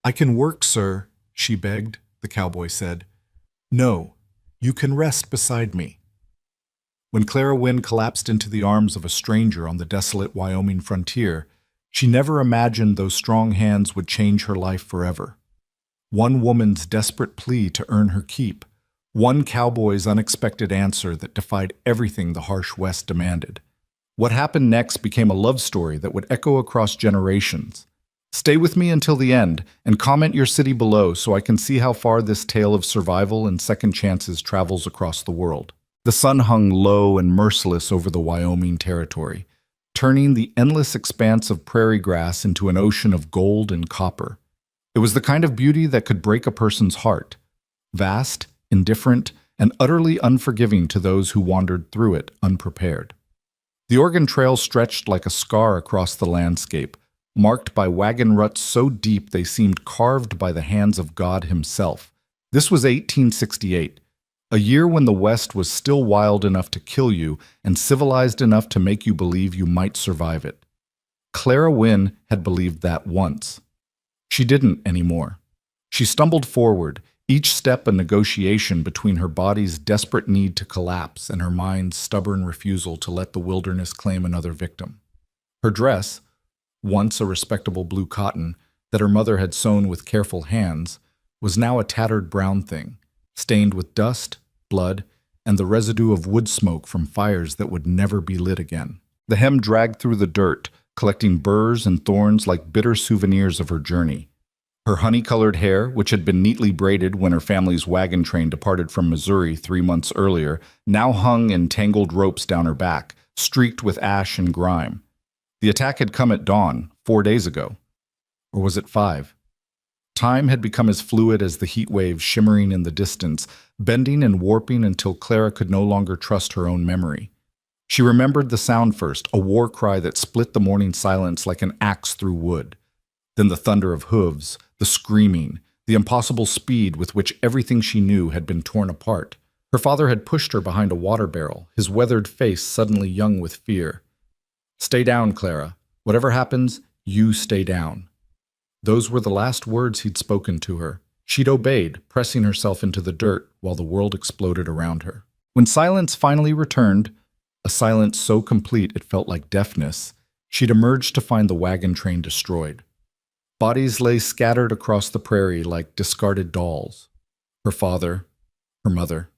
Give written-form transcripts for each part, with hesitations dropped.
"I can work, sir," she begged, the cowboy said. "No, you can rest beside me." When Clara Wynne collapsed into the arms of a stranger on the desolate Wyoming frontier, she never imagined those strong hands would change her life forever. One woman's desperate plea to earn her keep, one cowboy's unexpected answer that defied everything the harsh West demanded. What happened next became a love story that would echo across generations. Stay with me until the end and comment your city below so I can see how far this tale of survival and second chances travels across the world. The sun hung low and merciless over the Wyoming territory, turning the endless expanse of prairie grass into an ocean of gold and copper. It was the kind of beauty that could break a person's heart, vast, indifferent, and utterly unforgiving to those who wandered through it unprepared. The Oregon Trail stretched like a scar across the landscape, marked by wagon ruts so deep they seemed carved by the hands of God himself. This was 1868. A year when the West was still wild enough to kill you and civilized enough to make you believe you might survive it. Clara Wynne had believed that once. She didn't anymore. She stumbled forward, each step a negotiation between her body's desperate need to collapse and her mind's stubborn refusal to let the wilderness claim another victim. Her dress, once a respectable blue cotton that her mother had sewn with careful hands, was now a tattered brown thing, stained with dust, blood, and the residue of wood smoke from fires that would never be lit again. The hem dragged through the dirt, collecting burrs and thorns like bitter souvenirs of her journey. Her honey-colored hair, which had been neatly braided when her family's wagon train departed from Missouri 3 months earlier, now hung in tangled ropes down her back, streaked with ash and grime. The attack had come at dawn, 4 days ago. Or was it 5? Time had become as fluid as the heat waves shimmering in the distance, bending and warping until Clara could no longer trust her own memory. She remembered the sound first, a war cry that split the morning silence like an axe through wood. Then the thunder of hooves, the screaming, the impossible speed with which everything she knew had been torn apart. Her father had pushed her behind a water barrel, his weathered face suddenly young with fear. "Stay down, Clara. Whatever happens, you stay down." Those were the last words he'd spoken to her. She'd obeyed, pressing herself into the dirt while the world exploded around her. When silence finally returned, a silence so complete it felt like deafness, she'd emerged to find the wagon train destroyed. Bodies lay scattered across the prairie like discarded dolls. Her father, her mother,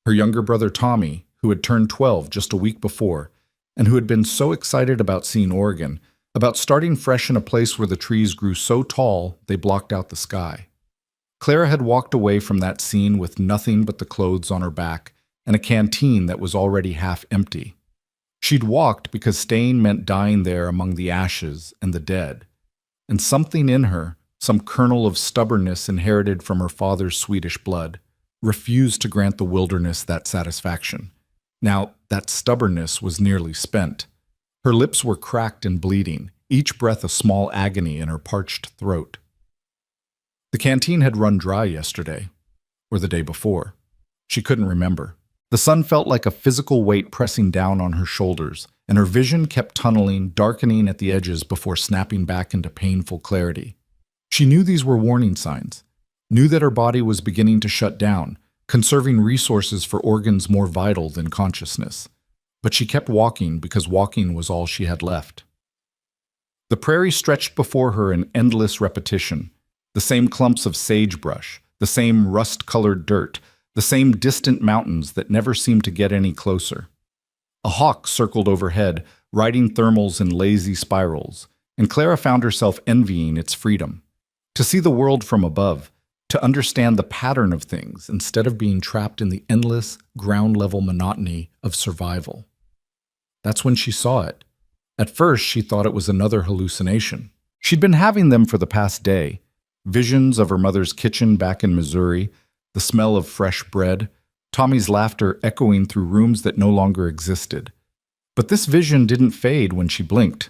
her younger brother Tommy, who had turned 12 just a week before, and who had been so excited about seeing Oregon, about starting fresh in a place where the trees grew so tall they blocked out the sky. Clara had walked away from that scene with nothing but the clothes on her back and a canteen that was already half empty. She'd walked because staying meant dying there among the ashes and the dead. And something in her, some kernel of stubbornness inherited from her father's Swedish blood, refused to grant the wilderness that satisfaction. Now, that stubbornness was nearly spent. Her lips were cracked and bleeding, each breath a small agony in her parched throat. The canteen had run dry yesterday, or the day before. She couldn't remember. The sun felt like a physical weight pressing down on her shoulders, and her vision kept tunneling, darkening at the edges before snapping back into painful clarity. She knew these were warning signs, knew that her body was beginning to shut down, conserving resources for organs more vital than consciousness. But she kept walking because walking was all she had left. The prairie stretched before her in endless repetition, the same clumps of sagebrush, the same rust-colored dirt, the same distant mountains that never seemed to get any closer. A hawk circled overhead, riding thermals in lazy spirals, and Clara found herself envying its freedom. To see the world from above, to understand the pattern of things instead of being trapped in the endless, ground-level monotony of survival. That's when she saw it. At first, she thought it was another hallucination. She'd been having them for the past day. Visions of her mother's kitchen back in Missouri, the smell of fresh bread, Tommy's laughter echoing through rooms that no longer existed. But this vision didn't fade when she blinked.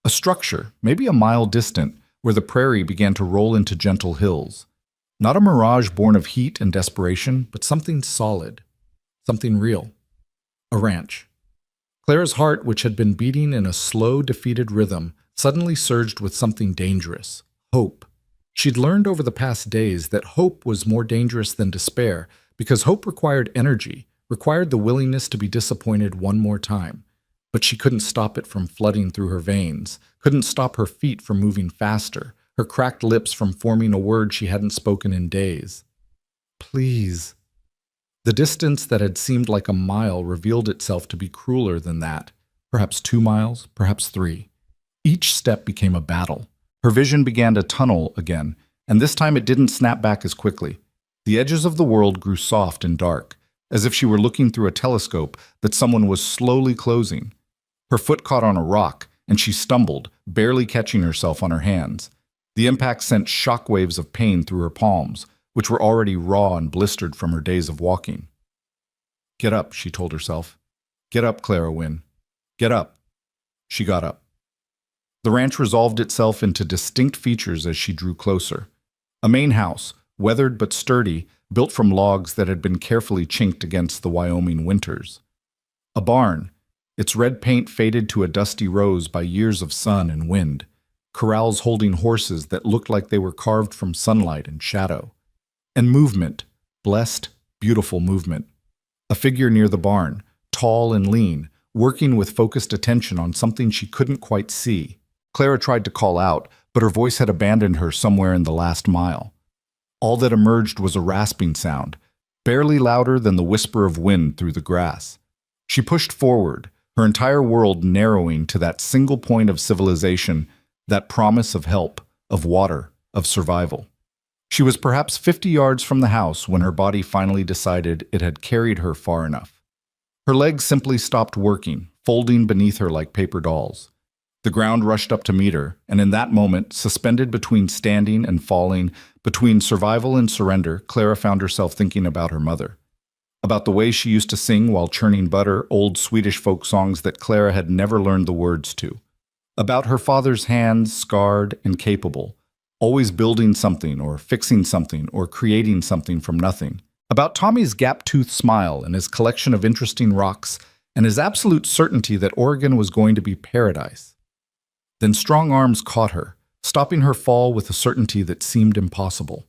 A structure, maybe a mile distant, where the prairie began to roll into gentle hills. Not a mirage born of heat and desperation, but something solid, something real. A ranch. Clara's heart, which had been beating in a slow, defeated rhythm, suddenly surged with something dangerous, hope. She'd learned over the past days that hope was more dangerous than despair because hope required energy, required the willingness to be disappointed one more time. But she couldn't stop it from flooding through her veins, couldn't stop her feet from moving faster, her cracked lips from forming a word she hadn't spoken in days. Please. The distance that had seemed like a mile revealed itself to be crueler than that. Perhaps 2 miles, perhaps 3. Each step became a battle. Her vision began to tunnel again, and this time it didn't snap back as quickly. The edges of the world grew soft and dark, as if she were looking through a telescope that someone was slowly closing. Her foot caught on a rock, and she stumbled, barely catching herself on her hands. The impact sent shockwaves of pain through her palms, which were already raw and blistered from her days of walking. Get up, she told herself. Get up, Clara Wynne. Get up. She got up. The ranch resolved itself into distinct features as she drew closer. A main house, weathered but sturdy, built from logs that had been carefully chinked against the Wyoming winters. A barn, its red paint faded to a dusty rose by years of sun and wind. Corrals holding horses that looked like they were carved from sunlight and shadow. And movement, blessed, beautiful movement. A figure near the barn, tall and lean, working with focused attention on something she couldn't quite see. Clara tried to call out, but her voice had abandoned her somewhere in the last mile. All that emerged was a rasping sound, barely louder than the whisper of wind through the grass. She pushed forward, her entire world narrowing to that single point of civilization, that promise of help, of water, of survival. She was perhaps 50 yards from the house when her body finally decided it had carried her far enough. Her legs simply stopped working, folding beneath her like paper dolls. The ground rushed up to meet her, and in that moment, suspended between standing and falling, between survival and surrender, Clara found herself thinking about her mother. About the way she used to sing while churning butter, old Swedish folk songs that Clara had never learned the words to. About her father's hands, scarred and capable, always building something or fixing something or creating something from nothing. About Tommy's gap-toothed smile and his collection of interesting rocks and his absolute certainty that Oregon was going to be paradise. Then strong arms caught her, stopping her fall with a certainty that seemed impossible.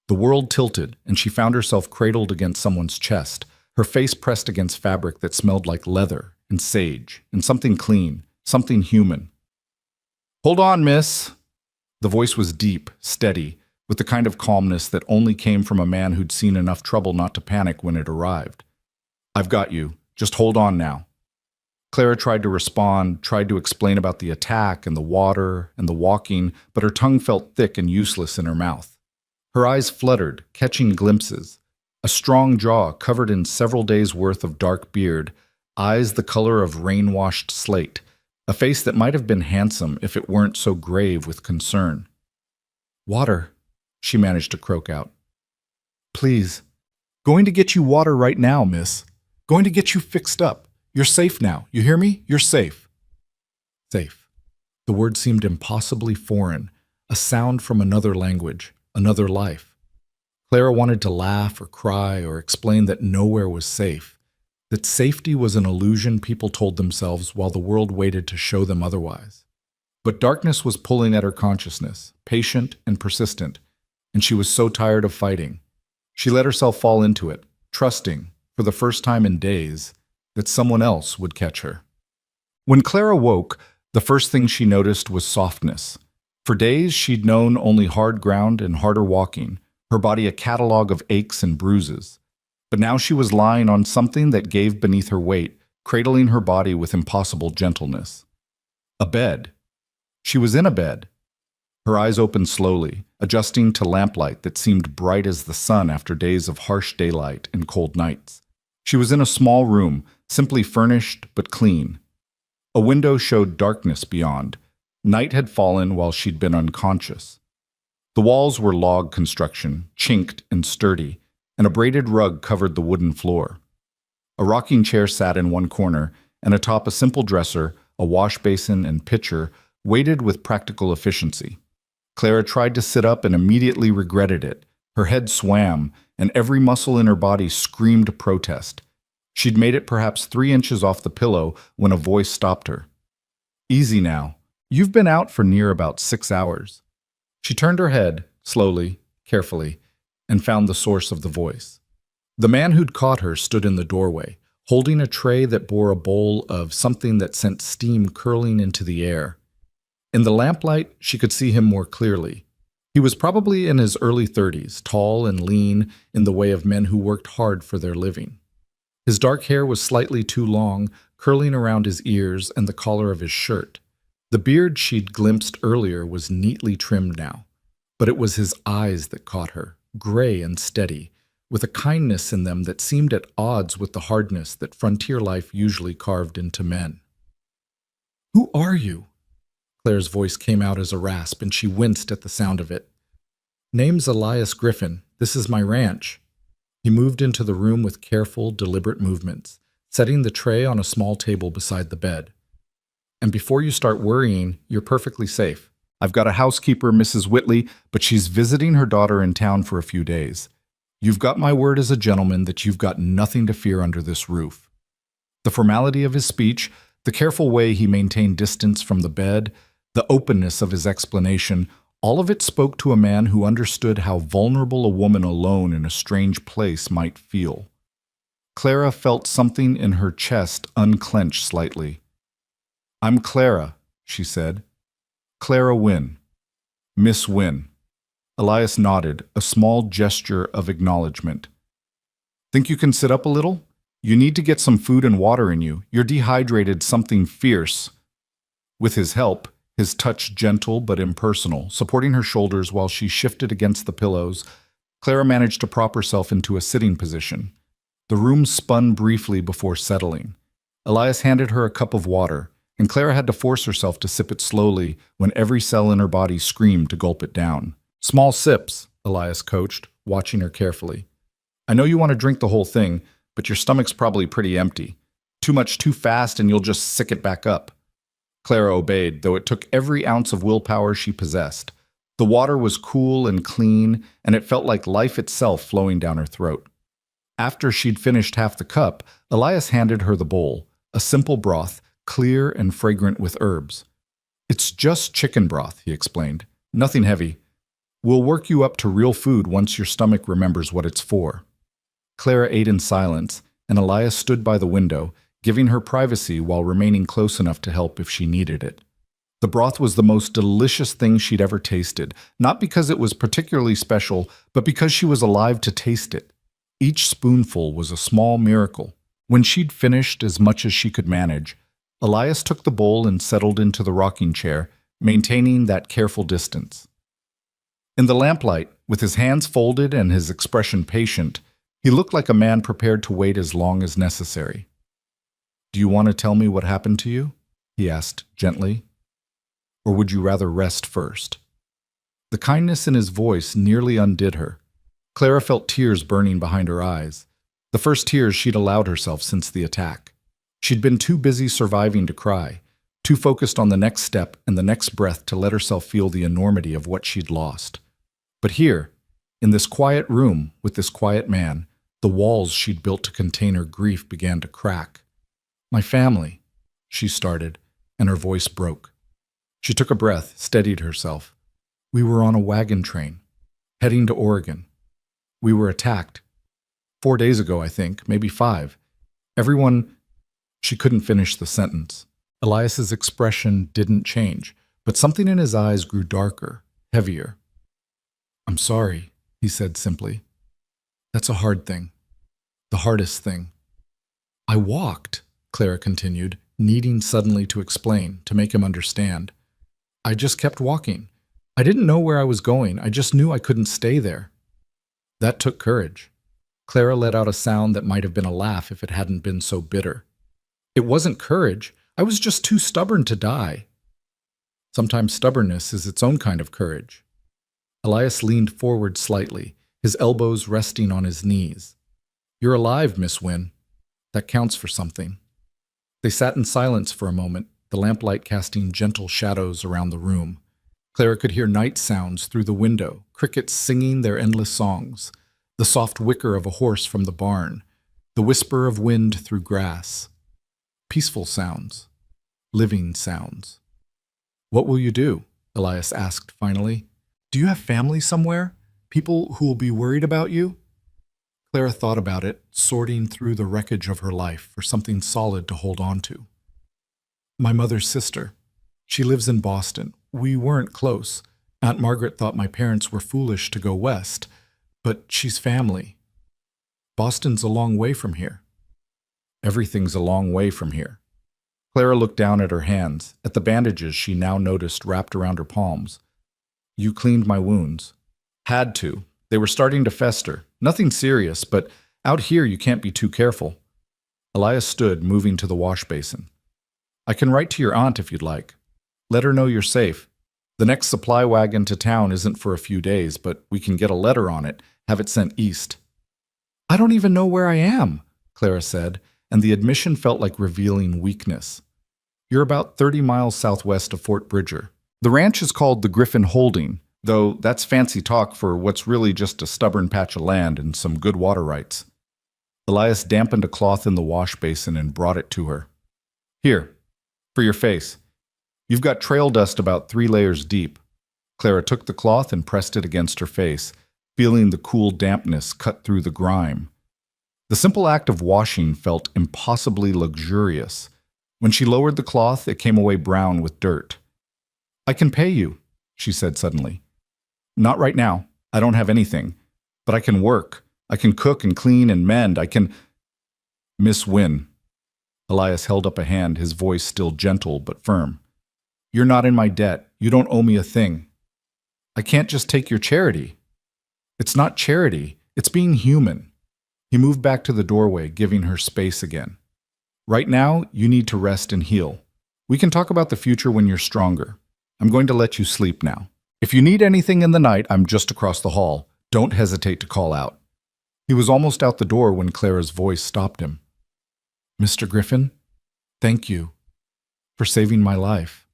The world tilted, and she found herself cradled against someone's chest, her face pressed against fabric that smelled like leather and sage and something clean, something human. "Hold on, miss." The voice was deep, steady, with the kind of calmness that only came from a man who'd seen enough trouble not to panic when it arrived. "I've got you. Just hold on now." Clara tried to respond, tried to explain about the attack and the water and the walking, but her tongue felt thick and useless in her mouth. Her eyes fluttered, catching glimpses. A strong jaw covered in several days' worth of dark beard, eyes the color of rain-washed slate, a face that might have been handsome if it weren't so grave with concern. "Water," she managed to croak out. "Please. Going to get you water right now, miss. Going to get you fixed up. You're safe now. You hear me? You're safe." Safe. The word seemed impossibly foreign, a sound from another language, another life. Clara wanted to laugh or cry or explain that nowhere was safe, that safety was an illusion people told themselves while the world waited to show them otherwise. But darkness was pulling at her consciousness, patient and persistent, and she was so tired of fighting. She let herself fall into it, trusting, for the first time in days, that someone else would catch her. When Clara woke, the first thing she noticed was softness. For days, she'd known only hard ground and harder walking, her body a catalog of aches and bruises. But now she was lying on something that gave beneath her weight, cradling her body with impossible gentleness. A bed. She was in a bed. Her eyes opened slowly, adjusting to lamplight that seemed bright as the sun after days of harsh daylight and cold nights. She was in a small room, simply furnished but clean. A window showed darkness beyond. Night had fallen while she'd been unconscious. The walls were log construction, chinked and sturdy, and a braided rug covered the wooden floor. A rocking chair sat in one corner, and atop a simple dresser, a wash basin and pitcher waited with practical efficiency. Clara tried to sit up and immediately regretted it. Her head swam, and every muscle in her body screamed protest. She'd made it perhaps 3 inches off the pillow when a voice stopped her. "Easy now. You've been out for near about 6 hours." She turned her head, slowly, carefully, and found the source of the voice. The man who'd caught her stood in the doorway, holding a tray that bore a bowl of something that sent steam curling into the air. In the lamplight, she could see him more clearly. He was probably in his early 30s, tall and lean in the way of men who worked hard for their living. His dark hair was slightly too long, curling around his ears and the collar of his shirt. The beard she'd glimpsed earlier was neatly trimmed now, but it was his eyes that caught her, gray and steady, with a kindness in them that seemed at odds with the hardness that frontier life usually carved into men. "Who are you?" Claire's voice came out as a rasp, and she winced at the sound of it. "Name's Elias Griffin. This is my ranch." He moved into the room with careful, deliberate movements, setting the tray on a small table beside the bed. "And before you start worrying, you're perfectly safe. I've got a housekeeper, Mrs. Whitley, but she's visiting her daughter in town for a few days. You've got my word as a gentleman that you've got nothing to fear under this roof." The formality of his speech, the careful way he maintained distance from the bed, the openness of his explanation, all of it spoke to a man who understood how vulnerable a woman alone in a strange place might feel. Clara felt something in her chest unclench slightly. "I'm Clara," she said. "Clara Wynne. Miss Wynne." Elias nodded, a small gesture of acknowledgement. "Think you can sit up a little? You need to get some food and water in you. You're dehydrated something fierce." With his help, his touch gentle but impersonal, supporting her shoulders while she shifted against the pillows, Clara managed to prop herself into a sitting position. The room spun briefly before settling. Elias handed her a cup of water, and Clara had to force herself to sip it slowly when every cell in her body screamed to gulp it down. "Small sips," Elias coached, watching her carefully. "I know you want to drink the whole thing, but your stomach's probably pretty empty. Too much too fast and you'll just sick it back up." Clara obeyed, though it took every ounce of willpower she possessed. The water was cool and clean, and it felt like life itself flowing down her throat. After she'd finished half the cup, Elias handed her the bowl, a simple broth, clear and fragrant with herbs. "It's just chicken broth," he explained. "Nothing heavy. We'll work you up to real food once your stomach remembers what it's for." Clara ate in silence, and Elias stood by the window, giving her privacy while remaining close enough to help if she needed it. The broth was the most delicious thing she'd ever tasted, not because it was particularly special, but because she was alive to taste it. Each spoonful was a small miracle. When she'd finished as much as she could manage, Elias took the bowl and settled into the rocking chair, maintaining that careful distance. In the lamplight, with his hands folded and his expression patient, he looked like a man prepared to wait as long as necessary. "Do you want to tell me what happened to you?" he asked gently. "Or would you rather rest first?" The kindness in his voice nearly undid her. Clara felt tears burning behind her eyes, the first tears she'd allowed herself since the attack. She'd been too busy surviving to cry, too focused on the next step and the next breath to let herself feel the enormity of what she'd lost. But here, in this quiet room with this quiet man, the walls she'd built to contain her grief began to crack. "My family," she started, and her voice broke. She took a breath, steadied herself. "We were on a wagon train, heading to Oregon. We were attacked. 4 days ago, I think, maybe 5. Everyone—" She couldn't finish the sentence. Elias's expression didn't change, but something in his eyes grew darker, heavier. "I'm sorry," he said simply. "That's a hard thing. The hardest thing." "I walked," Clara continued, needing suddenly to explain, to make him understand. "I just kept walking. I didn't know where I was going. I just knew I couldn't stay there." That took courage. Clara let out a sound that might have been a laugh if it hadn't been so bitter. "It wasn't courage. I was just too stubborn to die." Sometimes stubbornness is its own kind of courage. Elias leaned forward slightly, his elbows resting on his knees. "You're alive, Miss Wynne. That counts for something." They sat in silence for a moment, the lamplight casting gentle shadows around the room. Clara could hear night sounds through the window, crickets singing their endless songs, the soft whicker of a horse from the barn, the whisper of wind through grass. Peaceful sounds, living sounds. "What will you do?" Elias asked finally. Do you have family somewhere? People who will be worried about you? Clara thought about it, sorting through the wreckage of her life for something solid to hold on to. My mother's sister. She lives in Boston. We weren't close. Aunt Margaret thought my parents were foolish to go west, but she's family. Boston's a long way from here. Everything's a long way from here. Clara looked down at her hands, at the bandages she now noticed wrapped around her palms. You cleaned my wounds. Had to. They were starting to fester. Nothing serious, but out here you can't be too careful. Elias stood, moving to the wash basin. I can write to your aunt if you'd like. Let her know you're safe. The next supply wagon to town isn't for a few days, but we can get a letter on it, have it sent east. I don't even know where I am, Clara said, and the admission felt like revealing weakness. You're about 30 miles southwest of Fort Bridger. The ranch is called the Griffin Holding, though that's fancy talk for what's really just a stubborn patch of land and some good water rights. Elias dampened a cloth in the wash basin and brought it to her. Here, for your face. You've got trail dust about 3 layers deep. Clara took the cloth and pressed it against her face, feeling the cool dampness cut through the grime. The simple act of washing felt impossibly luxurious. When she lowered the cloth, it came away brown with dirt. I can pay you, she said suddenly. Not right now. I don't have anything. But I can work. I can cook and clean and mend. I can... Miss Wynne. Elias held up a hand, his voice still gentle but firm. You're not in my debt. You don't owe me a thing. I can't just take your charity. It's not charity. It's being human. He moved back to the doorway, giving her space again. Right now, you need to rest and heal. We can talk about the future when you're stronger. I'm going to let you sleep now. If you need anything in the night, I'm just across the hall. Don't hesitate to call out. He was almost out the door when Clara's voice stopped him. Mr. Griffin, thank you for saving my life.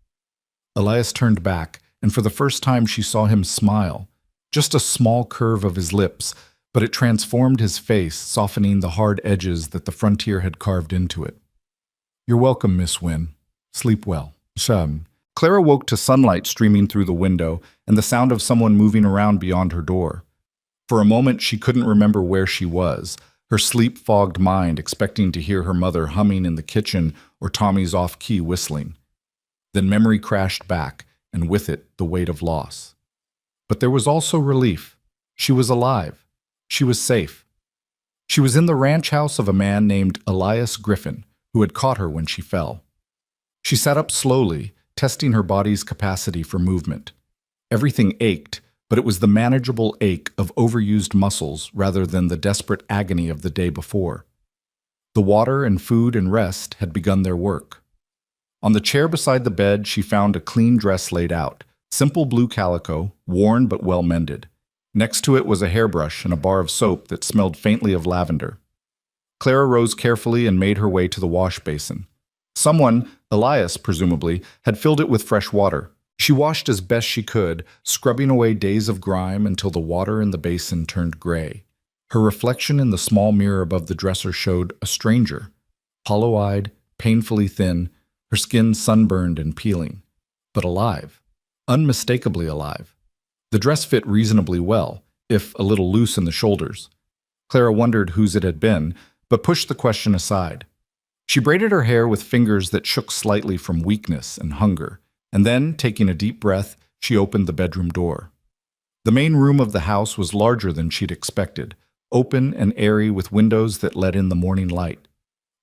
Elias turned back, and for the first time she saw him smile. Just a small curve of his lips, but it transformed his face, softening the hard edges that the frontier had carved into it. You're welcome, Miss Wynne. Sleep well. Clara woke to sunlight streaming through the window and the sound of someone moving around beyond her door. For a moment she couldn't remember where she was, her sleep-fogged mind expecting to hear her mother humming in the kitchen or Tommy's off-key whistling. Then memory crashed back, and with it the weight of loss. But there was also relief. She was alive. She was safe. She was in the ranch house of a man named Elias Griffin, who had caught her when she fell. She sat up slowly, testing her body's capacity for movement. Everything ached, but it was the manageable ache of overused muscles rather than the desperate agony of the day before. The water and food and rest had begun their work. On the chair beside the bed, she found a clean dress laid out, simple blue calico, worn but well mended. Next to it was a hairbrush and a bar of soap that smelled faintly of lavender. Clara rose carefully and made her way to the wash basin. Someone, Elias presumably, had filled it with fresh water. She washed as best she could, scrubbing away days of grime until the water in the basin turned gray. Her reflection in the small mirror above the dresser showed a stranger, hollow-eyed, painfully thin, her skin sunburned and peeling, but alive, unmistakably alive. The dress fit reasonably well, if a little loose in the shoulders. Clara wondered whose it had been, but pushed the question aside. She braided her hair with fingers that shook slightly from weakness and hunger, and then, taking a deep breath, she opened the bedroom door. The main room of the house was larger than she'd expected, open and airy with windows that let in the morning light.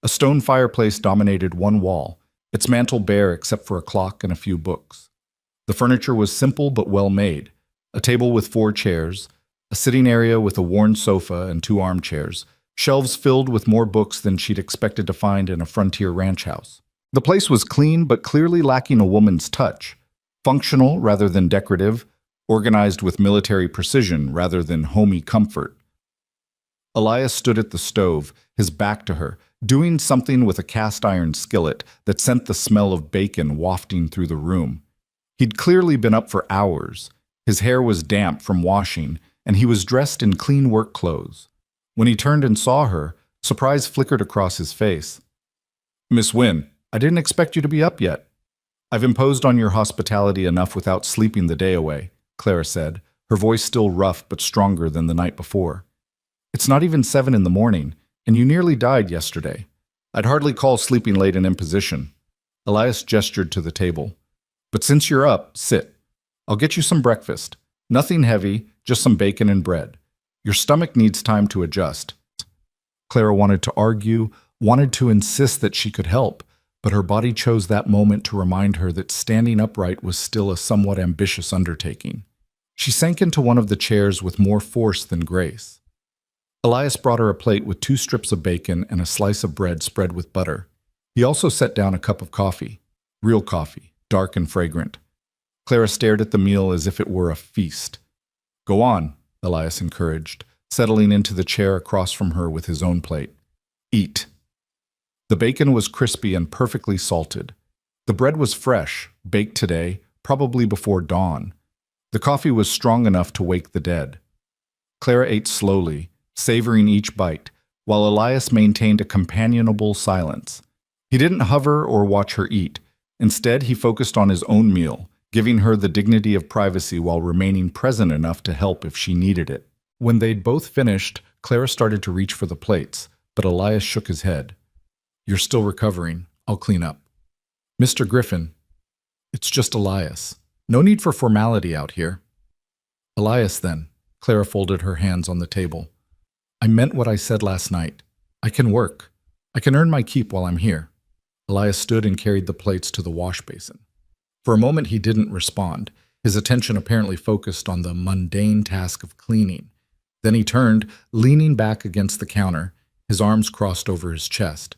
A stone fireplace dominated one wall, its mantel bare except for a clock and a few books. The furniture was simple but well made. A table with 4 chairs, a sitting area with a worn sofa and 2 armchairs, shelves filled with more books than she'd expected to find in a frontier ranch house. The place was clean but clearly lacking a woman's touch, functional rather than decorative, organized with military precision rather than homey comfort. Elias stood at the stove, his back to her, doing something with a cast-iron skillet that sent the smell of bacon wafting through the room. He'd clearly been up for hours. His hair was damp from washing, and he was dressed in clean work clothes. When he turned and saw her, surprise flickered across his face. "Miss Wynne, I didn't expect you to be up yet." "I've imposed on your hospitality enough without sleeping the day away," Clara said, her voice still rough but stronger than the night before. "It's not even 7 in the morning, and you nearly died yesterday. I'd hardly call sleeping late an imposition." Elias gestured to the table. "But since you're up, sit. I'll get you some breakfast. Nothing heavy, just some bacon and bread. Your stomach needs time to adjust." Clara wanted to argue, wanted to insist that she could help, but her body chose that moment to remind her that standing upright was still a somewhat ambitious undertaking. She sank into one of the chairs with more force than grace. Elias brought her a plate with 2 strips of bacon and a slice of bread spread with butter. He also set down a cup of coffee. Real coffee, dark and fragrant. Clara stared at the meal as if it were a feast. "Go on," Elias encouraged, settling into the chair across from her with his own plate. "Eat." The bacon was crispy and perfectly salted. The bread was fresh, baked today, probably before dawn. The coffee was strong enough to wake the dead. Clara ate slowly, savoring each bite, while Elias maintained a companionable silence. He didn't hover or watch her eat. Instead, he focused on his own meal, giving her the dignity of privacy while remaining present enough to help if she needed it. When they'd both finished, Clara started to reach for the plates, but Elias shook his head. "You're still recovering. I'll clean up." "Mr. Griffin." "It's just Elias. No need for formality out here." "Elias, then." Clara folded her hands on the table. "I meant what I said last night. I can work. I can earn my keep while I'm here." Elias stood and carried the plates to the wash basin. For a moment he didn't respond, his attention apparently focused on the mundane task of cleaning. Then he turned, leaning back against the counter, his arms crossed over his chest.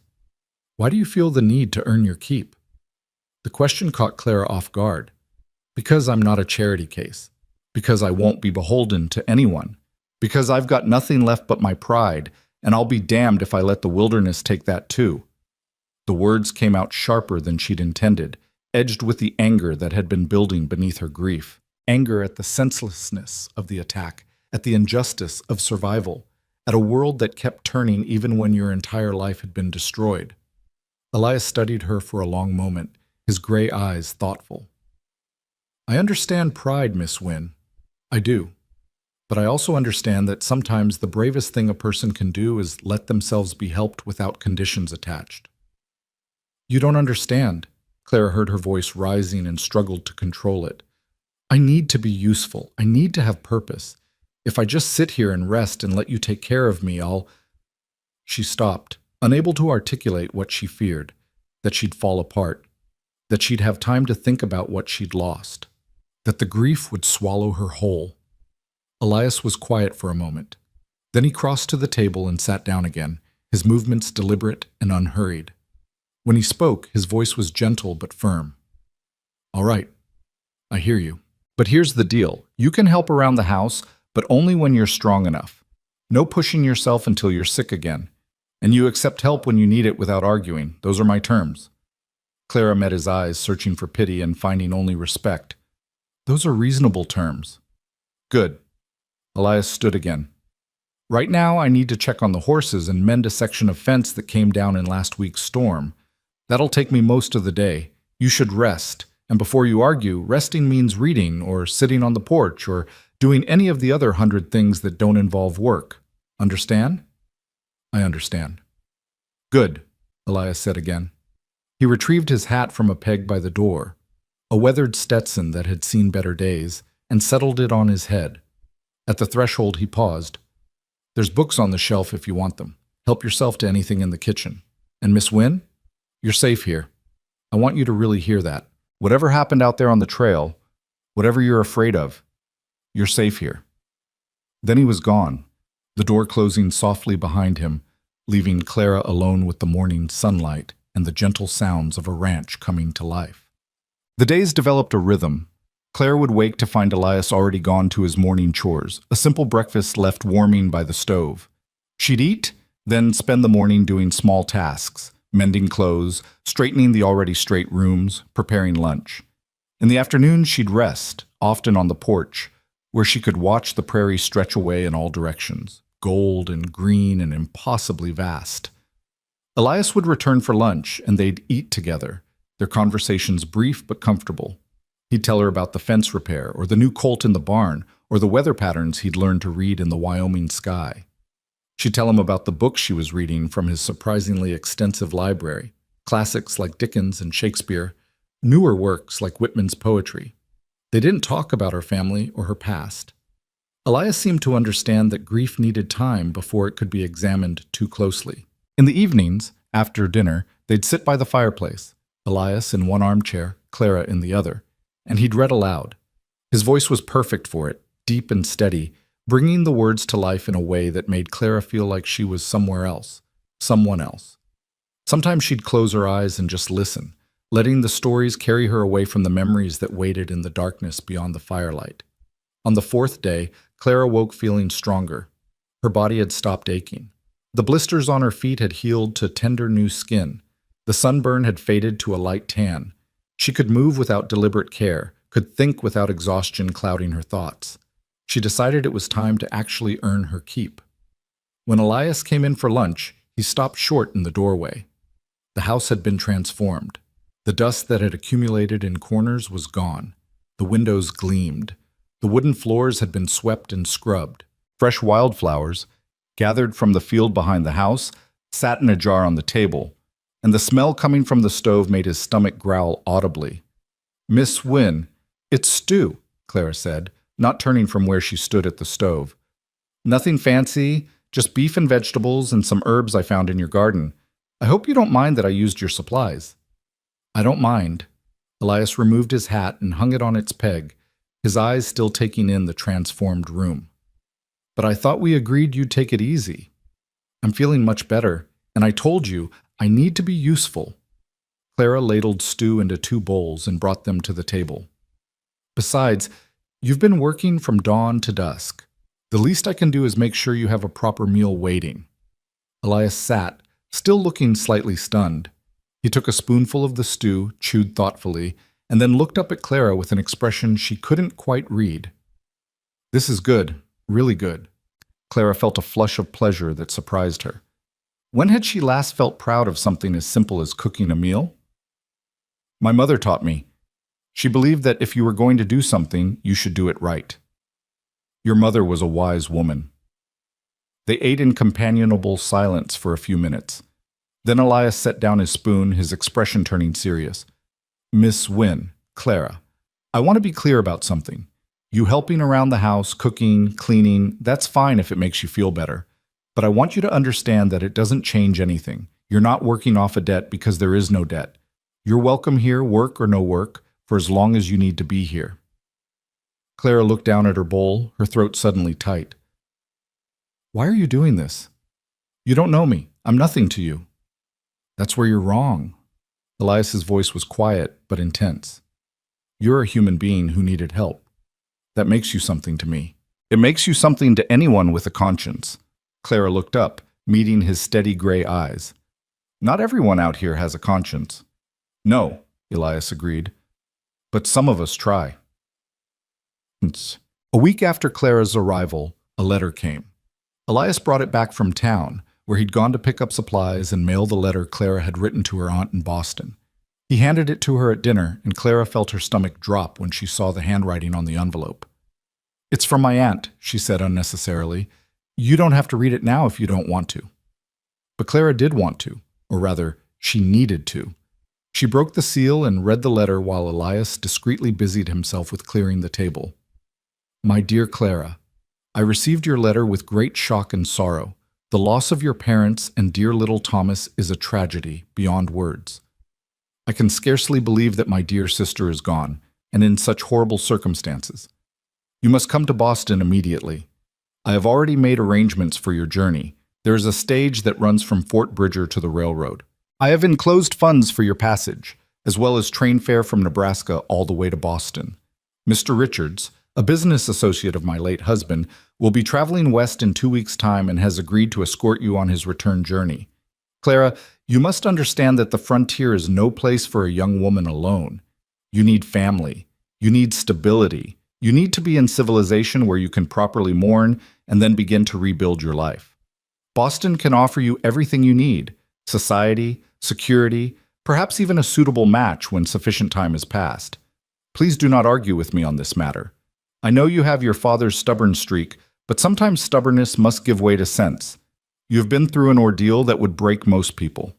"Why do you feel the need to earn your keep?" The question caught Clara off guard. "Because I'm not a charity case. Because I won't be beholden to anyone. Because I've got nothing left but my pride, and I'll be damned if I let the wilderness take that too." The words came out sharper than she'd intended, edged with the anger that had been building beneath her grief. Anger at the senselessness of the attack, at the injustice of survival, at a world that kept turning even when your entire life had been destroyed. Elias studied her for a long moment, his gray eyes thoughtful. "I understand pride, Miss Wynne. I do. But I also understand that sometimes the bravest thing a person can do is let themselves be helped without conditions attached." "You don't understand." Clara heard her voice rising and struggled to control it. "I need to be useful. I need to have purpose. If I just sit here and rest and let you take care of me, I'll—" She stopped, unable to articulate what she feared, that she'd fall apart, that she'd have time to think about what she'd lost, that the grief would swallow her whole. Elias was quiet for a moment. Then he crossed to the table and sat down again, his movements deliberate and unhurried. When he spoke, his voice was gentle but firm. "All right, I hear you. But here's the deal. You can help around the house, but only when you're strong enough. No pushing yourself until you're sick again. And you accept help when you need it without arguing. Those are my terms." Clara met his eyes, searching for pity and finding only respect. "Those are reasonable terms." "Good." Elias stood again. "Right now I need to check on the horses and mend a section of fence that came down in last week's storm. That'll take me most of the day. You should rest. And before you argue, resting means reading or sitting on the porch or doing any of the other 100 things that don't involve work. Understand?" "I understand." "Good," Elias said again. He retrieved his hat from a peg by the door, a weathered Stetson that had seen better days, and settled it on his head. At the threshold he paused. "There's books on the shelf if you want them. Help yourself to anything in the kitchen. And Miss Wynne, you're safe here. I want you to really hear that. Whatever happened out there on the trail, whatever you're afraid of, you're safe here." Then he was gone, the door closing softly behind him, leaving Clara alone with the morning sunlight and the gentle sounds of a ranch coming to life. The days developed a rhythm. Clara would wake to find Elias already gone to his morning chores, a simple breakfast left warming by the stove. She'd eat, then spend the morning doing small tasks, mending clothes, straightening the already straight rooms, preparing lunch. In the afternoon, she'd rest, often on the porch, where she could watch the prairie stretch away in all directions, gold and green and impossibly vast. Elias would return for lunch, and they'd eat together, their conversations brief but comfortable. He'd tell her about the fence repair, or the new colt in the barn, or the weather patterns he'd learned to read in the Wyoming sky. She'd tell him about the books she was reading from his surprisingly extensive library, classics like Dickens and Shakespeare, newer works like Whitman's poetry. They didn't talk about her family or her past. Elias seemed to understand that grief needed time before it could be examined too closely. In the evenings, after dinner, they'd sit by the fireplace, Elias in one armchair, Clara in the other, and he'd read aloud. His voice was perfect for it, deep and steady, bringing the words to life in a way that made Clara feel like she was somewhere else, someone else. Sometimes she'd close her eyes and just listen, letting the stories carry her away from the memories that waited in the darkness beyond the firelight. On the fourth day, Clara woke feeling stronger. Her body had stopped aching. The blisters on her feet had healed to tender new skin. The sunburn had faded to a light tan. She could move without deliberate care, could think without exhaustion clouding her thoughts. She decided it was time to actually earn her keep. When Elias came in for lunch, he stopped short in the doorway. The house had been transformed. The dust that had accumulated in corners was gone. The windows gleamed. The wooden floors had been swept and scrubbed. Fresh wildflowers, gathered from the field behind the house, sat in a jar on the table, and the smell coming from the stove made his stomach growl audibly. "Miss Wynne, it's stew," Clara said, not turning from where she stood at the stove. "Nothing fancy, just beef and vegetables and some herbs I found in your garden. I hope you don't mind that I used your supplies." "I don't mind." Elias removed his hat and hung it on its peg, his eyes still taking in the transformed room. "But I thought we agreed you'd take it easy. I'm feeling much better, and I told you I need to be useful." Clara ladled stew into 2 bowls and brought them to the table. "Besides, you've been working from dawn to dusk. The least I can do is make sure you have a proper meal waiting." Elias sat, still looking slightly stunned. He took a spoonful of the stew, chewed thoughtfully, and then looked up at Clara with an expression she couldn't quite read. "This is good, really good." Clara felt a flush of pleasure that surprised her. When had she last felt proud of something as simple as cooking a meal? "My mother taught me. She believed that if you were going to do something, you should do it right. Your mother was a wise woman." They ate in companionable silence for a few minutes. Then Elias set down his spoon, his expression turning serious. "Miss Wynne, Clara, I want to be clear about something. You helping around the house, cooking, cleaning, that's fine if it makes you feel better. But I want you to understand that it doesn't change anything. You're not working off a debt because there is no debt. You're welcome here, work or no work, for as long as you need to be here." Clara looked down at her bowl, her throat suddenly tight. "Why are you doing this? You don't know me. I'm nothing to you." "That's where you're wrong." Elias's voice was quiet but intense. "You're a human being who needed help. That makes you something to me. It makes you something to anyone with a conscience." Clara looked up, meeting his steady gray eyes. "Not everyone out here has a conscience." "No," Elias agreed. "But some of us try." A week after Clara's arrival, a letter came. Elias brought it back from town, where he'd gone to pick up supplies and mail the letter Clara had written to her aunt in Boston. He handed it to her at dinner, and Clara felt her stomach drop when she saw the handwriting on the envelope. "It's from my aunt," she said unnecessarily. "You don't have to read it now if you don't want to." But Clara did want to, or rather, she needed to. She broke the seal and read the letter while Elias discreetly busied himself with clearing the table. "My dear Clara, I received your letter with great shock and sorrow. The loss of your parents and dear little Thomas is a tragedy beyond words. I can scarcely believe that my dear sister is gone, and in such horrible circumstances. You must come to Boston immediately. I have already made arrangements for your journey. There is a stage that runs from Fort Bridger to the railroad. I have enclosed funds for your passage, as well as train fare from Nebraska all the way to Boston. Mr. Richards, a business associate of my late husband, will be traveling west in 2 weeks' time and has agreed to escort you on his return journey. Clara, you must understand that the frontier is no place for a young woman alone. You need family. You need stability. You need to be in civilization where you can properly mourn and then begin to rebuild your life. Boston can offer you everything you need: society, security, perhaps even a suitable match when sufficient time has passed. Please do not argue with me on this matter. I know you have your father's stubborn streak, but sometimes stubbornness must give way to sense. You have been through an ordeal that would break most people.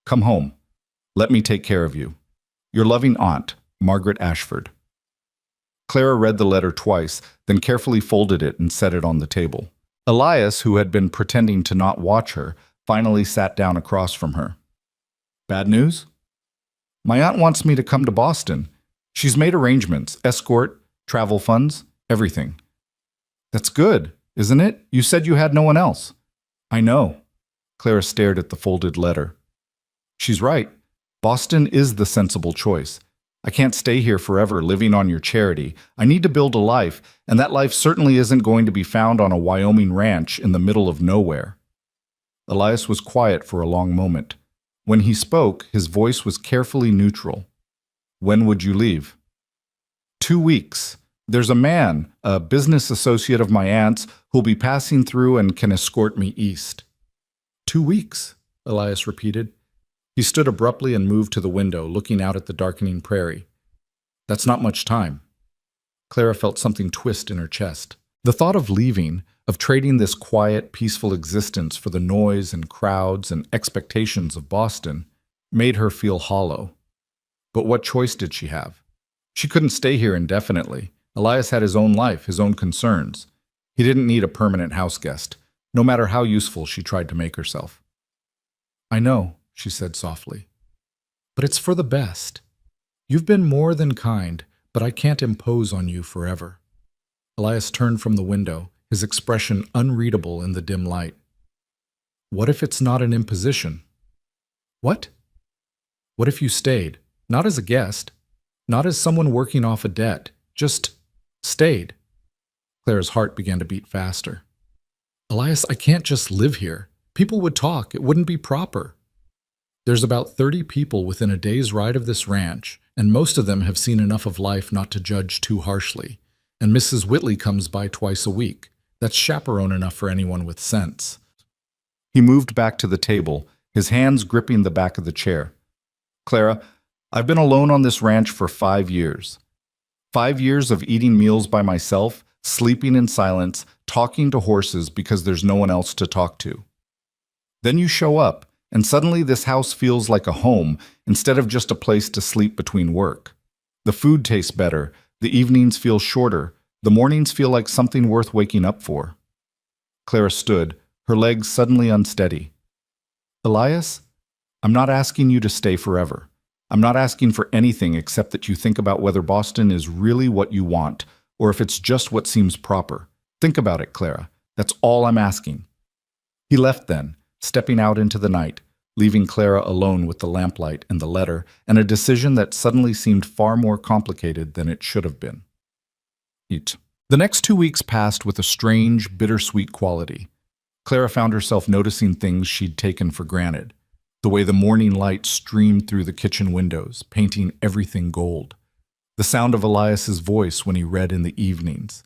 Come home. Let me take care of you. Your loving aunt, Margaret Ashford. Clara read the letter twice, then carefully folded it and set it on the table. Elias, who had been pretending to not watch her, finally sat down across from her. Bad news? My aunt wants me to come to Boston. She's made arrangements, escort, travel funds, everything. That's good, isn't it? You said you had no one else. I know. Clara stared at the folded letter. She's right. Boston is the sensible choice. I can't stay here forever living on your charity. I need to build a life, and that life certainly isn't going to be found on a Wyoming ranch in the middle of nowhere. Elias was quiet for a long moment. When he spoke, his voice was carefully neutral. When would you leave? 2 weeks. There's a man, a business associate of my aunt's, who'll be passing through and can escort me east. 2 weeks, Elias repeated. He stood abruptly and moved to the window, looking out at the darkening prairie. That's not much time. Clara felt something twist in her chest. The thought of leaving, of trading this quiet, peaceful existence for the noise and crowds and expectations of Boston, made her feel hollow. But what choice did she have? She couldn't stay here indefinitely. Elias had his own life, his own concerns. He didn't need a permanent house guest, no matter how useful she tried to make herself. I know, she said softly, but it's for the best. You've been more than kind, but I can't impose on you forever. Elias turned from the window, his expression unreadable in the dim light. What if it's not an imposition? What? What if you stayed, not as a guest, not as someone working off a debt, just stayed? Clara's heart began to beat faster. Elias, I can't just live here. People would talk. It wouldn't be proper. There's about 30 people within a day's ride of this ranch, and most of them have seen enough of life not to judge too harshly. And Mrs. Whitley comes by twice a week. That's chaperone enough for anyone with sense. He moved back to the table, his hands gripping the back of the chair. Clara, I've been alone on this ranch for 5 years. 5 years of eating meals by myself, sleeping in silence, talking to horses because there's no one else to talk to. Then you show up, and suddenly this house feels like a home instead of just a place to sleep between work. The food tastes better, the evenings feel shorter, the mornings feel like something worth waking up for. Clara stood, her legs suddenly unsteady. Elias, I'm not asking you to stay forever. I'm not asking for anything except that you think about whether Boston is really what you want, or if it's just what seems proper. Think about it, Clara. That's all I'm asking. He left then, stepping out into the night, leaving Clara alone with the lamplight and the letter, and a decision that suddenly seemed far more complicated than it should have been. The next 2 weeks passed with a strange, bittersweet quality. Clara found herself noticing things she'd taken for granted. The way the morning light streamed through the kitchen windows, painting everything gold. The sound of Elias's voice when he read in the evenings.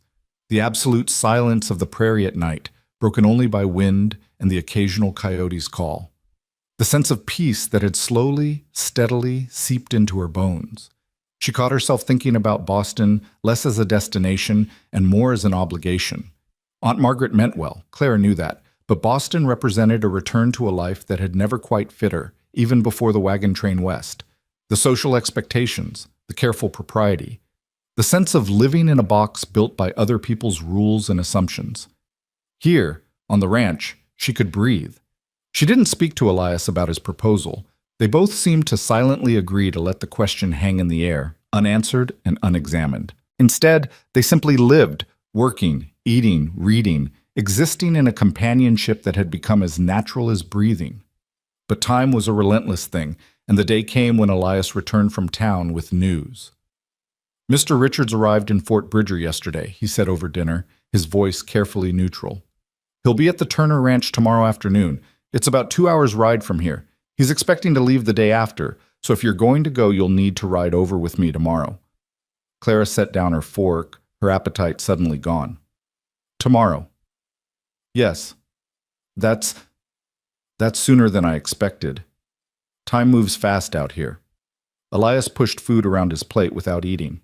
The absolute silence of the prairie at night, broken only by wind and the occasional coyote's call. The sense of peace that had slowly, steadily seeped into her bones. She caught herself thinking about Boston less as a destination and more as an obligation. Aunt Margaret meant well, Clara knew that, but Boston represented a return to a life that had never quite fit her, even before the wagon train west. The social expectations, the careful propriety, the sense of living in a box built by other people's rules and assumptions. Here, on the ranch, she could breathe. She didn't speak to Elias about his proposal. They both seemed to silently agree to let the question hang in the air, unanswered and unexamined. Instead, they simply lived, working, eating, reading, existing in a companionship that had become as natural as breathing. But time was a relentless thing, and the day came when Elias returned from town with news. Mr. Richards arrived in Fort Bridger yesterday, he said over dinner, his voice carefully neutral. He'll be at the Turner Ranch tomorrow afternoon. It's about 2 hours' ride from here. He's expecting to leave the day after, so if you're going to go, you'll need to ride over with me tomorrow. Clara set down her fork, her appetite suddenly gone. Tomorrow. Yes. That's sooner than I expected. Time moves fast out here. Elias pushed food around his plate without eating.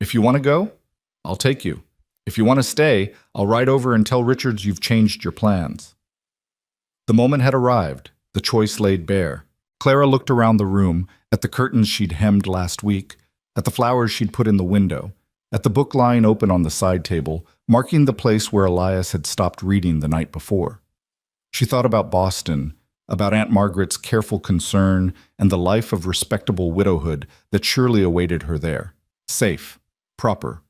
If you want to go, I'll take you. If you want to stay, I'll ride over and tell Richards you've changed your plans. The moment had arrived, the choice laid bare. Clara looked around the room, at the curtains she'd hemmed last week, at the flowers she'd put in the window, at the book lying open on the side table, marking the place where Elias had stopped reading the night before. She thought about Boston, about Aunt Margaret's careful concern and the life of respectable widowhood that surely awaited her there. Safe, proper,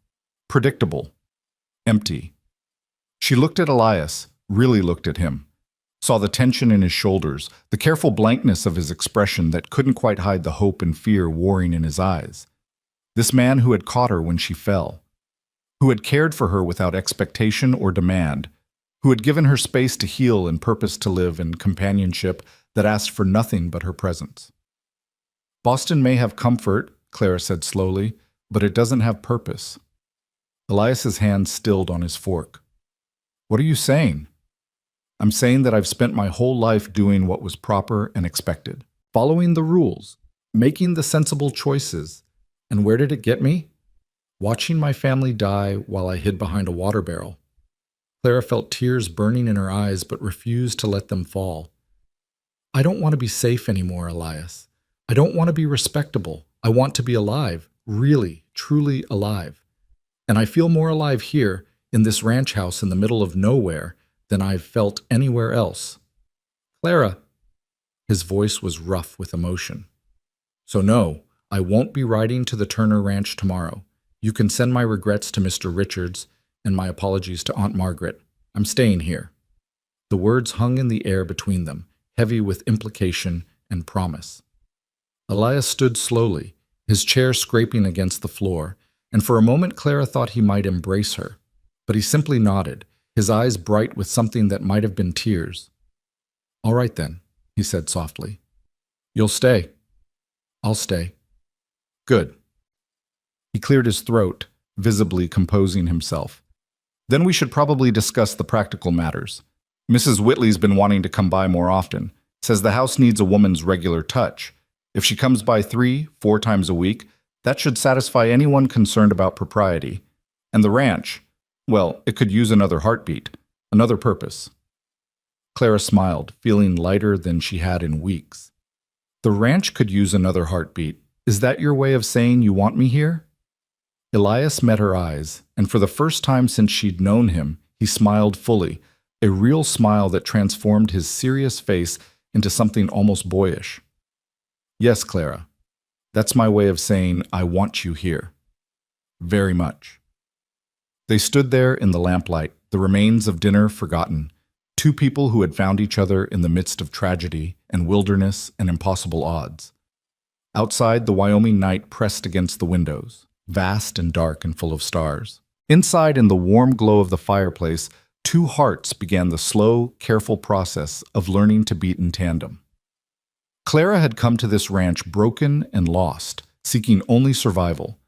predictable, empty. She looked at Elias, really looked at him, saw the tension in his shoulders, the careful blankness of his expression that couldn't quite hide the hope and fear warring in his eyes. This man who had caught her when she fell, who had cared for her without expectation or demand, who had given her space to heal and purpose to live in companionship that asked for nothing but her presence. Boston may have comfort, Clara said slowly, but it doesn't have purpose. Elias's hand stilled on his fork. What are you saying? I'm saying that I've spent my whole life doing what was proper and expected, following the rules, making the sensible choices. And where did it get me? Watching my family die while I hid behind a water barrel. Clara felt tears burning in her eyes but refused to let them fall. I don't want to be safe anymore, Elias. I don't want to be respectable. I want to be alive, really, truly alive. And I feel more alive here, in this ranch house in the middle of nowhere, than I've felt anywhere else. Clara. His voice was rough with emotion. So no, I won't be riding to the Turner Ranch tomorrow. You can send my regrets to Mr. Richards and my apologies to Aunt Margaret. I'm staying here. The words hung in the air between them, heavy with implication and promise. Elias stood slowly, his chair scraping against the floor, and for a moment Clara thought he might embrace her. But he simply nodded, his eyes bright with something that might have been tears. All right then, he said softly. You'll stay. I'll stay. Good. He cleared his throat, visibly composing himself. Then we should probably discuss the practical matters. Mrs. Whitley's been wanting to come by more often, says the house needs a woman's regular touch. If she comes by 3-4 times a week, that should satisfy anyone concerned about propriety. And the ranch, well, it could use another heartbeat, another purpose. Clara smiled, feeling lighter than she had in weeks. The ranch could use another heartbeat. Is that your way of saying you want me here? Elias met her eyes, and for the first time since she'd known him, he smiled fully, a real smile that transformed his serious face into something almost boyish. Yes, Clara. That's my way of saying I want you here. Very much. They stood there in the lamplight, the remains of dinner forgotten, two people who had found each other in the midst of tragedy and wilderness and impossible odds. Outside, the Wyoming night pressed against the windows, vast and dark and full of stars. Inside, in the warm glow of the fireplace, two hearts began the slow, careful process of learning to beat in tandem. Clara had come to this ranch broken and lost, seeking only survival.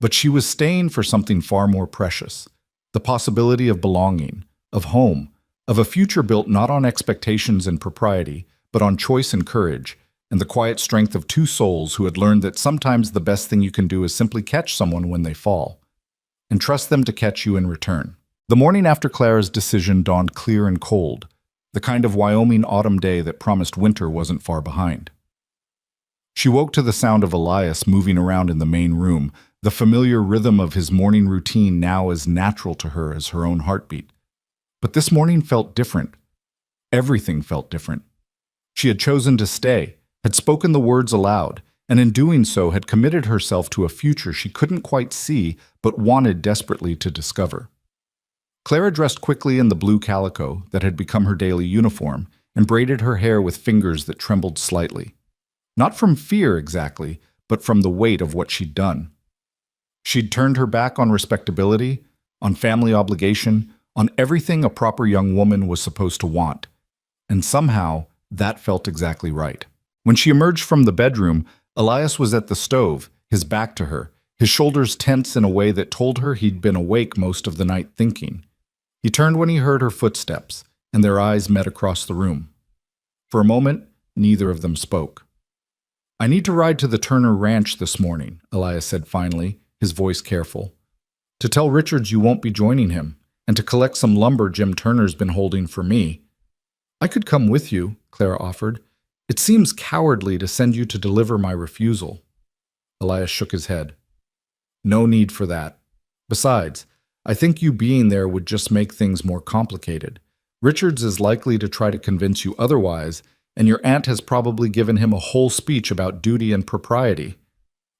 But she was staying for something far more precious, the possibility of belonging, of home, of a future built not on expectations and propriety, but on choice and courage, and the quiet strength of two souls who had learned that sometimes the best thing you can do is simply catch someone when they fall, and trust them to catch you in return. The morning after Clara's decision dawned clear and cold, the kind of Wyoming autumn day that promised winter wasn't far behind. She woke to the sound of Elias moving around in the main room, the familiar rhythm of his morning routine now as natural to her as her own heartbeat. But this morning felt different. Everything felt different. She had chosen to stay, had spoken the words aloud, and in doing so had committed herself to a future she couldn't quite see but wanted desperately to discover. Clara dressed quickly in the blue calico that had become her daily uniform and braided her hair with fingers that trembled slightly. Not from fear exactly, but from the weight of what she'd done. She'd turned her back on respectability, on family obligation, on everything a proper young woman was supposed to want. And somehow, that felt exactly right. When she emerged from the bedroom, Elias was at the stove, his back to her, his shoulders tense in a way that told her he'd been awake most of the night thinking. He turned when he heard her footsteps, and their eyes met across the room. For a moment, neither of them spoke. I need to ride to the Turner Ranch this morning, Elias said finally, his voice careful. "To tell Richards you won't be joining him, and to collect some lumber Jim Turner's been holding for me." "I could come with you," Clara offered. "It seems cowardly to send you to deliver my refusal." Elias shook his head. "No need for that. Besides, I think you being there would just make things more complicated. Richards is likely to try to convince you otherwise, and your aunt has probably given him a whole speech about duty and propriety."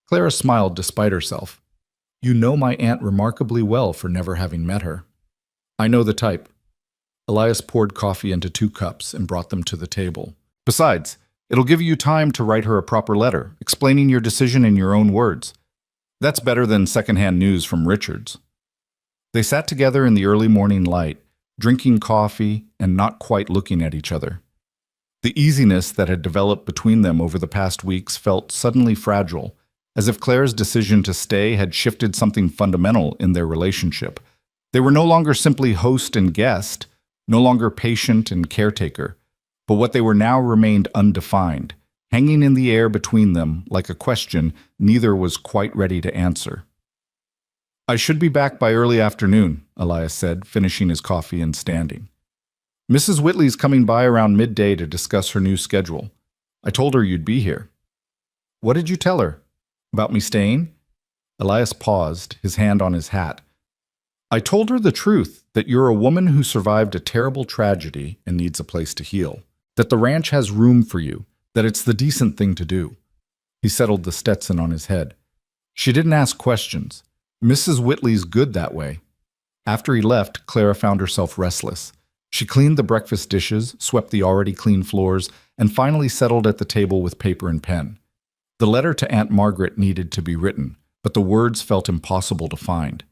Clara smiled despite herself. "You know my aunt remarkably well for never having met her." "I know the type." Elias poured coffee into 2 cups and brought them to the table. "Besides, it'll give you time to write her a proper letter, explaining your decision in your own words. That's better than secondhand news from Richards." They sat together in the early morning light, drinking coffee and not quite looking at each other. The easiness that had developed between them over the past weeks felt suddenly fragile, as if Claire's decision to stay had shifted something fundamental in their relationship. They were no longer simply host and guest, no longer patient and caretaker, but what they were now remained undefined, hanging in the air between them like a question neither was quite ready to answer. "I should be back by early afternoon," Elias said, finishing his coffee and standing. "Mrs. Whitley's coming by around midday to discuss her new schedule. I told her you'd be here." "What did you tell her? About me staying?" Elias paused, his hand on his hat. "I told her the truth, that you're a woman who survived a terrible tragedy and needs a place to heal, that the ranch has room for you, that it's the decent thing to do." He settled the Stetson on his head. "She didn't ask questions. Mrs. Whitley's good that way." After he left, Clara found herself restless. She cleaned the breakfast dishes, swept the already clean floors, and finally settled at the table with paper and pen. The letter to Aunt Margaret needed to be written, but the words felt impossible to find.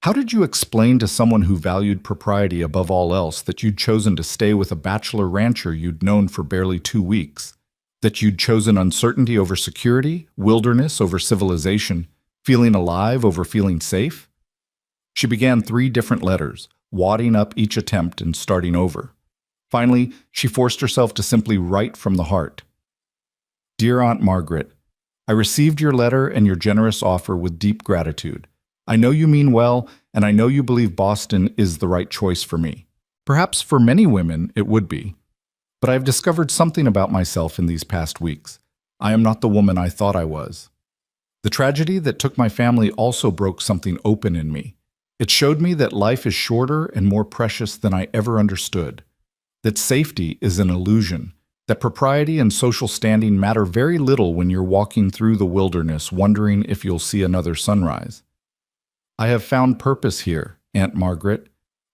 How did you explain to someone who valued propriety above all else that you'd chosen to stay with a bachelor rancher you'd known for barely 2 weeks? That you'd chosen uncertainty over security, wilderness over civilization, feeling alive over feeling safe? She began 3 different letters, wadding up each attempt and starting over. Finally, she forced herself to simply write from the heart. "Dear Aunt Margaret, I received your letter and your generous offer with deep gratitude. I know you mean well, and I know you believe Boston is the right choice for me. Perhaps for many women it would be. But I've discovered something about myself in these past weeks. I am not the woman I thought I was. The tragedy that took my family also broke something open in me. It showed me that life is shorter and more precious than I ever understood, that safety is an illusion, that propriety and social standing matter very little when you're walking through the wilderness wondering if you'll see another sunrise. I have found purpose here, Aunt Margaret.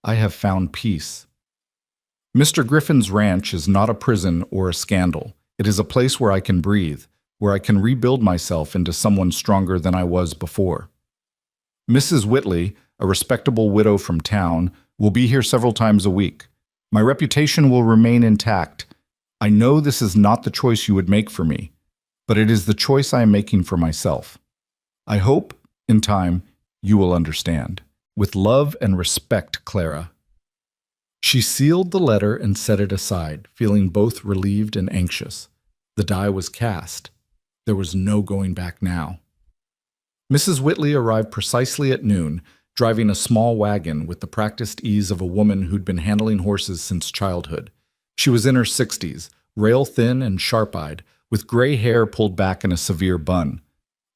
I have found peace. Mr. Griffin's ranch is not a prison or a scandal. It is a place where I can breathe, where I can rebuild myself into someone stronger than I was before. Mrs. Whitley, a respectable widow from town, will be here several times a week. My reputation will remain intact. I know this is not the choice you would make for me, but it is the choice I am making for myself. I hope, in time, you will understand. With love and respect, Clara." She sealed the letter and set it aside, feeling both relieved and anxious. The die was cast. There was no going back now. Mrs. Whitley arrived precisely at noon, driving a small wagon with the practiced ease of a woman who'd been handling horses since childhood. She was in her 60s, rail-thin and sharp-eyed, with gray hair pulled back in a severe bun.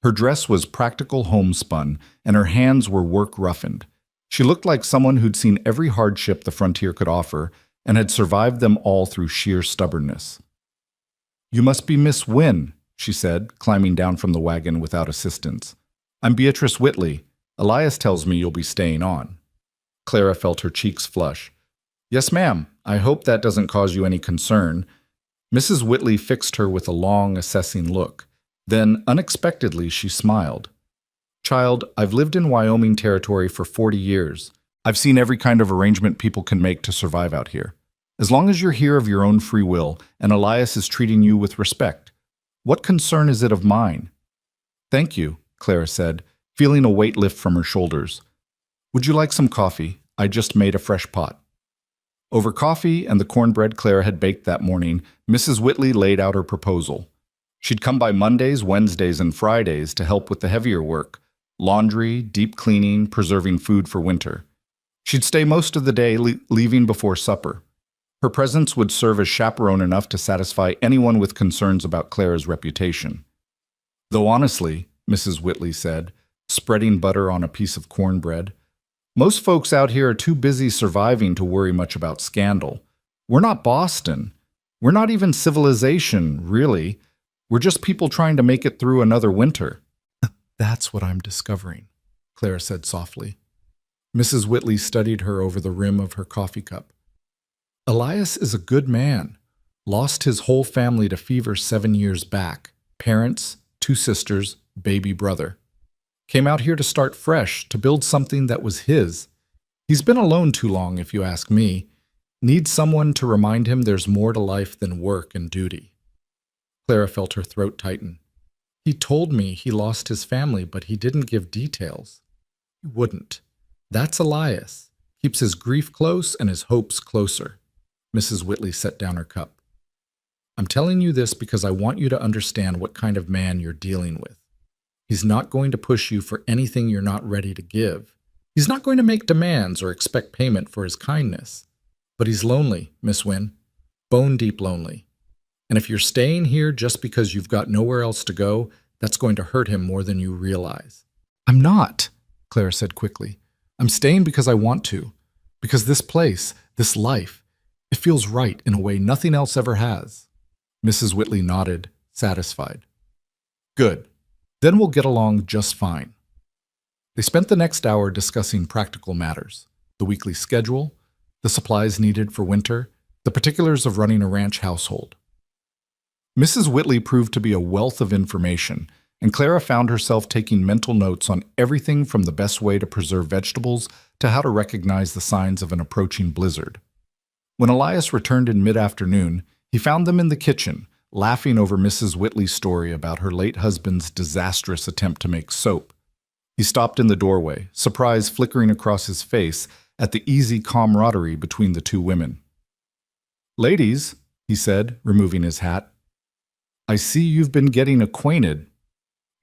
Her dress was practical homespun, and her hands were work-roughened. She looked like someone who'd seen every hardship the frontier could offer and had survived them all through sheer stubbornness. "You must be Miss Wynne," she said, climbing down from the wagon without assistance. "I'm Beatrice Whitley. Elias tells me you'll be staying on." Clara felt her cheeks flush. "Yes, ma'am. I hope that doesn't cause you any concern." Mrs. Whitley fixed her with a long, assessing look. Then, unexpectedly, she smiled. "Child, I've lived in Wyoming territory for 40 years. I've seen every kind of arrangement people can make to survive out here. As long as you're here of your own free will, and Elias is treating you with respect, what concern is it of mine?" "Thank you," Clara said, feeling a weight lift from her shoulders. "Would you like some coffee? I just made a fresh pot." Over coffee and the cornbread Clara had baked that morning, Mrs. Whitley laid out her proposal. She'd come by Mondays, Wednesdays, and Fridays to help with the heavier work, Laundry, deep cleaning, preserving food for winter. She'd stay most of the day, leaving before supper. Her presence would serve as chaperone enough to satisfy anyone with concerns about Clara's reputation. Though honestly, Mrs. Whitley said, spreading butter on a piece of cornbread, most folks out here are too busy surviving to worry much about scandal. We're not Boston. We're not even civilization, really. We're just people trying to make it through another winter. That's what I'm discovering, Clara said softly. Mrs. Whitley studied her over the rim of her coffee cup. Elias is a good man. Lost his whole family to fever 7 years back. Parents, 2 sisters, baby brother. Came out here to start fresh, to build something that was his. He's been alone too long, if you ask me. Needs someone to remind him there's more to life than work and duty. Clara felt her throat tighten. He told me he lost his family, but he didn't give details. He wouldn't. That's Elias. Keeps his grief close and his hopes closer. Mrs. Whitley set down her cup. I'm telling you this because I want you to understand what kind of man you're dealing with. He's not going to push you for anything you're not ready to give. He's not going to make demands or expect payment for his kindness. But he's lonely, Miss Wynne. Bone-deep lonely. And if you're staying here just because you've got nowhere else to go, that's going to hurt him more than you realize. I'm not, Clara said quickly. I'm staying because I want to. Because this place, this life, it feels right in a way nothing else ever has. Mrs. Whitley nodded, satisfied. Good. Then we'll get along just fine. They spent the next hour discussing practical matters, the weekly schedule, the supplies needed for winter, the particulars of running a ranch household. Mrs. Whitley proved to be a wealth of information, and Clara found herself taking mental notes on everything from the best way to preserve vegetables to how to recognize the signs of an approaching blizzard. When Elias returned in mid-afternoon, he found them in the kitchen, laughing over Mrs. Whitley's story about her late husband's disastrous attempt to make soap. He stopped in the doorway, surprise flickering across his face at the easy camaraderie between the 2 women. Ladies, he said, removing his hat, I see you've been getting acquainted.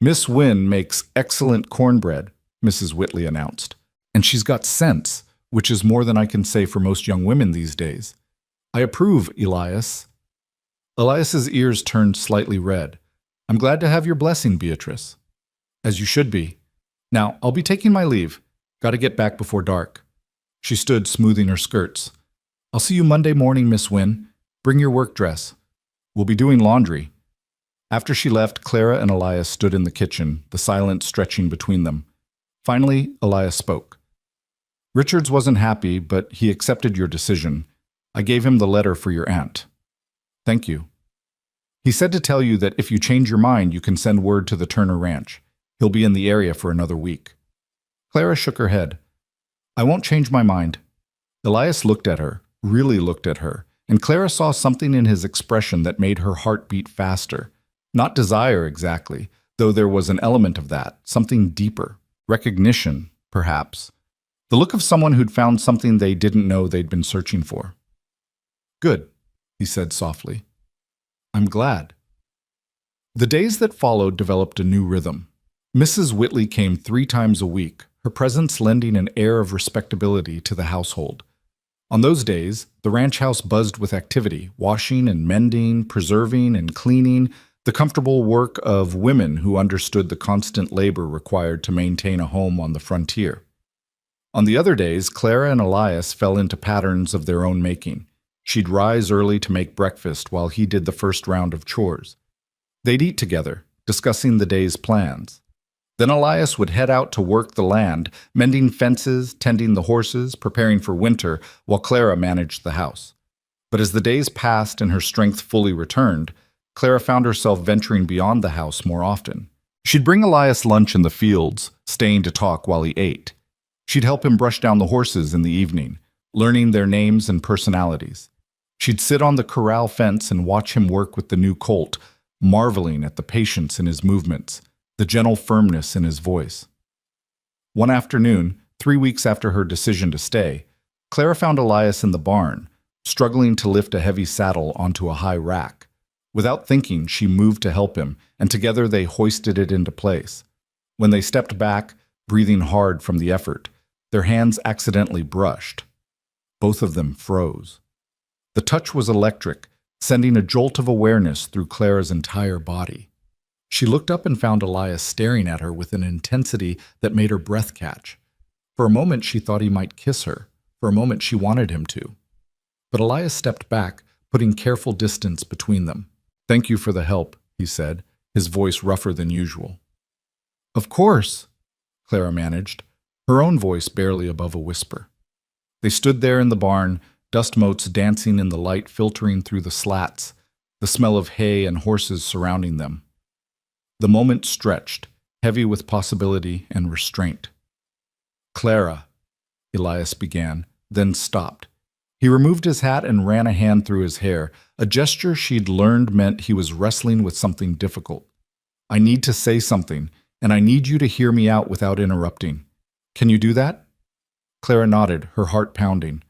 Miss Wynne makes excellent cornbread, Mrs. Whitley announced. And she's got sense, which is more than I can say for most young women these days. I approve, Elias. Elias's ears turned slightly red. I'm glad to have your blessing, Beatrice. As you should be. Now, I'll be taking my leave. Got to get back before dark. She stood smoothing her skirts. I'll see you Monday morning, Miss Wynne. Bring your work dress. We'll be doing laundry. After she left, Clara and Elias stood in the kitchen, the silence stretching between them. Finally, Elias spoke. Richards wasn't happy, but he accepted your decision. I gave him the letter for your aunt. Thank you. He said to tell you that if you change your mind, you can send word to the Turner Ranch. He'll be in the area for another week. Clara shook her head. I won't change my mind. Elias looked at her, really looked at her, and Clara saw something in his expression that made her heart beat faster. Not desire exactly, though there was an element of that, something deeper. Recognition, perhaps. The look of someone who'd found something they didn't know they'd been searching for. Good, he said softly. I'm glad. The days that followed developed a new rhythm. Mrs. Whitley came 3 times a week, her presence lending an air of respectability to the household. On those days, the ranch house buzzed with activity, washing and mending, preserving and cleaning, the comfortable work of women who understood the constant labor required to maintain a home on the frontier. On the other days, Clara and Elias fell into patterns of their own making. She'd rise early to make breakfast while he did the first round of chores. They'd eat together, discussing the day's plans. Then Elias would head out to work the land, mending fences, tending the horses, preparing for winter, while Clara managed the house. But as the days passed and her strength fully returned, Clara found herself venturing beyond the house more often. She'd bring Elias lunch in the fields, staying to talk while he ate. She'd help him brush down the horses in the evening, learning their names and personalities. She'd sit on the corral fence and watch him work with the new colt, marveling at the patience in his movements, the gentle firmness in his voice. One afternoon, 3 weeks after her decision to stay, Clara found Elias in the barn, struggling to lift a heavy saddle onto a high rack. Without thinking, she moved to help him, and together they hoisted it into place. When they stepped back, breathing hard from the effort. Their hands accidentally brushed. Both of them froze. The touch was electric, sending a jolt of awareness through Clara's entire body. She looked up and found Elias staring at her with an intensity that made her breath catch. For a moment she thought he might kiss her. For a moment she wanted him to. But Elias stepped back, putting careful distance between them. "Thank you for the help," he said, his voice rougher than usual. "Of course," Clara managed, her own voice barely above a whisper. They stood there in the barn, dust motes dancing in the light filtering through the slats, the smell of hay and horses surrounding them. The moment stretched, heavy with possibility and restraint. "Clara," Elias began, then stopped. He removed his hat and ran a hand through his hair, a gesture she'd learned meant he was wrestling with something difficult. "I need to say something, and I need you to hear me out without interrupting. Can you do that?" Clara nodded, her heart pounding.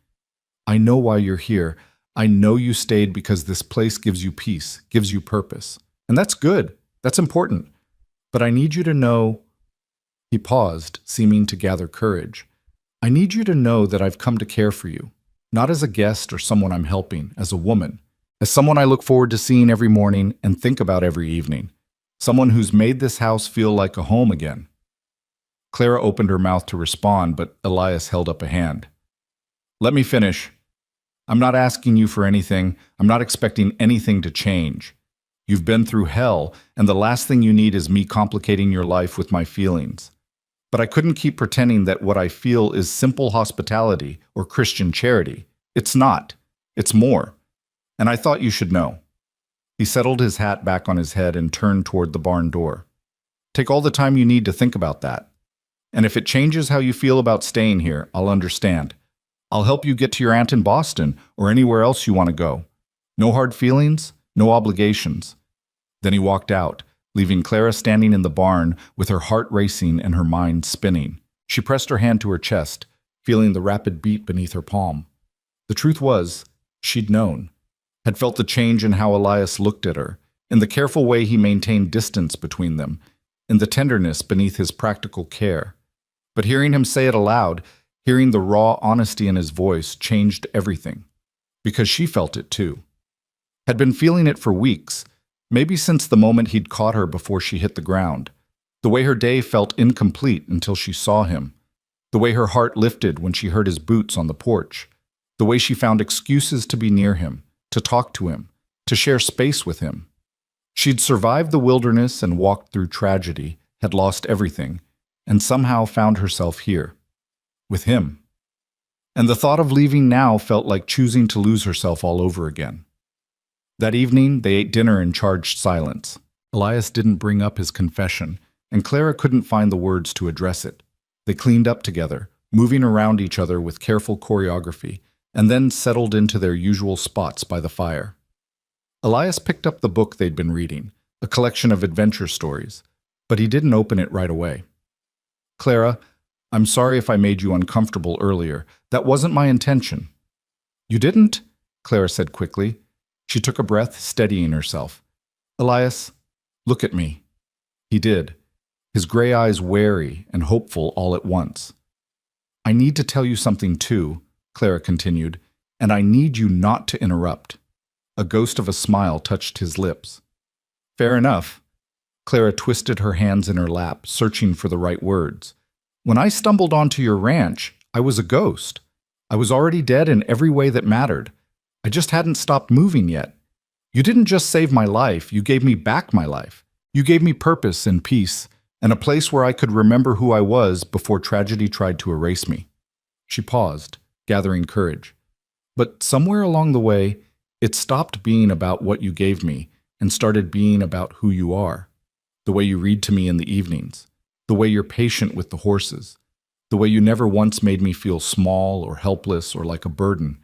"I know why you're here. I know you stayed because this place gives you peace, gives you purpose. And that's good. That's important. But I need you to know—" He paused, seeming to gather courage. "I need you to know that I've come to care for you. Not as a guest or someone I'm helping, as a woman. As someone I look forward to seeing every morning and think about every evening. Someone who's made this house feel like a home again." Clara opened her mouth to respond, but Elias held up a hand. "Let me finish. I'm not asking you for anything. I'm not expecting anything to change. You've been through hell, and the last thing you need is me complicating your life with my feelings. But I couldn't keep pretending that what I feel is simple hospitality or Christian charity. It's not. It's more. And I thought you should know." He settled his hat back on his head and turned toward the barn door. "Take all the time you need to think about that. And if it changes how you feel about staying here, I'll understand. I'll help you get to your aunt in Boston or anywhere else you want to go. No hard feelings, no obligations." Then he walked out, leaving Clara standing in the barn with her heart racing and her mind spinning. She pressed her hand to her chest, feeling the rapid beat beneath her palm. The truth was, she'd known, had felt the change in how Elias looked at her, in the careful way he maintained distance between them, in the tenderness beneath his practical care. But hearing him say it aloud, hearing the raw honesty in his voice changed everything. Because she felt it too. Had been feeling it for weeks, maybe since the moment he'd caught her before she hit the ground. The way her day felt incomplete until she saw him. The way her heart lifted when she heard his boots on the porch. The way she found excuses to be near him, to talk to him, to share space with him. She'd survived the wilderness and walked through tragedy, had lost everything, and somehow found herself here. With him. And the thought of leaving now felt like choosing to lose herself all over again. That evening, they ate dinner in charged silence. Elias didn't bring up his confession, and Clara couldn't find the words to address it. They cleaned up together, moving around each other with careful choreography, and then settled into their usual spots by the fire. Elias picked up the book they'd been reading, a collection of adventure stories, but he didn't open it right away. "Clara, I'm sorry if I made you uncomfortable earlier. That wasn't my intention." "You didn't?" Clara said quickly. She took a breath, steadying herself. "Elias, look at me." He did, his gray eyes wary and hopeful all at once. "I need to tell you something too," Clara continued, "and I need you not to interrupt." A ghost of a smile touched his lips. "Fair enough." Clara twisted her hands in her lap, searching for the right words. "When I stumbled onto your ranch, I was a ghost. I was already dead in every way that mattered. I just hadn't stopped moving yet. You didn't just save my life, you gave me back my life. You gave me purpose and peace, and a place where I could remember who I was before tragedy tried to erase me." She paused, gathering courage. "But somewhere along the way, it stopped being about what you gave me and started being about who you are. The way you read to me in the evenings, the way you're patient with the horses, the way you never once made me feel small or helpless or like a burden,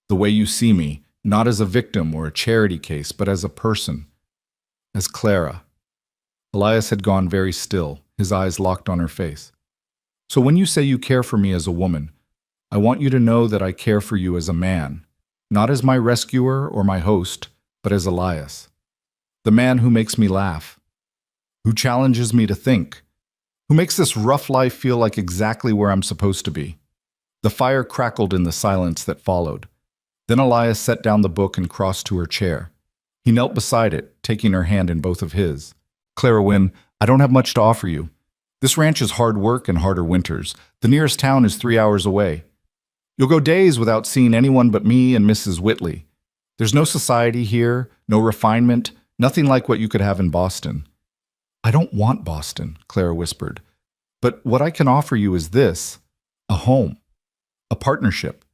the way you see me, not as a victim or a charity case, but as a person, as Clara." Elias had gone very still, his eyes locked on her face. "So when you say you care for me as a woman, I want you to know that I care for you as a man, not as my rescuer or my host, but as Elias. The man who makes me laugh, who challenges me to think, Who makes this rough life feel like exactly where I'm supposed to be. The fire crackled in the silence that followed. Then Elias set down the book and crossed to her chair. He knelt beside it, taking her hand in both of his. Clara Wynne, I don't have much to offer you. This ranch is hard work and harder winters. The nearest town is 3 hours away. You'll go days without seeing anyone but me and Mrs. Whitley. There's no society here, no refinement, nothing like what you could have in Boston. I don't want Boston, Clara whispered. But what I can offer you is this, a home, a partnership.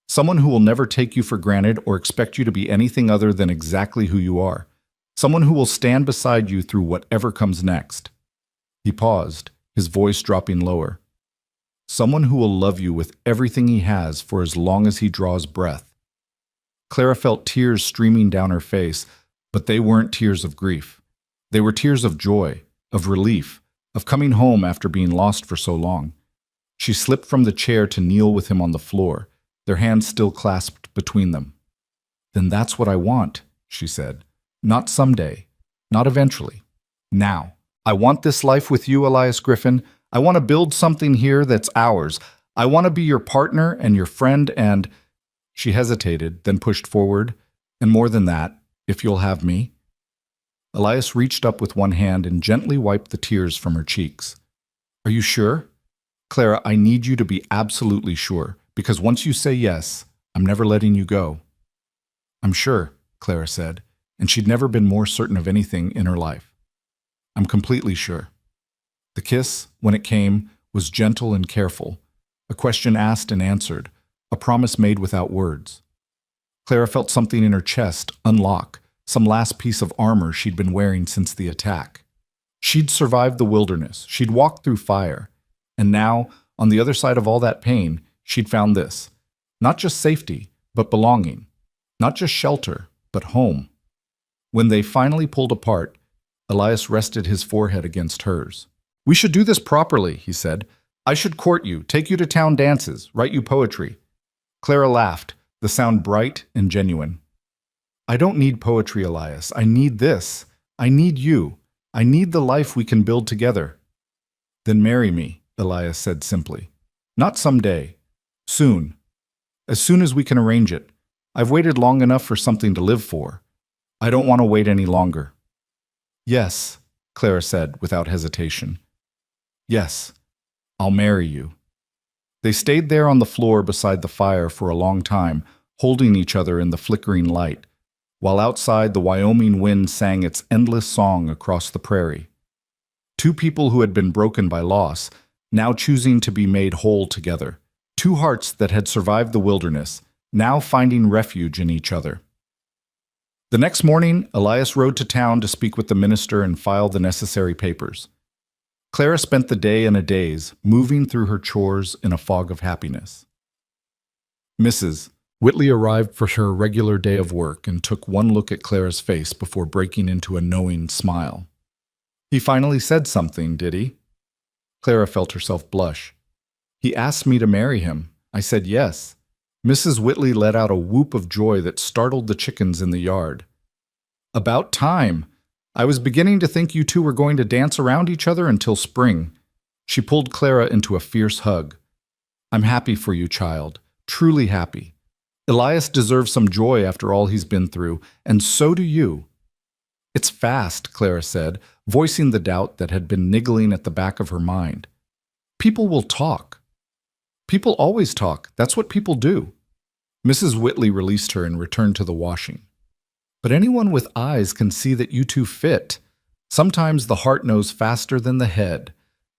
Someone who will never take you for granted or expect you to be anything other than exactly who you are. Someone who will stand beside you through whatever comes next. He paused, his voice dropping lower. Someone who will love you with everything he has for as long as he draws breath. Clara felt tears streaming down her face, but they weren't tears of grief. They were tears of joy, of relief, of coming home after being lost for so long. She slipped from the chair to kneel with him on the floor, their hands still clasped between them. Then that's what I want, she said. Not someday, not eventually. Now. I want this life with you, Elias Griffin. I want to build something here that's ours. I want to be your partner and your friend and... She hesitated, then pushed forward. And more than that, if you'll have me. Elias reached up with one hand and gently wiped the tears from her cheeks. Are you sure? Clara, I need you to be absolutely sure, because once you say yes, I'm never letting you go. I'm sure, Clara said, and she'd never been more certain of anything in her life. I'm completely sure. The kiss, when it came, was gentle and careful, a question asked and answered, a promise made without words. Clara felt something in her chest unlock, some last piece of armor she'd been wearing since the attack. She'd survived the wilderness, she'd walked through fire, and now, on the other side of all that pain, she'd found this. Not just safety, but belonging. Not just shelter, but home. When they finally pulled apart, Elias rested his forehead against hers. We should do this properly, he said. I should court you, take you to town dances, write you poetry. Clara laughed, the sound bright and genuine. I don't need poetry, Elias. I need this. I need you. I need the life we can build together. Then marry me, Elias said simply. Not someday. Soon. As soon as we can arrange it. I've waited long enough for something to live for. I don't want to wait any longer. Yes, Clara said without hesitation. Yes, I'll marry you. They stayed there on the floor beside the fire for a long time, holding each other in the flickering light, while outside the Wyoming wind sang its endless song across the prairie. Two people who had been broken by loss, now choosing to be made whole together. Two hearts that had survived the wilderness, now finding refuge in each other. The next morning, Elias rode to town to speak with the minister and file the necessary papers. Clara spent the day and a daze, moving through her chores in a fog of happiness. Mrs. Whitley arrived for her regular day of work and took one look at Clara's face before breaking into a knowing smile. He finally said something, did he? Clara felt herself blush. He asked me to marry him. I said yes. Mrs. Whitley let out a whoop of joy that startled the chickens in the yard. About time! I was beginning to think you two were going to dance around each other until spring. She pulled Clara into a fierce hug. I'm happy for you, child. Truly happy. Elias deserves some joy after all he's been through, and so do you. It's fast, Clara said, voicing the doubt that had been niggling at the back of her mind. People will talk. People always talk. That's what people do. Mrs. Whitley released her and returned to the washing. But anyone with eyes can see that you two fit. Sometimes the heart knows faster than the head.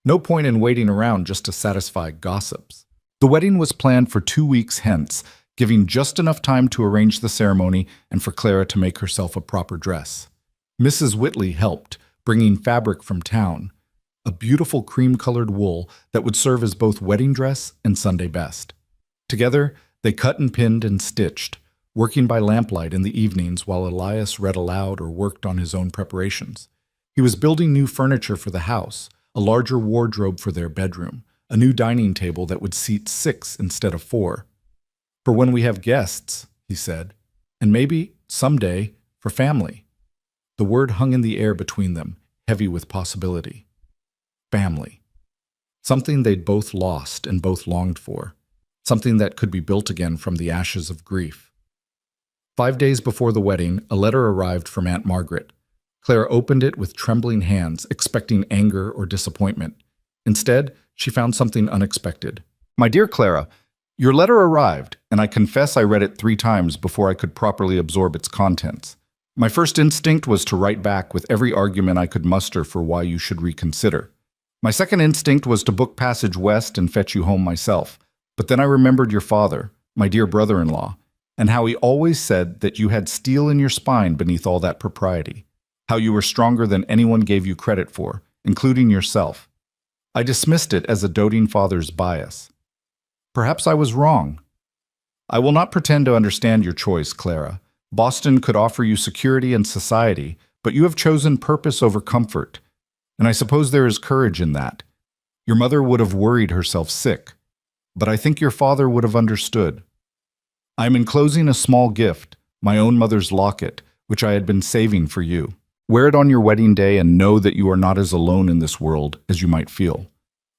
No point in waiting around just to satisfy gossips. The wedding was planned for 2 weeks hence, giving just enough time to arrange the ceremony and for Clara to make herself a proper dress. Mrs. Whitley helped, bringing fabric from town, a beautiful cream-colored wool that would serve as both wedding dress and Sunday best. Together, they cut and pinned and stitched, working by lamplight in the evenings while Elias read aloud or worked on his own preparations. He was building new furniture for the house, a larger wardrobe for their bedroom, a new dining table that would seat 6 instead of 4. For when we have guests, he said, and maybe, someday, for family. The word hung in the air between them, heavy with possibility. Family. something they'd both lost and both longed for, something that could be built again from the ashes of grief. 5 days before the wedding, a letter arrived from Aunt Margaret. Clara opened it with trembling hands, expecting anger or disappointment. Instead, she found something unexpected. "My dear Clara, your letter arrived, and I confess I read it 3 times before I could properly absorb its contents. My first instinct was to write back with every argument I could muster for why you should reconsider. My second instinct was to book passage west and fetch you home myself. But then I remembered your father, my dear brother-in-law, and how he always said that you had steel in your spine beneath all that propriety, how you were stronger than anyone gave you credit for, including yourself. I dismissed it as a doting father's bias. Perhaps I was wrong. I will not pretend to understand your choice, Clara. Boston could offer you security and society, but you have chosen purpose over comfort, and I suppose there is courage in that. Your mother would have worried herself sick, but I think your father would have understood. I am enclosing a small gift, my own mother's locket, which I had been saving for you. Wear it on your wedding day and know that you are not as alone in this world as you might feel.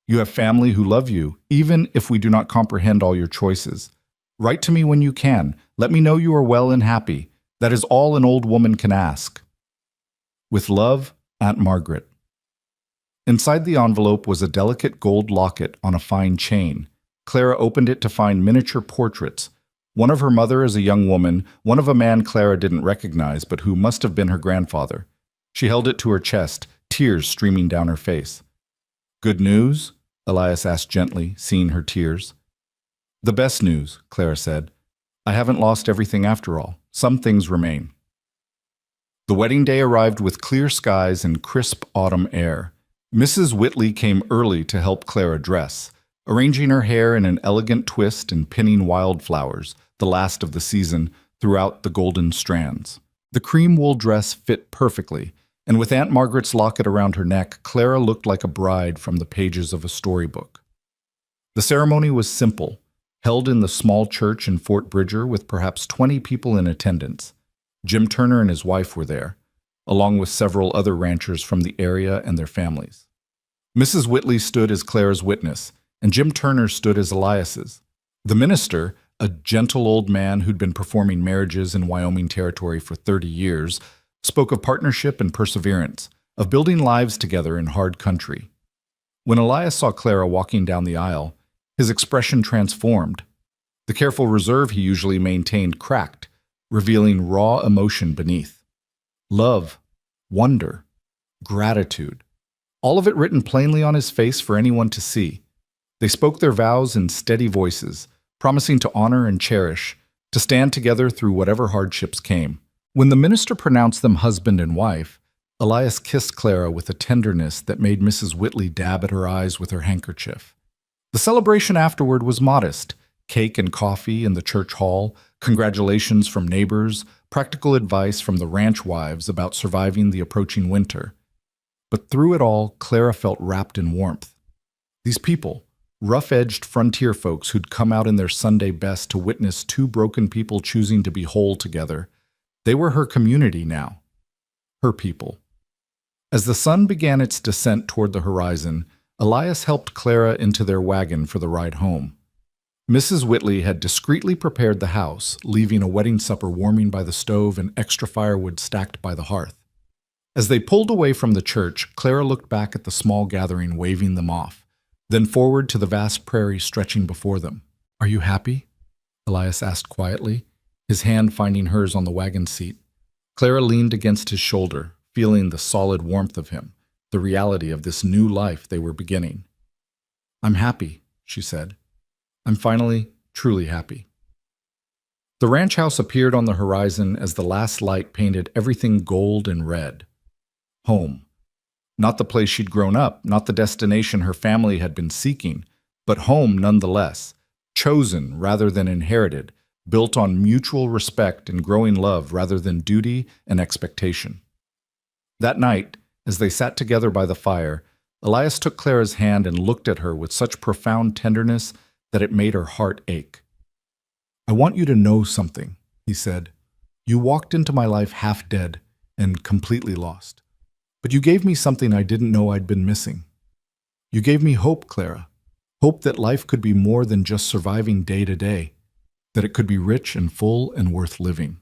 You have family who love you, even if we do not comprehend all your choices. Write to me when you can. Let me know you are well and happy. That is all an old woman can ask. With love, Aunt Margaret." Inside the envelope was a delicate gold locket on a fine chain. Clara opened it to find miniature portraits, one of her mother as a young woman, one of a man Clara didn't recognize but who must have been her grandfather. She held it to her chest, tears streaming down her face. "Good news?" Elias asked gently, seeing her tears. "The best news," Clara said. "I haven't lost everything after all. Some things remain." The wedding day arrived with clear skies and crisp autumn air. Mrs. Whitley came early to help Clara dress, arranging her hair in an elegant twist and pinning wildflowers, the last of the season, throughout the golden strands. The cream wool dress fit perfectly, and with Aunt Margaret's locket around her neck, Clara looked like a bride from the pages of a storybook. The ceremony was simple, held in the small church in Fort Bridger with perhaps 20 people in attendance. Jim Turner and his wife were there, along with several other ranchers from the area and their families. Mrs. Whitley stood as Clara's witness, and Jim Turner stood as Elias's. The minister, a gentle old man who'd been performing marriages in Wyoming territory for 30 years, spoke of partnership and perseverance, of building lives together in hard country. When Elias saw Clara walking down the aisle, his expression transformed. The careful reserve he usually maintained cracked, revealing raw emotion beneath. Love, wonder, gratitude, all of it written plainly on his face for anyone to see. They spoke their vows in steady voices, promising to honor and cherish, to stand together through whatever hardships came. When the minister pronounced them husband and wife, Elias kissed Clara with a tenderness that made Mrs. Whitley dab at her eyes with her handkerchief. The celebration afterward was modest: cake and coffee in the church hall, congratulations from neighbors, practical advice from the ranch wives about surviving the approaching winter. But through it all, Clara felt wrapped in warmth. These people, rough-edged frontier folks who'd come out in their Sunday best to witness 2 broken people choosing to be whole together, they were her community now, her people. As the sun began its descent toward the horizon, Elias helped Clara into their wagon for the ride home. Mrs. Whitley had discreetly prepared the house, leaving a wedding supper warming by the stove and extra firewood stacked by the hearth. As they pulled away from the church, Clara looked back at the small gathering, waving them off, then forward to the vast prairie stretching before them. "Are you happy?" Elias asked quietly, his hand finding hers on the wagon seat. Clara leaned against his shoulder, feeling the solid warmth of him, the reality of this new life they were beginning. "I'm happy," she said. "I'm finally, truly happy." The ranch house appeared on the horizon as the last light painted everything gold and red. Home. Not the place she'd grown up, not the destination her family had been seeking, but home nonetheless, chosen rather than inherited, built on mutual respect and growing love rather than duty and expectation. That night, as they sat together by the fire, Elias took Clara's hand and looked at her with such profound tenderness that it made her heart ache. "I want you to know something," he said. "You walked into my life half dead and completely lost. But you gave me something I didn't know I'd been missing. You gave me hope, Clara. Hope that life could be more than just surviving day to day, that it could be rich and full and worth living.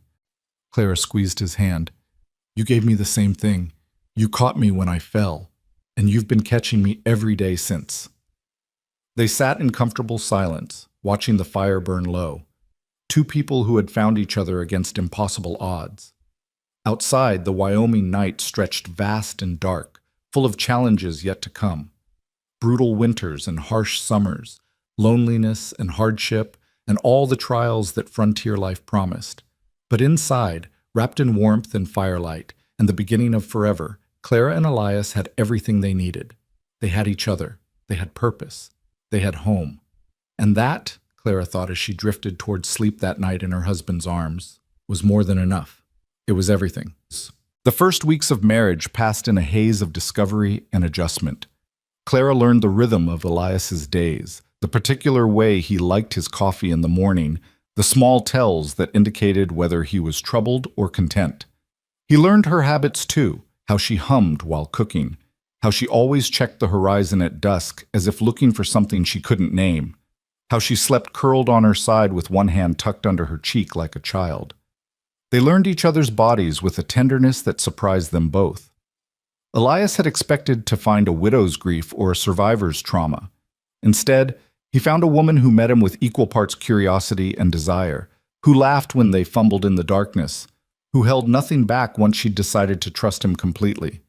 Clara squeezed his hand. You gave me the same thing. You caught me when I fell, and you've been catching me every day since. They sat in comfortable silence, watching the fire burn low. Two people who had found each other against impossible odds. Outside, the Wyoming night stretched vast and dark, full of challenges yet to come. Brutal winters and harsh summers, loneliness and hardship, and all the trials that frontier life promised. But inside, wrapped in warmth and firelight, and the beginning of forever, Clara and Elias had everything they needed. They had each other. They had purpose. They had home. And that, Clara thought as she drifted towards sleep that night in her husband's arms, was more than enough. It was everything. The first weeks of marriage passed in a haze of discovery and adjustment. Clara learned the rhythm of Elias's days, the particular way he liked his coffee in the morning, the small tells that indicated whether he was troubled or content. He learned her habits too, how she hummed while cooking, how she always checked the horizon at dusk as if looking for something she couldn't name, how she slept curled on her side with one hand tucked under her cheek like a child. They learned each other's bodies with a tenderness that surprised them both. Elias had expected to find a widow's grief or a survivor's trauma. Instead, he found a woman who met him with equal parts curiosity and desire, who laughed when they fumbled in the darkness, who held nothing back once she'd decided to trust him completely.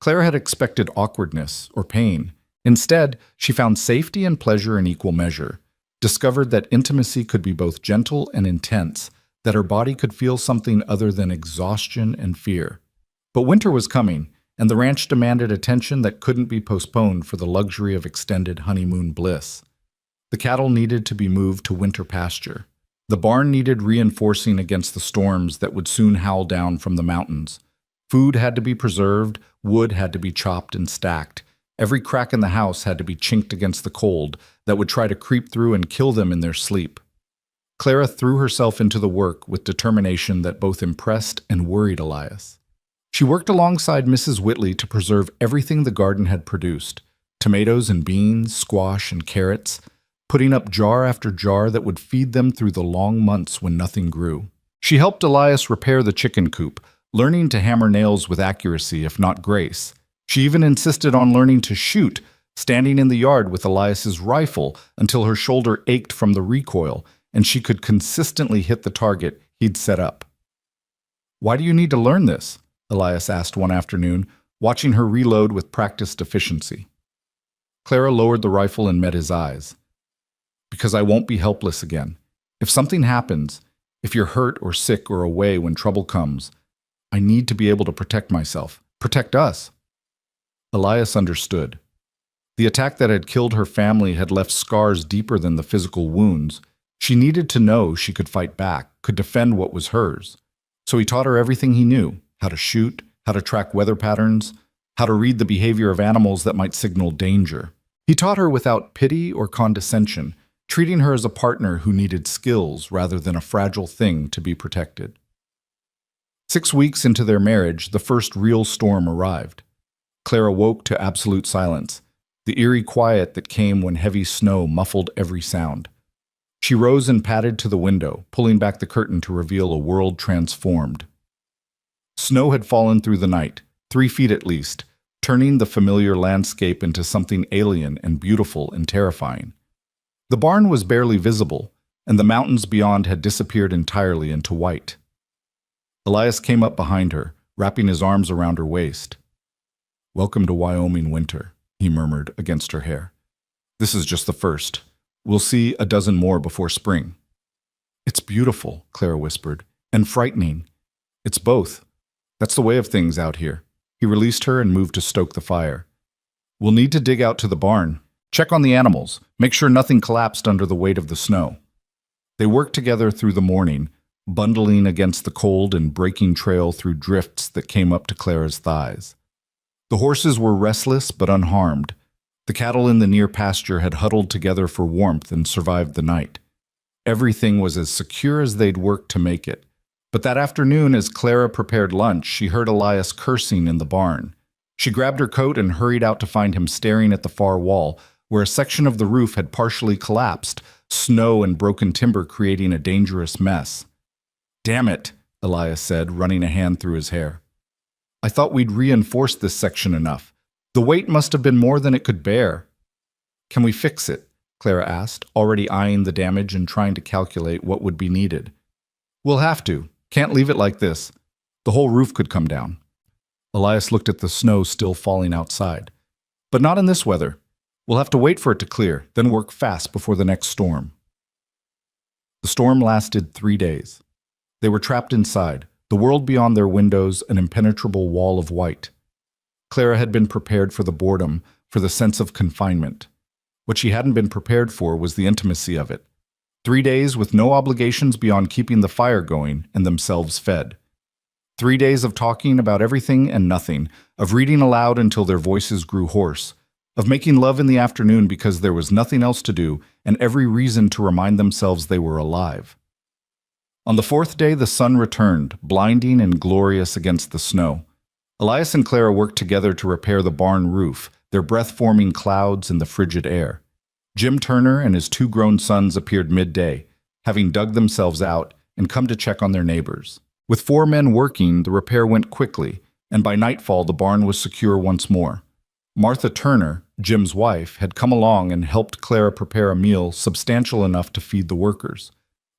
Clara had expected awkwardness or pain. Instead, she found safety and pleasure in equal measure, discovered that intimacy could be both gentle and intense, that her body could feel something other than exhaustion and fear. But winter was coming, and the ranch demanded attention that couldn't be postponed for the luxury of extended honeymoon bliss. The cattle needed to be moved to winter pasture. The barn needed reinforcing against the storms that would soon howl down from the mountains. Food had to be preserved, wood had to be chopped and stacked. Every crack in the house had to be chinked against the cold that would try to creep through and kill them in their sleep. Clara threw herself into the work with determination that both impressed and worried Elias. She worked alongside Mrs. Whitley to preserve everything the garden had produced, tomatoes and beans, squash and carrots, putting up jar after jar that would feed them through the long months when nothing grew. She helped Elias repair the chicken coop, learning to hammer nails with accuracy, if not grace. She even insisted on learning to shoot, standing in the yard with Elias's rifle until her shoulder ached from the recoil, and she could consistently hit the target he'd set up. "Why do you need to learn this?" Elias asked one afternoon, watching her reload with practiced efficiency. Clara lowered the rifle and met his eyes. "Because I won't be helpless again. If something happens, if you're hurt or sick or away when trouble comes, I need to be able to protect myself, protect us." Elias understood. The attack that had killed her family had left scars deeper than the physical wounds. She needed to know she could fight back, could defend what was hers. So he taught her everything he knew: how to shoot, how to track weather patterns, how to read the behavior of animals that might signal danger. He taught her without pity or condescension, treating her as a partner who needed skills rather than a fragile thing to be protected. 6 weeks into their marriage, the first real storm arrived. Clara woke to absolute silence, the eerie quiet that came when heavy snow muffled every sound. She rose and padded to the window, pulling back the curtain to reveal a world transformed. Snow had fallen through the night, 3 feet at least, turning the familiar landscape into something alien and beautiful and terrifying. The barn was barely visible, and the mountains beyond had disappeared entirely into white. Elias came up behind her, wrapping his arms around her waist. "Welcome to Wyoming winter," he murmured against her hair. "This is just the first. We'll see a dozen more before spring." "It's beautiful," Clara whispered, "and frightening. It's both. That's the way of things out here." He released her and moved to stoke the fire. "We'll need to dig out to the barn. Check on the animals. Make sure nothing collapsed under the weight of the snow." They worked together through the morning, bundling against the cold and breaking trail through drifts that came up to Clara's thighs. The horses were restless but unharmed. The cattle in the near pasture had huddled together for warmth and survived the night. Everything was as secure as they'd worked to make it. But that afternoon, as Clara prepared lunch, she heard Elias cursing in the barn. She grabbed her coat and hurried out to find him staring at the far wall, where a section of the roof had partially collapsed, snow and broken timber creating a dangerous mess. "Damn it," Elias said, running a hand through his hair. "I thought we'd reinforced this section enough. The weight must have been more than it could bear." "Can we fix it?" Clara asked, already eyeing the damage and trying to calculate what would be needed. "We'll have to. Can't leave it like this. The whole roof could come down." Elias looked at the snow still falling outside. "But not in this weather. We'll have to wait for it to clear, then work fast before the next storm." The storm lasted 3 days. They were trapped inside, the world beyond their windows an impenetrable wall of white. Clara had been prepared for the boredom, for the sense of confinement. What she hadn't been prepared for was the intimacy of it. 3 days with no obligations beyond keeping the fire going and themselves fed. 3 days of talking about everything and nothing, of reading aloud until their voices grew hoarse, of making love in the afternoon because there was nothing else to do and every reason to remind themselves they were alive. On the 4th day, the sun returned, blinding and glorious against the snow. Elias and Clara worked together to repair the barn roof, their breath-forming clouds in the frigid air. Jim Turner and his 2 grown sons appeared midday, having dug themselves out and come to check on their neighbors. With 4 men working, the repair went quickly, and by nightfall the barn was secure once more. Martha Turner, Jim's wife, had come along and helped Clara prepare a meal substantial enough to feed the workers.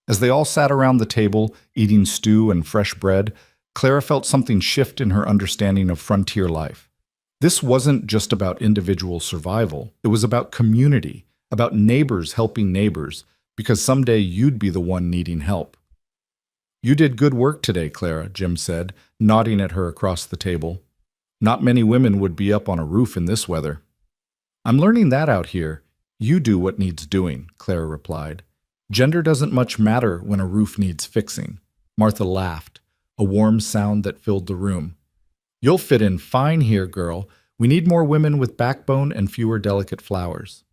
As they all sat around the table, eating stew and fresh bread, Clara felt something shift in her understanding of frontier life. This wasn't just about individual survival. It was about community, about neighbors helping neighbors, because someday you'd be the one needing help. "You did good work today, Clara," Jim said, nodding at her across the table. "Not many women would be up on a roof in this weather." "I'm learning that out here. You do what needs doing," Clara replied. "Gender doesn't much matter when a roof needs fixing." Martha laughed, a warm sound that filled the room. "You'll fit in fine here, girl. We need more women with backbone and fewer delicate flowers."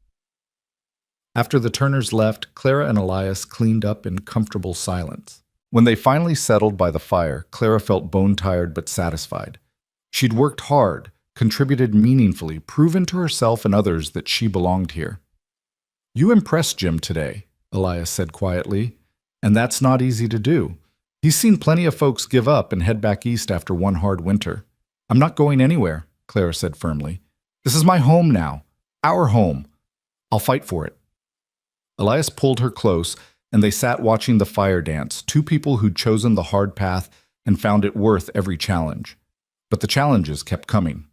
After the Turners left, Clara and Elias cleaned up in comfortable silence. When they finally settled by the fire, Clara felt bone-tired but satisfied. She'd worked hard, contributed meaningfully, proven to herself and others that she belonged here. "You impressed Jim today," Elias said quietly, "and that's not easy to do. He's seen plenty of folks give up and head back east after one hard winter." "I'm not going anywhere," Clara said firmly. "This is my home now. Our home. I'll fight for it." Elias pulled her close, and they sat watching the fire dance, 2 people who'd chosen the hard path and found it worth every challenge. But the challenges kept coming.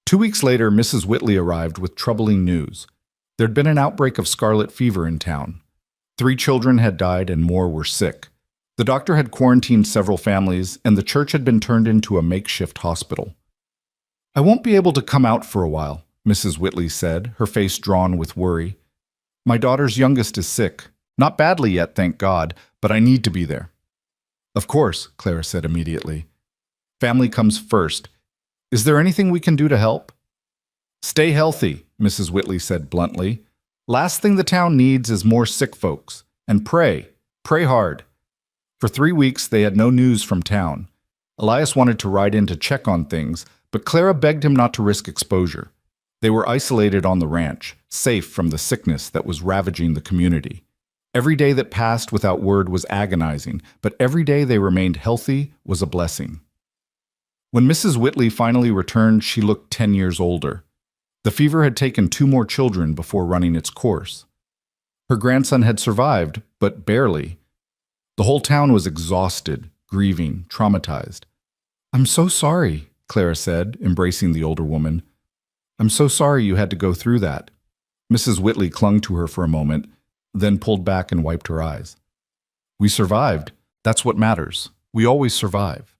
2 weeks later, Mrs. Whitley arrived with troubling news. There'd been an outbreak of scarlet fever in town. 3 children had died and more were sick. The doctor had quarantined several families, and the church had been turned into a makeshift hospital. "I won't be able to come out for a while," Mrs. Whitley said, her face drawn with worry. "My daughter's youngest is sick. Not badly yet, thank God, but I need to be there." "Of course," Clara said immediately. "Family comes first. Is there anything we can do to help?" "Stay healthy," Mrs. Whitley said bluntly. "Last thing the town needs is more sick folks. And pray. Pray hard." For 3 weeks, they had no news from town. Elias wanted to ride in to check on things, but Clara begged him not to risk exposure. They were isolated on the ranch, safe from the sickness that was ravaging the community. Every day that passed without word was agonizing, but every day they remained healthy was a blessing. When Mrs. Whitley finally returned, she looked 10 years older. The fever had taken 2 more children before running its course. Her grandson had survived, but barely. The whole town was exhausted, grieving, traumatized. "I'm so sorry," Clara said, embracing the older woman. "I'm so sorry you had to go through that." Mrs. Whitley clung to her for a moment, then pulled back and wiped her eyes. "We survived. That's what matters. We always survive."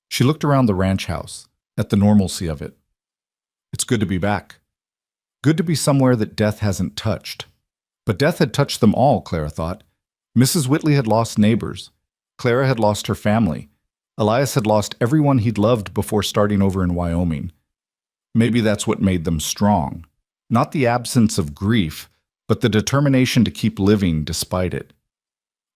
She looked around the ranch house, at the normalcy of it. "It's good to be back. Good to be somewhere that death hasn't touched." But death had touched them all, Clara thought. Mrs. Whitley had lost neighbors. Clara had lost her family. Elias had lost everyone he'd loved before starting over in Wyoming. Maybe that's what made them strong. Not the absence of grief, but the determination to keep living despite it.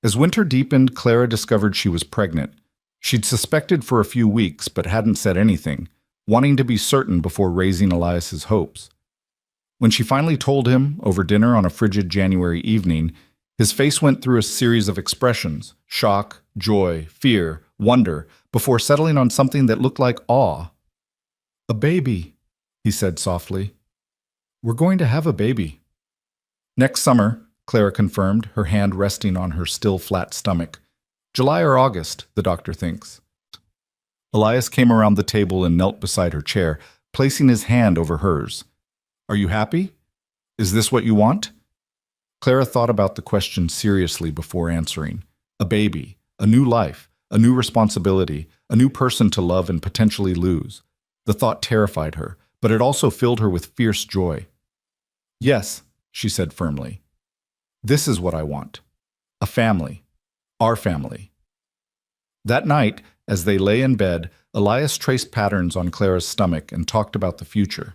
As winter deepened, Clara discovered she was pregnant. She'd suspected for a few weeks, but hadn't said anything. wanting to be certain before raising Elias's hopes. When she finally told him, over dinner on a frigid January evening, his face went through a series of expressions: shock, joy, fear, wonder, before settling on something that looked like awe. "A baby," he said softly. "We're going to have a baby." "Next summer," Clara confirmed, her hand resting on her still flat stomach. "July or August, the doctor thinks." Elias came around the table and knelt beside her chair, placing his hand over hers. "Are you happy? Is this what you want?" Clara thought about the question seriously before answering. A baby, a new life, a new responsibility, a new person to love and potentially lose. The thought terrified her, but it also filled her with fierce joy. "Yes," she said firmly. "This is what I want. A family. Our family." That night, as they lay in bed, Elias traced patterns on Clara's stomach and talked about the future.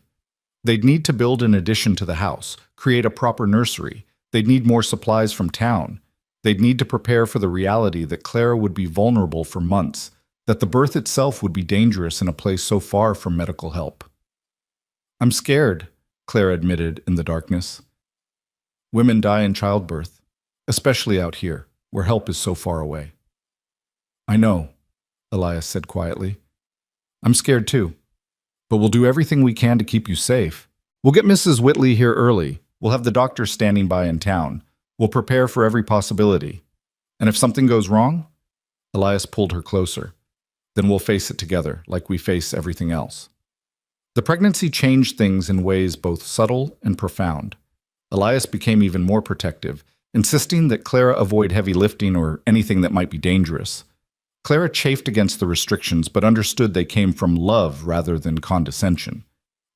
They'd need to build an addition to the house, create a proper nursery. They'd need more supplies from town. They'd need to prepare for the reality that Clara would be vulnerable for months, that the birth itself would be dangerous in a place so far from medical help. "I'm scared," Clara admitted in the darkness. "Women die in childbirth, especially out here, where help is so far away." "I know," Elias said quietly. "I'm scared too. But we'll do everything we can to keep you safe. We'll get Mrs. Whitley here early. We'll have the doctor standing by in town. We'll prepare for every possibility. And if something goes wrong," Elias pulled her closer, "then we'll face it together, like we face everything else." The pregnancy changed things in ways both subtle and profound. Elias became even more protective, insisting that Clara avoid heavy lifting or anything that might be dangerous. Clara chafed against the restrictions, but understood they came from love rather than condescension.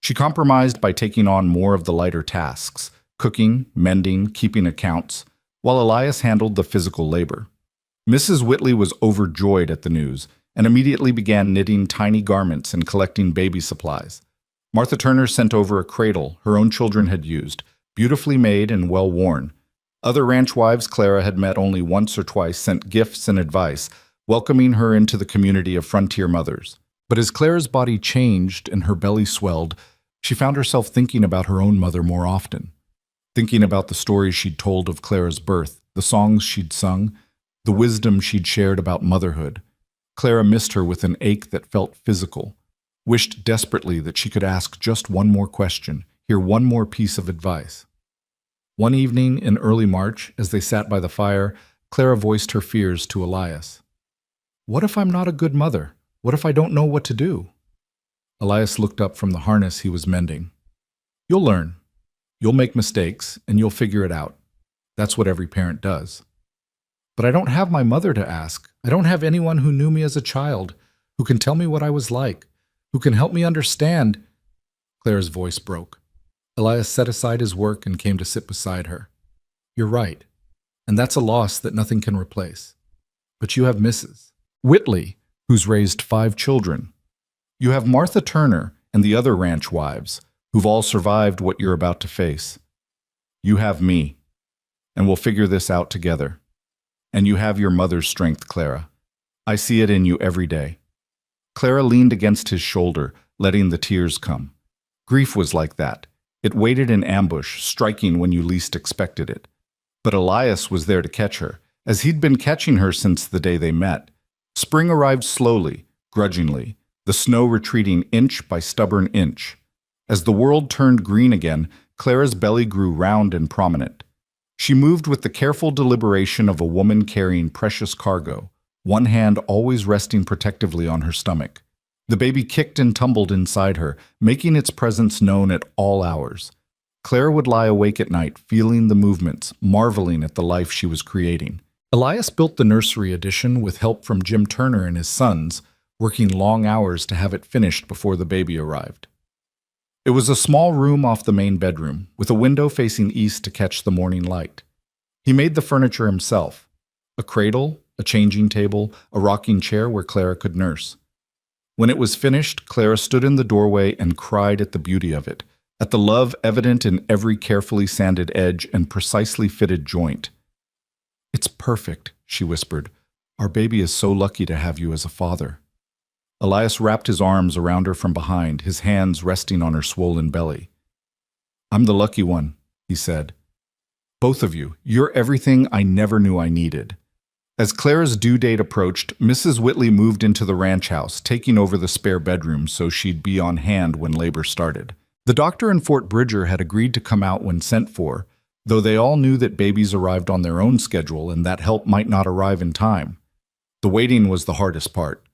She compromised by taking on more of the lighter tasks: cooking, mending, keeping accounts, while Elias handled the physical labor. Mrs. Whitley was overjoyed at the news and immediately began knitting tiny garments and collecting baby supplies. Martha Turner sent over a cradle her own children had used, beautifully made and well worn. Other ranch wives Clara had met only once or twice sent gifts and advice, welcoming her into the community of frontier mothers. But as Clara's body changed and her belly swelled, she found herself thinking about her own mother more often. Thinking about the stories she'd told of Clara's birth, the songs she'd sung, the wisdom she'd shared about motherhood. Clara missed her with an ache that felt physical, wished desperately that she could ask just one more question, hear one more piece of advice. One evening in early March, as they sat by the fire, Clara voiced her fears to Elias. "What if I'm not a good mother? What if I don't know what to do?" Elias looked up from the harness he was mending. "You'll learn. You'll make mistakes, and you'll figure it out. That's what every parent does." "But I don't have my mother to ask. I don't have anyone who knew me as a child, who can tell me what I was like, who can help me understand." Clara's voice broke. Elias set aside his work and came to sit beside her. "You're right, and that's a loss that nothing can replace. But you have Mrs. Whitley, who's raised 5 children. You have Martha Turner and the other ranch wives, who've all survived what you're about to face. You have me, and we'll figure this out together. And you have your mother's strength, Clara. I see it in you every day." Clara leaned against his shoulder, letting the tears come. Grief was like that. It waited in ambush, striking when you least expected it. But Elias was there to catch her, as he'd been catching her since the day they met. Spring arrived slowly, grudgingly, the snow retreating inch by stubborn inch. As the world turned green again, Clara's belly grew round and prominent. She moved with the careful deliberation of a woman carrying precious cargo, one hand always resting protectively on her stomach. The baby kicked and tumbled inside her, making its presence known at all hours. Clara would lie awake at night, feeling the movements, marveling at the life she was creating. Elias built the nursery addition with help from Jim Turner and his sons, working long hours to have it finished before the baby arrived. It was a small room off the main bedroom, with a window facing east to catch the morning light. He made the furniture himself: a cradle, a changing table, a rocking chair where Clara could nurse. When it was finished, Clara stood in the doorway and cried at the beauty of it, at the love evident in every carefully sanded edge and precisely fitted joint. "It's perfect," she whispered. "Our baby is so lucky to have you as a father." Elias wrapped his arms around her from behind, his hands resting on her swollen belly. "I'm the lucky one," he said. "Both of you, you're everything I never knew I needed." As Clara's due date approached, Mrs. Whitley moved into the ranch house, taking over the spare bedroom so she'd be on hand when labor started. The doctor in Fort Bridger had agreed to come out when sent for, though they all knew that babies arrived on their own schedule and that help might not arrive in time. The waiting was the hardest part.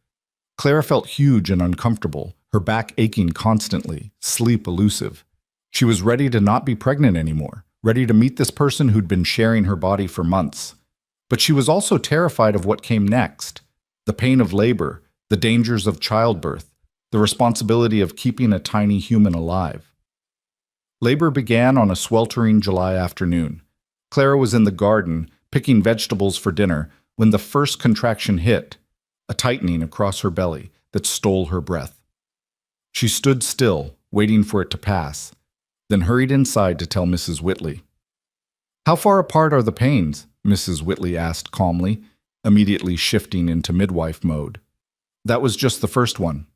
Clara felt huge and uncomfortable, her back aching constantly, sleep elusive. She was ready to not be pregnant anymore, ready to meet this person who'd been sharing her body for months. But she was also terrified of what came next: the pain of labor, the dangers of childbirth, the responsibility of keeping a tiny human alive. Labor began on a sweltering July afternoon. Clara was in the garden, picking vegetables for dinner, when the first contraction hit, a tightening across her belly that stole her breath. She stood still, waiting for it to pass, then hurried inside to tell Mrs. Whitley. "How far apart are the pains?" Mrs. Whitley asked calmly, immediately shifting into midwife mode. "That was just the first one."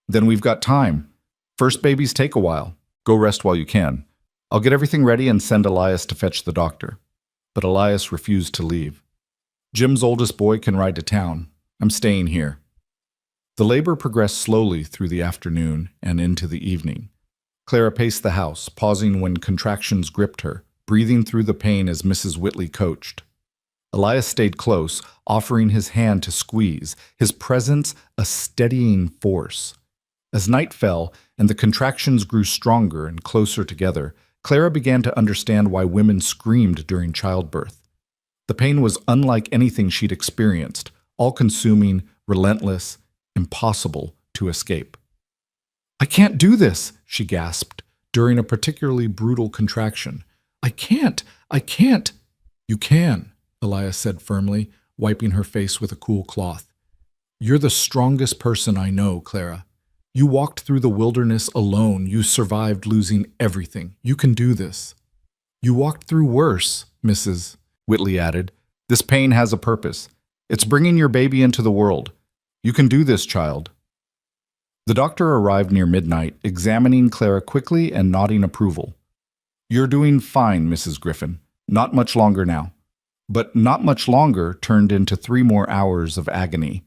"Then we've got time. First babies take a while. Go rest while you can. I'll get everything ready and send Elias to fetch the doctor." But Elias refused to leave. "Jim's oldest boy can ride to town. I'm staying here." The labor progressed slowly through the afternoon and into the evening. Clara paced the house, pausing when contractions gripped her, breathing through the pain as Mrs. Whitley coached. Elias stayed close, offering his hand to squeeze, his presence a steadying force. As night fell and the contractions grew stronger and closer together, Clara began to understand why women screamed during childbirth. The pain was unlike anything she'd experienced, all-consuming, relentless, impossible to escape. "I can't do this," she gasped during a particularly brutal contraction. I can't. "You can," Elias said firmly, wiping her face with a cool cloth. "You're the strongest person I know, Clara. You walked through the wilderness alone. You survived losing everything. You can do this." "You walked through worse," Mrs. Whitley added. "This pain has a purpose. It's bringing your baby into the world. You can do this, child." The doctor arrived near midnight, examining Clara quickly and nodding approval. "You're doing fine, Mrs. Griffin. Not much longer now." But not much longer turned into 3 more hours of agony.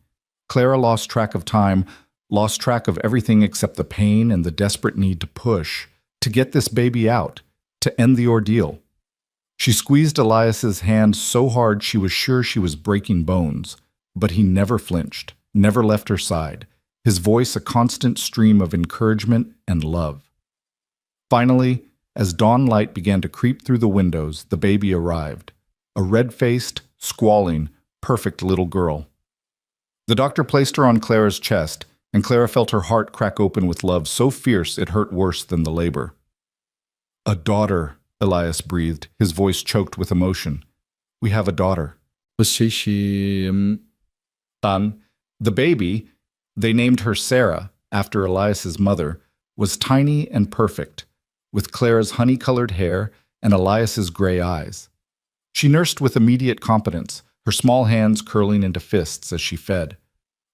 Clara lost track of time, lost track of everything except the pain and the desperate need to push, to get this baby out, to end the ordeal. She squeezed Elias's hand so hard she was sure she was breaking bones, but he never flinched, never left her side, his voice a constant stream of encouragement and love. Finally, as dawn light began to creep through the windows, the baby arrived, a red-faced, squalling, perfect little girl. The doctor placed her on Clara's chest, and Clara felt her heart crack open with love so fierce it hurt worse than the labor. "A daughter," Elias breathed, his voice choked with emotion. "We have a daughter." Son. The baby, they named her Sarah, after Elias's mother, was tiny and perfect, with Clara's honey-colored hair and Elias's gray eyes. She nursed with immediate competence, her small hands curling into fists as she fed.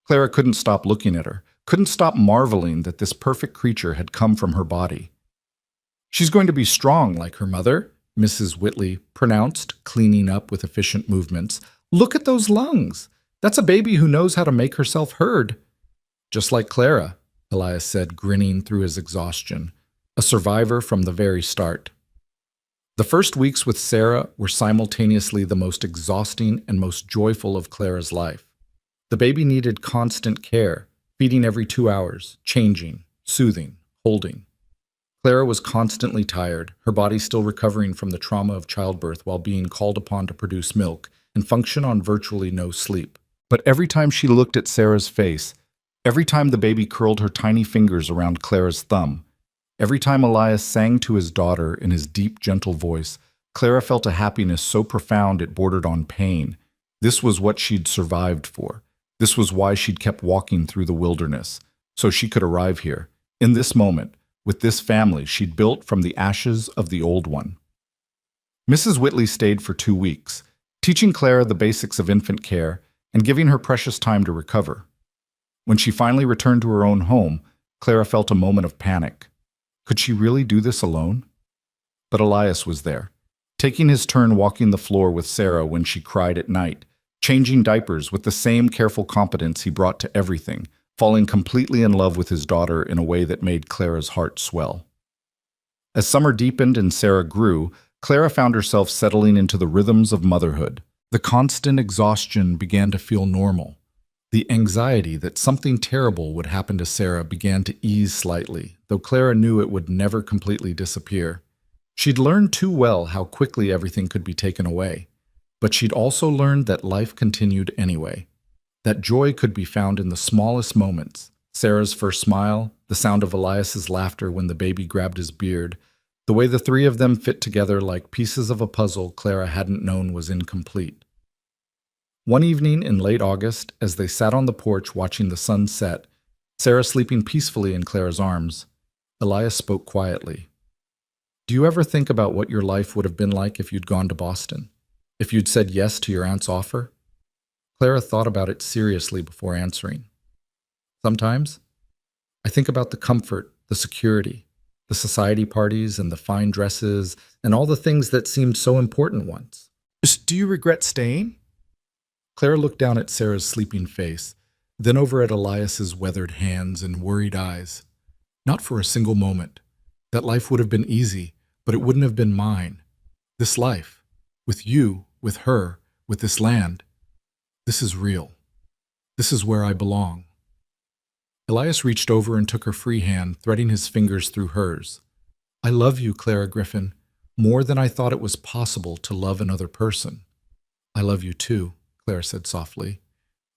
Clara couldn't stop looking at her, couldn't stop marveling that this perfect creature had come from her body. "She's going to be strong like her mother," Mrs. Whitley pronounced, cleaning up with efficient movements. "Look at those lungs. That's a baby who knows how to make herself heard." "Just like Clara," Elias said, grinning through his exhaustion, a survivor from the very start. The first weeks with Sarah were simultaneously the most exhausting and most joyful of Clara's life. The baby needed constant care, feeding every 2 hours, changing, soothing, holding. Clara was constantly tired, her body still recovering from the trauma of childbirth while being called upon to produce milk and function on virtually no sleep. But every time she looked at Sarah's face, every time the baby curled her tiny fingers around Clara's thumb, every time Elias sang to his daughter in his deep, gentle voice, Clara felt a happiness so profound it bordered on pain. This was what she'd survived for. This was why she'd kept walking through the wilderness, so she could arrive here, in this moment, with this family she'd built from the ashes of the old one. Mrs. Whitley stayed for 2 weeks, teaching Clara the basics of infant care and giving her precious time to recover. When she finally returned to her own home, Clara felt a moment of panic. Could she really do this alone? But Elias was there, taking his turn walking the floor with Sarah when she cried at night, changing diapers with the same careful competence he brought to everything, falling completely in love with his daughter in a way that made Clara's heart swell. As summer deepened and Sarah grew, Clara found herself settling into the rhythms of motherhood. The constant exhaustion began to feel normal. The anxiety that something terrible would happen to Sarah began to ease slightly, though Clara knew it would never completely disappear. She'd learned too well how quickly everything could be taken away, but she'd also learned that life continued anyway. That joy could be found in the smallest moments. Sarah's first smile, the sound of Elias's laughter when the baby grabbed his beard, the way the three of them fit together like pieces of a puzzle Clara hadn't known was incomplete. One evening in late August, as they sat on the porch watching the sun set, Sarah sleeping peacefully in Clara's arms, Elias spoke quietly. "Do you ever think about what your life would have been like if you'd gone to Boston? If you'd said yes to your aunt's offer?" Clara thought about it seriously before answering. "Sometimes. I think about the comfort, the security, the society parties and the fine dresses and all the things that seemed so important once." "Do you regret staying?" Clara looked down at Sarah's sleeping face, then over at Elias's weathered hands and worried eyes. "Not for a single moment. That life would have been easy, but it wouldn't have been mine. This life, with you, with her, with this land, this is real. This is where I belong." Elias reached over and took her free hand, threading his fingers through hers. "I love you, Clara Griffin, more than I thought it was possible to love another person." "I love you too," Clara said softly.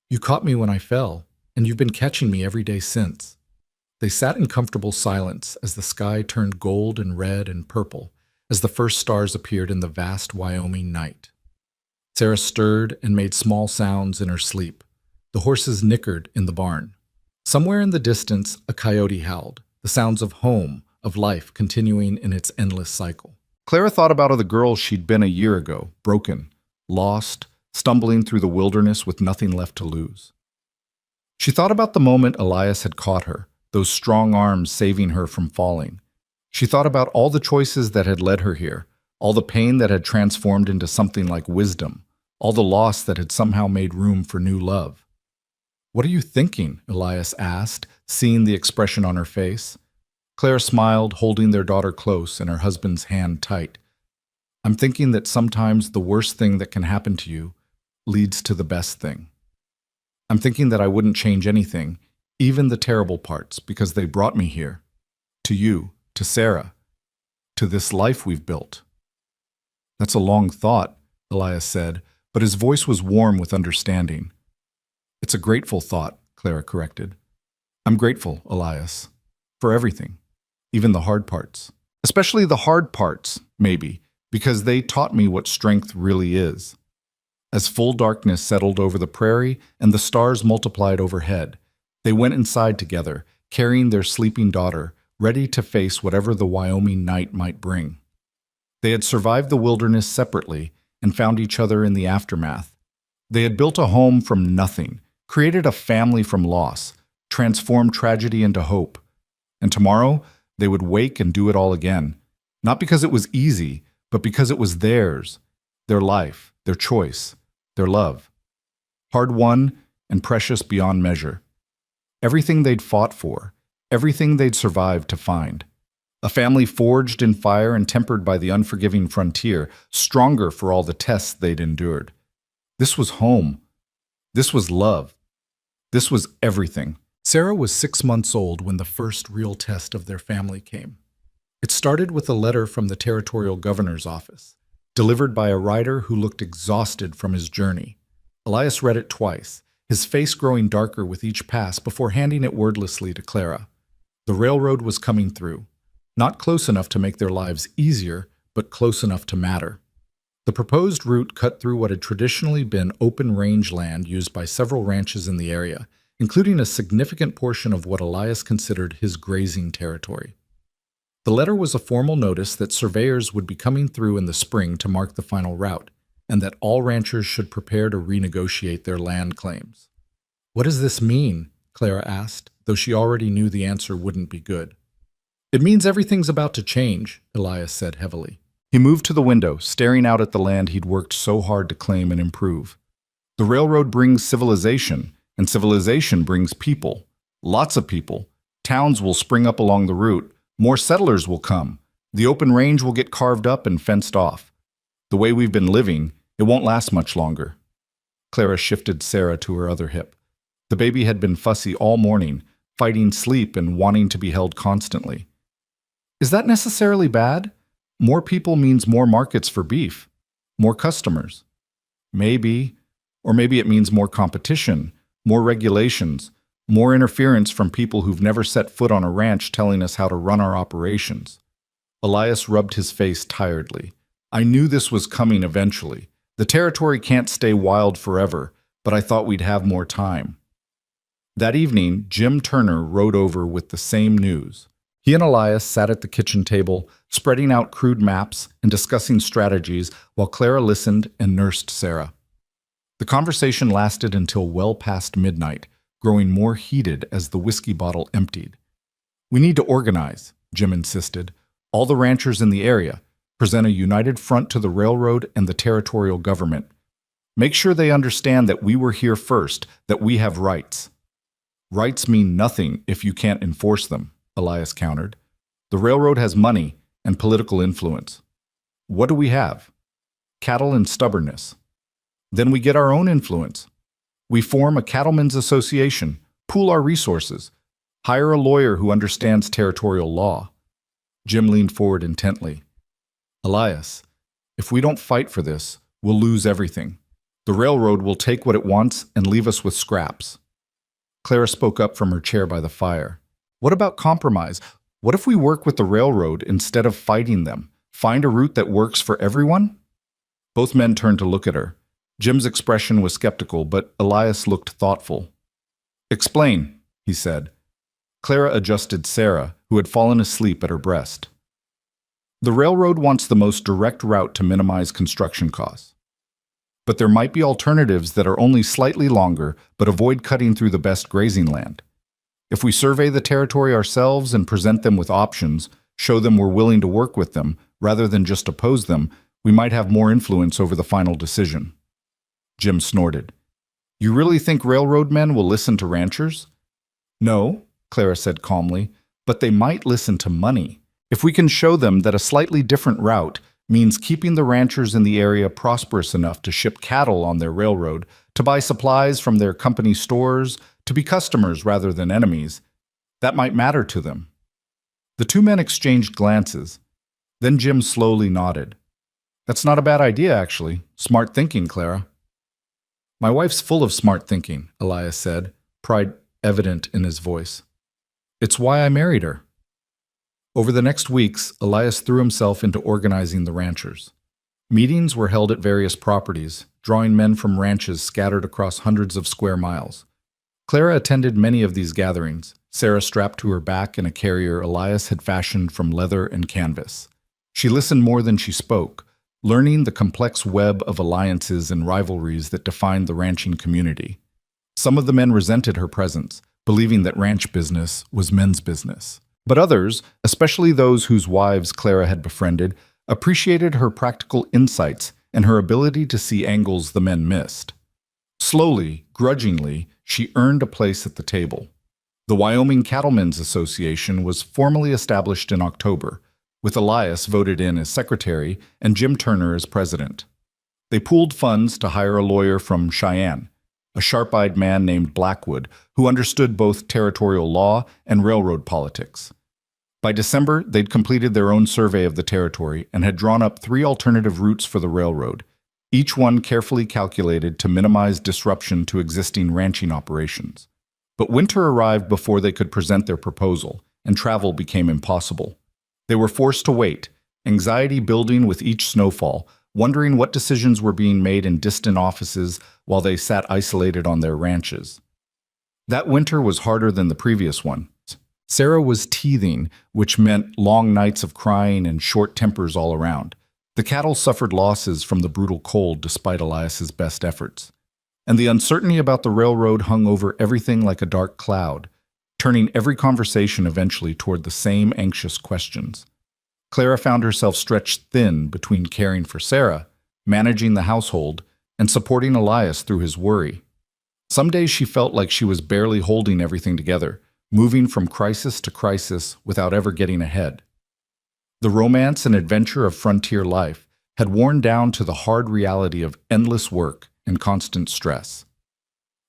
"You caught me when I fell, and you've been catching me every day since." They sat in comfortable silence as the sky turned gold and red and purple as the first stars appeared in the vast Wyoming night. Sarah stirred and made small sounds in her sleep. The horses nickered in the barn. Somewhere in the distance, a coyote howled, the sounds of home, of life continuing in its endless cycle. Clara thought about the girl she'd been a year ago, broken, lost, stumbling through the wilderness with nothing left to lose. She thought about the moment Elias had caught her, those strong arms saving her from falling. She thought about all the choices that had led her here, all the pain that had transformed into something like wisdom, all the loss that had somehow made room for new love. "What are you thinking?" Elias asked, seeing the expression on her face. Clara smiled, holding their daughter close and her husband's hand tight. "I'm thinking that sometimes the worst thing that can happen to you leads to the best thing. I'm thinking that I wouldn't change anything, even the terrible parts, because they brought me here. To you, to Sarah, to this life we've built." "That's a long thought," Elias said, but his voice was warm with understanding. "It's a grateful thought," Clara corrected. "I'm grateful, Elias, for everything, even the hard parts. Especially the hard parts, maybe, because they taught me what strength really is." As full darkness settled over the prairie and the stars multiplied overhead, they went inside together, carrying their sleeping daughter, ready to face whatever the Wyoming night might bring. They had survived the wilderness separately and found each other in the aftermath. They had built a home from nothing, created a family from loss, transformed tragedy into hope. And tomorrow, they would wake and do it all again, not because it was easy, but because it was theirs, their life, their choice, their love. Hard-won and precious beyond measure. Everything they'd fought for, everything they'd survived to find. A family forged in fire and tempered by the unforgiving frontier, stronger for all the tests they'd endured. This was home. This was love. This was everything. Sarah was 6 months old when the first real test of their family came. It started with a letter from the territorial governor's office, delivered by a rider who looked exhausted from his journey. Elias read it twice, his face growing darker with each pass before handing it wordlessly to Clara. The railroad was coming through, not close enough to make their lives easier, but close enough to matter. The proposed route cut through what had traditionally been open range land used by several ranches in the area, including a significant portion of what Elias considered his grazing territory. The letter was a formal notice that surveyors would be coming through in the spring to mark the final route, and that all ranchers should prepare to renegotiate their land claims. "What does this mean?" Clara asked, though she already knew the answer wouldn't be good. It means everything's about to change, Elias said heavily. He moved to the window, staring out at the land he'd worked so hard to claim and improve. The railroad brings civilization, and civilization brings people. Lots of people. Towns will spring up along the route. More settlers will come. The open range will get carved up and fenced off. The way we've been living, it won't last much longer. Clara shifted Sarah to her other hip. The baby had been fussy all morning, fighting sleep and wanting to be held constantly. Is that necessarily bad? More people means more markets for beef, more customers. Maybe, or maybe it means more competition, more regulations, more interference from people who've never set foot on a ranch telling us how to run our operations. Elias rubbed his face tiredly. I knew this was coming eventually. The territory can't stay wild forever, but I thought we'd have more time. That evening, Jim Turner rode over with the same news. He and Elias sat at the kitchen table, spreading out crude maps and discussing strategies while Clara listened and nursed Sarah. The conversation lasted until well past midnight, growing more heated as the whiskey bottle emptied. We need to organize, Jim insisted. All the ranchers in the area, present a united front to the railroad and the territorial government. Make sure they understand that we were here first, that we have rights. Rights mean nothing if you can't enforce them, Elias countered. The railroad has money and political influence. What do we have? Cattle and stubbornness. Then we get our own influence. We form a cattlemen's association, pool our resources, hire a lawyer who understands territorial law. Jim leaned forward intently. Elias, if we don't fight for this, we'll lose everything. The railroad will take what it wants and leave us with scraps. Clara spoke up from her chair by the fire. What about compromise? What if we work with the railroad instead of fighting them? Find a route that works for everyone? Both men turned to look at her. Jim's expression was skeptical, but Elias looked thoughtful. Explain, he said. Clara adjusted Sarah, who had fallen asleep at her breast. The railroad wants the most direct route to minimize construction costs. But there might be alternatives that are only slightly longer but avoid cutting through the best grazing land. If we survey the territory ourselves and present them with options, show them we're willing to work with them, rather than just oppose them, we might have more influence over the final decision. Jim snorted. You really think railroad men will listen to ranchers? No, Clara said calmly, but they might listen to money. If we can show them that a slightly different route means keeping the ranchers in the area prosperous enough to ship cattle on their railroad, to buy supplies from their company stores, to be customers rather than enemies, that might matter to them. The two men exchanged glances. Then Jim slowly nodded. That's not a bad idea, actually. Smart thinking, Clara. My wife's full of smart thinking, Elias said, pride evident in his voice. It's why I married her. Over the next weeks, Elias threw himself into organizing the ranchers. Meetings were held at various properties, drawing men from ranches scattered across hundreds of square miles. Clara attended many of these gatherings, Sarah strapped to her back in a carrier Elias had fashioned from leather and canvas. She listened more than she spoke, learning the complex web of alliances and rivalries that defined the ranching community. Some of the men resented her presence, believing that ranch business was men's business. But others, especially those whose wives Clara had befriended, appreciated her practical insights and her ability to see angles the men missed. Slowly, grudgingly, she earned a place at the table. The Wyoming Cattlemen's Association was formally established in October, with Elias voted in as secretary and Jim Turner as president. They pooled funds to hire a lawyer from Cheyenne, a sharp-eyed man named Blackwood who understood both territorial law and railroad politics. By December, they'd completed their own survey of the territory and had drawn up 3 alternative routes for the railroad, each one carefully calculated to minimize disruption to existing ranching operations. But winter arrived before they could present their proposal, and travel became impossible. They were forced to wait, anxiety building with each snowfall, wondering what decisions were being made in distant offices while they sat isolated on their ranches. That winter was harder than the previous one. Sarah was teething, which meant long nights of crying and short tempers all around. The cattle suffered losses from the brutal cold despite Elias's best efforts. and the uncertainty about the railroad hung over everything like a dark cloud, turning every conversation eventually toward the same anxious questions. Clara found herself stretched thin between caring for Sarah, managing the household, and supporting Elias through his worry. Some days she felt like she was barely holding everything together, moving from crisis to crisis without ever getting ahead. The romance and adventure of frontier life had worn down to the hard reality of endless work and constant stress.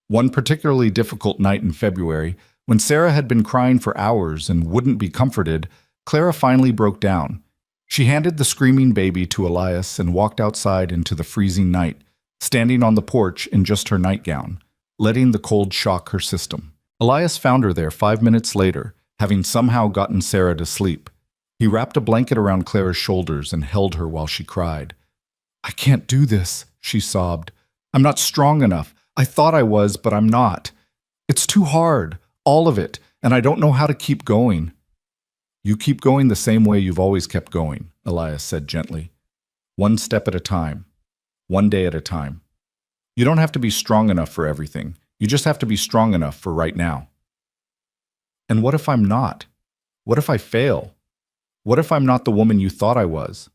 One particularly difficult night in February, when Sarah had been crying for hours and wouldn't be comforted, Clara finally broke down. She handed the screaming baby to Elias and walked outside into the freezing night, standing on the porch in just her nightgown, letting the cold shock her system. Elias found her there 5 minutes later, having somehow gotten Sarah to sleep. He wrapped a blanket around Clara's shoulders and held her while she cried. "I can't do this," she sobbed. "I'm not strong enough. I thought I was, but I'm not. It's too hard, all of it, and I don't know how to keep going." "You keep going the same way you've always kept going," Elias said gently. "One step at a time. One day at a time. You don't have to be strong enough for everything. You just have to be strong enough for right now." "And what if I'm not? What if I fail? What if I'm not the woman you thought I was?"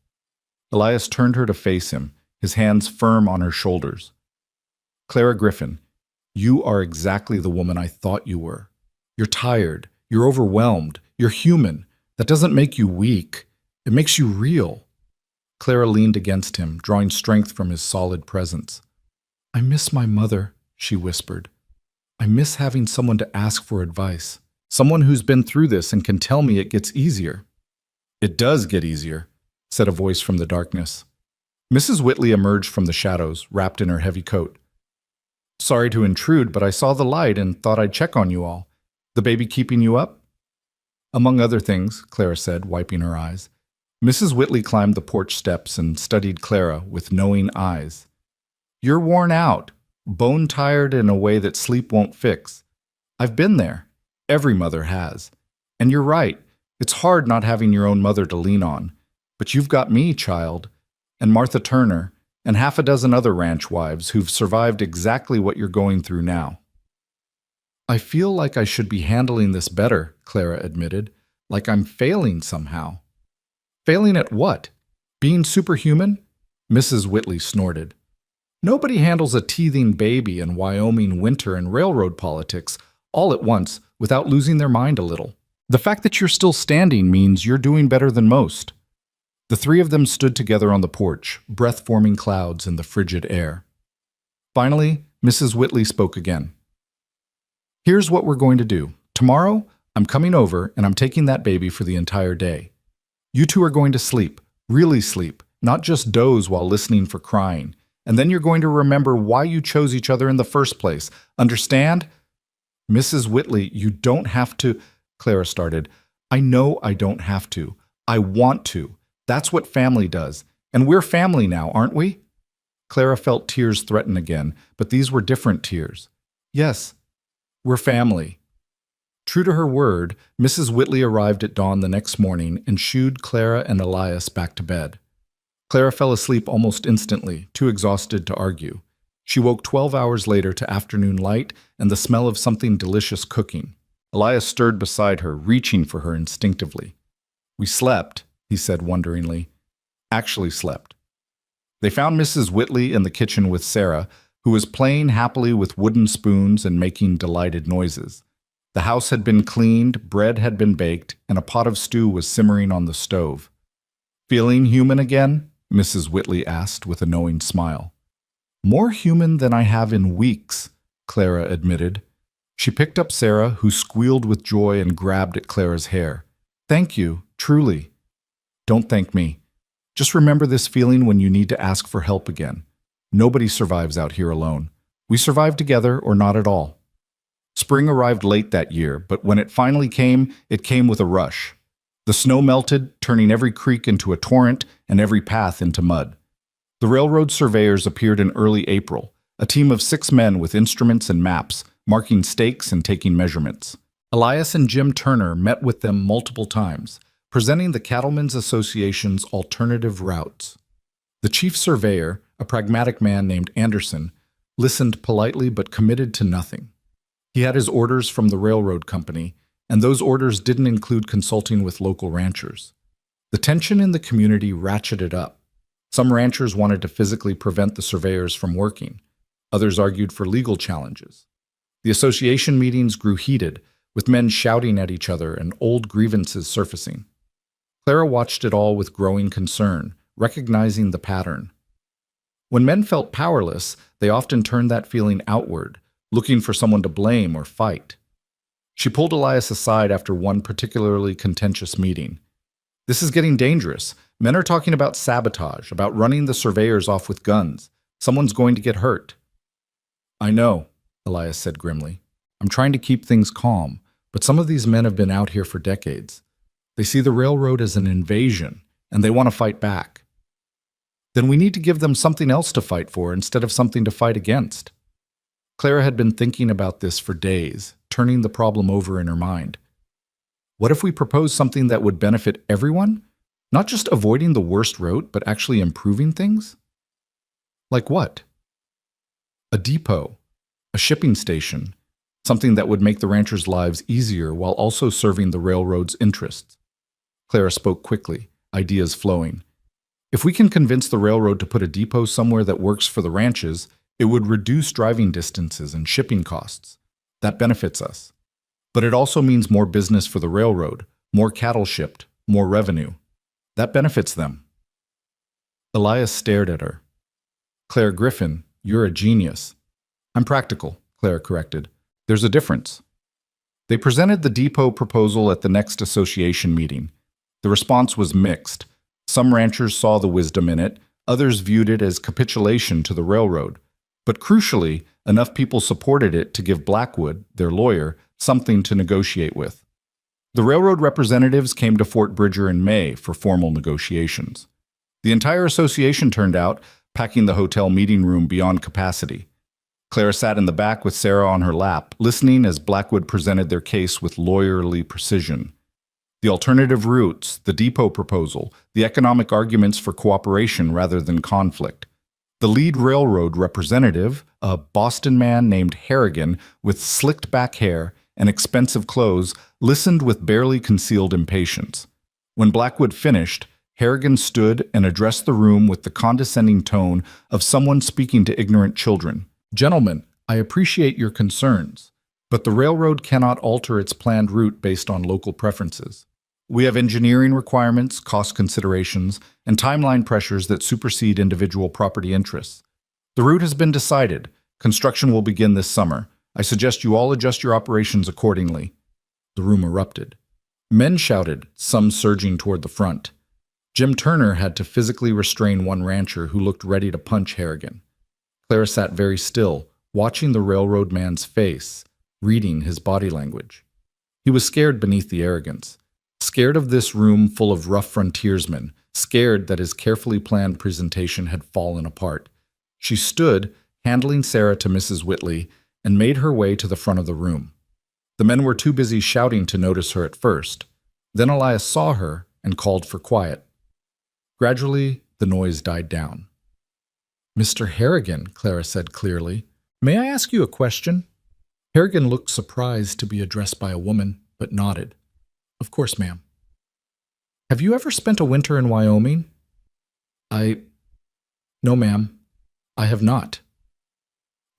Elias turned her to face him, his hands firm on her shoulders. "Clara Griffin, you are exactly the woman I thought you were. You're tired. You're overwhelmed. You're human. That doesn't make you weak. It makes you real." Clara leaned against him, drawing strength from his solid presence. "I miss my mother," she whispered. "I miss having someone to ask for advice. Someone who's been through this and can tell me it gets easier." "It does get easier," said a voice from the darkness. Mrs. Whitley emerged from the shadows, wrapped in her heavy coat. "Sorry to intrude, but I saw the light and thought I'd check on you all. The baby keeping you up?" "Among other things," Clara said, wiping her eyes. Mrs. Whitley climbed the porch steps and studied Clara with knowing eyes. "You're worn out, bone-tired in a way that sleep won't fix. I've been there. Every mother has. And you're right, it's hard not having your own mother to lean on. But you've got me, child, and Martha Turner, and half a dozen other ranch wives who've survived exactly what you're going through now." "I feel like I should be handling this better," Clara admitted, "like I'm failing somehow." "Failing at what? Being superhuman?" Mrs. Whitley snorted. "Nobody handles a teething baby in Wyoming winter and railroad politics all at once without losing their mind a little. The fact that you're still standing means you're doing better than most." The three of them stood together on the porch, breath-forming clouds in the frigid air. Finally, Mrs. Whitley spoke again. "Here's what we're going to do. Tomorrow, I'm coming over and I'm taking that baby for the entire day. You two are going to sleep, really sleep, not just doze while listening for crying. And then you're going to remember why you chose each other in the first place. Understand?" "Mrs. Whitley, you don't have to," Clara started. "I know I don't have to. I want to. That's what family does. And we're family now, aren't we?" Clara felt tears threaten again, but these were different tears. "Yes, we're family." True to her word, Mrs. Whitley arrived at dawn the next morning and shooed Clara and Elias back to bed. Clara fell asleep almost instantly, too exhausted to argue. She woke 12 hours later to afternoon light and the smell of something delicious cooking. Elias stirred beside her, reaching for her instinctively. "We slept," he said wonderingly. "Actually slept." They found Mrs. Whitley in the kitchen with Sarah, who was playing happily with wooden spoons and making delighted noises. The house had been cleaned, bread had been baked, and a pot of stew was simmering on the stove. "Feeling human again?" Mrs. Whitley asked with a knowing smile. "More human than I have in weeks," Clara admitted. She picked up Sarah, who squealed with joy and grabbed at Clara's hair. "Thank you, truly." "Don't thank me. Just remember this feeling when you need to ask for help again. Nobody survives out here alone. We survive together or not at all." Spring arrived late that year, but when it finally came, it came with a rush. The snow melted, turning every creek into a torrent and every path into mud. The railroad surveyors appeared in early April, a team of 6 men with instruments and maps, marking stakes and taking measurements. Elias and Jim Turner met with them multiple times, presenting the Cattlemen's Association's alternative routes. The chief surveyor, a pragmatic man named Anderson, listened politely but committed to nothing. He had his orders from the railroad company, and those orders didn't include consulting with local ranchers. The tension in the community ratcheted up. Some ranchers wanted to physically prevent the surveyors from working. Others argued for legal challenges. The association meetings grew heated, with men shouting at each other and old grievances surfacing. Clara watched it all with growing concern, recognizing the pattern. When men felt powerless, they often turned that feeling outward, looking for someone to blame or fight. She pulled Elias aside after one particularly contentious meeting. "This is getting dangerous. Men are talking about sabotage, about running the surveyors off with guns. Someone's going to get hurt." "I know," Elias said grimly. "I'm trying to keep things calm, but some of these men have been out here for decades. They see the railroad as an invasion, and they want to fight back. Then we need to give them something else to fight for instead of something to fight against." Clara had been thinking about this for days, turning the problem over in her mind. What if we propose something that would benefit everyone? Not just avoiding the worst route, but actually improving things? Like what? A depot, a shipping station, something that would make the ranchers' lives easier while also serving the railroad's interests. Clara spoke quickly, ideas flowing. If we can convince the railroad to put a depot somewhere that works for the ranches, it would reduce driving distances and shipping costs. That benefits us. But it also means more business for the railroad, more cattle shipped, more revenue. That benefits them. Elias stared at her. "Claire Griffin, you're a genius." "I'm practical," Claire corrected. "There's a difference." They presented the depot proposal at the next association meeting. The response was mixed. Some ranchers saw the wisdom in it, others viewed it as capitulation to the railroad. But crucially, enough people supported it to give Blackwood, their lawyer, something to negotiate with. The railroad representatives came to Fort Bridger in May for formal negotiations. The entire association turned out, packing the hotel meeting room beyond capacity. Clara sat in the back with Sarah on her lap, listening as Blackwood presented their case with lawyerly precision. The alternative routes, the depot proposal, the economic arguments for cooperation rather than conflict. The lead railroad representative, a Boston man named Harrigan with slicked back hair and expensive clothes, listened with barely concealed impatience. When Blackwood finished, Harrigan stood and addressed the room with the condescending tone of someone speaking to ignorant children. "Gentlemen, I appreciate your concerns, but the railroad cannot alter its planned route based on local preferences. We have engineering requirements, cost considerations, and timeline pressures that supersede individual property interests. The route has been decided. Construction will begin this summer. I suggest you all adjust your operations accordingly." The room erupted. Men shouted, some surging toward the front. Jim Turner had to physically restrain one rancher who looked ready to punch Harrigan. Clara sat very still, watching the railroad man's face, reading his body language. He was scared beneath the arrogance. Scared of this room full of rough frontiersmen, scared that his carefully planned presentation had fallen apart. She stood, handling Sarah to Mrs. Whitley, and made her way to the front of the room. The men were too busy shouting to notice her at first. Then Elias saw her and called for quiet. Gradually, the noise died down. "Mr. Harrigan," Clara said clearly, "may I ask you a question?" Harrigan looked surprised to be addressed by a woman, but nodded. "Of course, ma'am." "Have you ever spent a winter in Wyoming?" No, ma'am, I have not."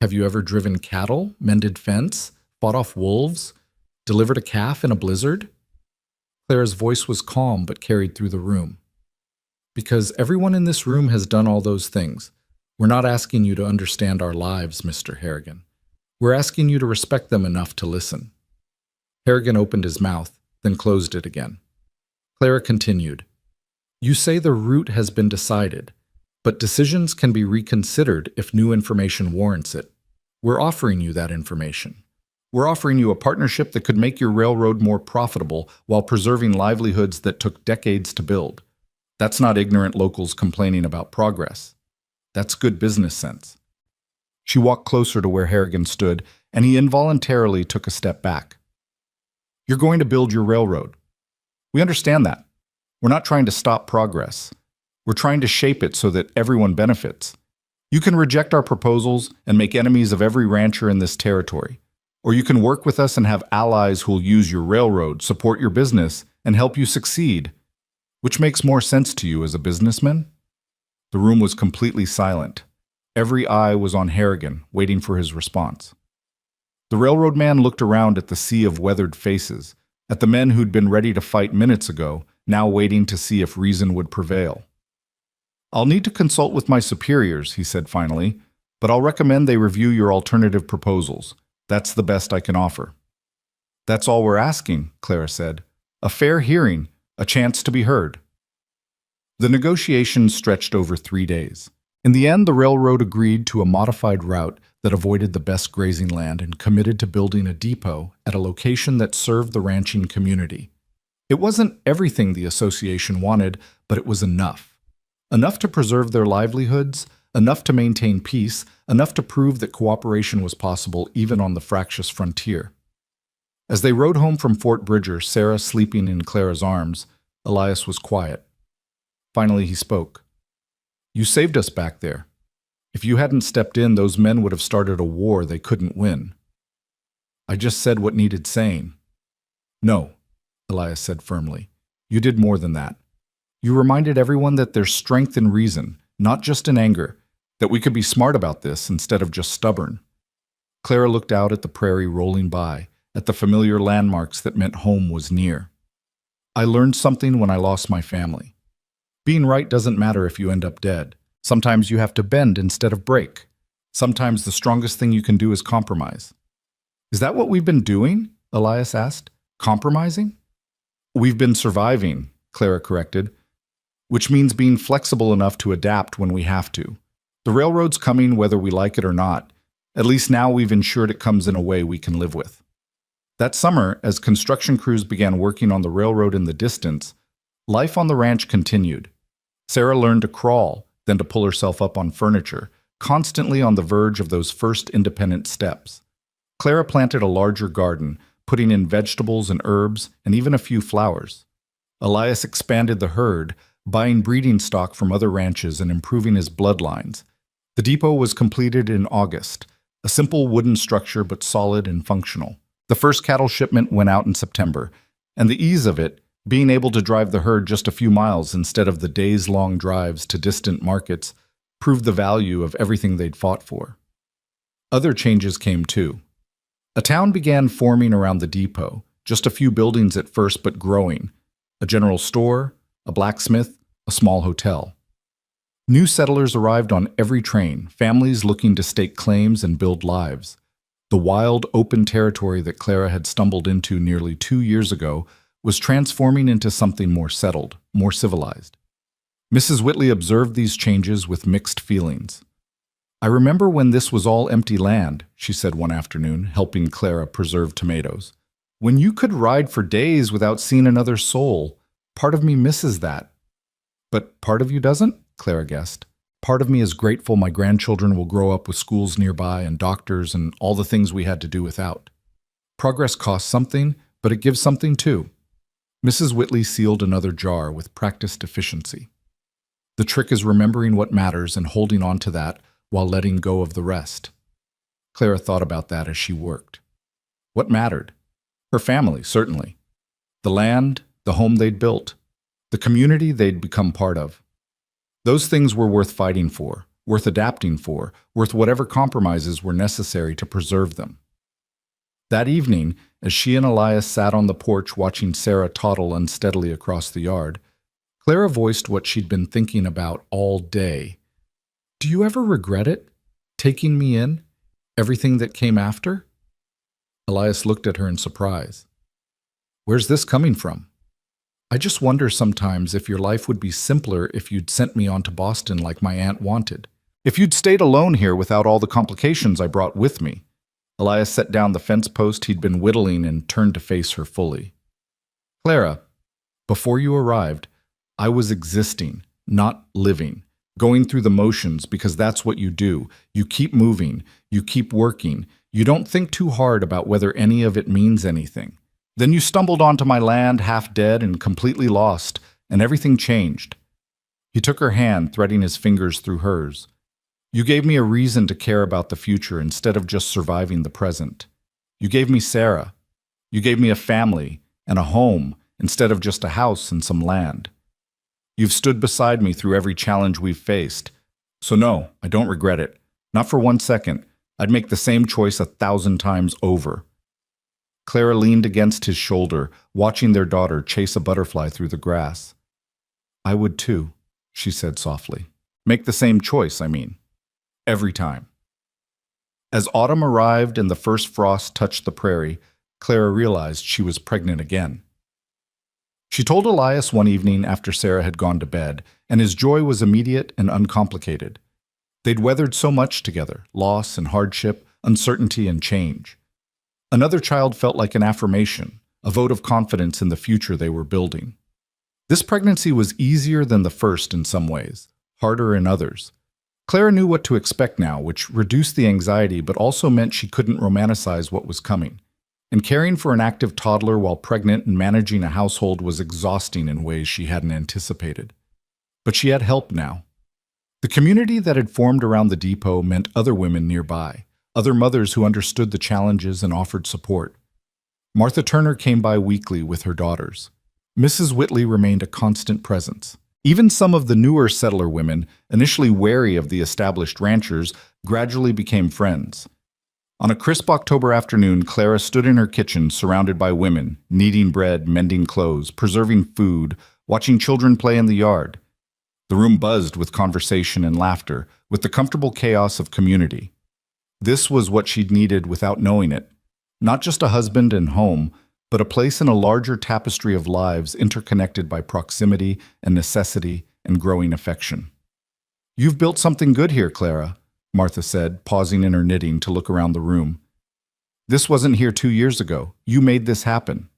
"Have you ever driven cattle, mended fence, fought off wolves, delivered a calf in a blizzard?" Clara's voice was calm but carried through the room. "Because everyone in this room has done all those things. We're not asking you to understand our lives, Mr. Harrigan. We're asking you to respect them enough to listen." Harrigan opened his mouth, then closed it again. Clara continued, "You say the route has been decided, but decisions can be reconsidered if new information warrants it. We're offering you that information. We're offering you a partnership that could make your railroad more profitable while preserving livelihoods that took decades to build. That's not ignorant locals complaining about progress. That's good business sense." She walked closer to where Harrigan stood, and he involuntarily took a step back. "You're going to build your railroad. We understand that. We're not trying to stop progress. We're trying to shape it so that everyone benefits. You can reject our proposals and make enemies of every rancher in this territory. Or you can work with us and have allies who'll use your railroad, support your business, and help you succeed. Which makes more sense to you as a businessman? The room was completely silent. Every eye was on Harrigan, waiting for his response. The railroad man looked around at the sea of weathered faces, at the men who'd been ready to fight minutes ago, now waiting to see if reason would prevail. "I'll need to consult with my superiors," he said finally, "but I'll recommend they review your alternative proposals. That's the best I can offer." "That's all we're asking," Clara said. "A fair hearing, a chance to be heard." The negotiations stretched over 3 days. In the end, the railroad agreed to a modified route that avoided the best grazing land and committed to building a depot at a location that served the ranching community. It wasn't everything the association wanted, but it was enough. Enough to preserve their livelihoods, enough to maintain peace, enough to prove that cooperation was possible even on the fractious frontier. As they rode home from Fort Bridger, Sarah sleeping in Clara's arms, Elias was quiet. Finally he spoke. "You saved us back there. If you hadn't stepped in, those men would have started a war they couldn't win." "I just said what needed saying." "No," Elias said firmly. "You did more than that. You reminded everyone that there's strength in reason, not just in anger, that we could be smart about this instead of just stubborn." Clara looked out at the prairie rolling by, at the familiar landmarks that meant home was near. "I learned something when I lost my family. Being right doesn't matter if you end up dead. Sometimes you have to bend instead of break. Sometimes the strongest thing you can do is compromise." "Is that what we've been doing?" Elias asked. "Compromising?" "We've been surviving," Clara corrected, "which means being flexible enough to adapt when we have to. The railroad's coming whether we like it or not. At least now we've ensured it comes in a way we can live with." That summer, as construction crews began working on the railroad in the distance, life on the ranch continued. Sarah learned to crawl, then to pull herself up on furniture, constantly on the verge of those first independent steps. Clara planted a larger garden, putting in vegetables and herbs and even a few flowers. Elias expanded the herd, buying breeding stock from other ranches and improving his bloodlines. The depot was completed in August, a simple wooden structure but solid and functional. The first cattle shipment went out in September, and the ease of it, being able to drive the herd just a few miles instead of the days-long drives to distant markets, proved the value of everything they'd fought for. Other changes came too. A town began forming around the depot, just a few buildings at first but growing. A general store, a blacksmith, a small hotel. New settlers arrived on every train, families looking to stake claims and build lives. The wild, open territory that Clara had stumbled into nearly 2 years ago was transforming into something more settled, more civilized. Mrs. Whitley observed these changes with mixed feelings. "I remember when this was all empty land," she said one afternoon, helping Clara preserve tomatoes. "When you could ride for days without seeing another soul. Part of me misses that." "But part of you doesn't?" Clara guessed. "Part of me is grateful my grandchildren will grow up with schools nearby and doctors and all the things we had to do without. Progress costs something, but it gives something too." Mrs. Whitley sealed another jar with practiced efficiency. "The trick is remembering what matters and holding on to that while letting go of the rest." Clara thought about that as she worked. What mattered? Her family, certainly. The land, the home they'd built, the community they'd become part of. Those things were worth fighting for, worth adapting for, worth whatever compromises were necessary to preserve them. That evening, as she and Elias sat on the porch watching Sarah toddle unsteadily across the yard, Clara voiced what she'd been thinking about all day. "Do you ever regret it? Taking me in? Everything that came after?" Elias looked at her in surprise. "Where's this coming from?" "I just wonder sometimes if your life would be simpler if you'd sent me on to Boston like my aunt wanted. If you'd stayed alone here without all the complications I brought with me." Elias set down the fence post he'd been whittling and turned to face her fully. "Clara, before you arrived, I was existing, not living, going through the motions because that's what you do. You keep moving, you keep working, you don't think too hard about whether any of it means anything. Then you stumbled onto my land half dead and completely lost, and everything changed." He took her hand, threading his fingers through hers. You gave me a reason to care about the future instead of just surviving the present. You gave me Sarah. You gave me a family and a home instead of just a house and some land. You've stood beside me through every challenge we've faced. So no, I don't regret it. Not for 1 second. I'd make the same choice 1,000 times over. Clara leaned against his shoulder, watching their daughter chase a butterfly through the grass. I would too, she said softly. Make the same choice, I mean. Every time. As autumn arrived and the first frost touched the prairie, Clara realized she was pregnant again. She told Elias one evening after Sarah had gone to bed, and his joy was immediate and uncomplicated. They'd weathered so much together, loss and hardship, uncertainty and change. Another child felt like an affirmation, a vote of confidence in the future they were building. This pregnancy was easier than the first in some ways, harder in others. Clara knew what to expect now, which reduced the anxiety but also meant she couldn't romanticize what was coming. And caring for an active toddler while pregnant and managing a household was exhausting in ways she hadn't anticipated. But she had help now. The community that had formed around the depot meant other women nearby, other mothers who understood the challenges and offered support. Martha Turner came by weekly with her daughters. Mrs. Whitley remained a constant presence. Even some of the newer settler women, initially wary of the established ranchers, gradually became friends. On a crisp October afternoon, Clara stood in her kitchen surrounded by women, kneading bread, mending clothes, preserving food, watching children play in the yard. The room buzzed with conversation and laughter, with the comfortable chaos of community. This was what she'd needed without knowing it. Not just a husband and home, but a place in a larger tapestry of lives interconnected by proximity and necessity and growing affection. You've built something good here, Clara, Martha said, pausing in her knitting to look around the room. This wasn't here 2 years ago. You made this happen.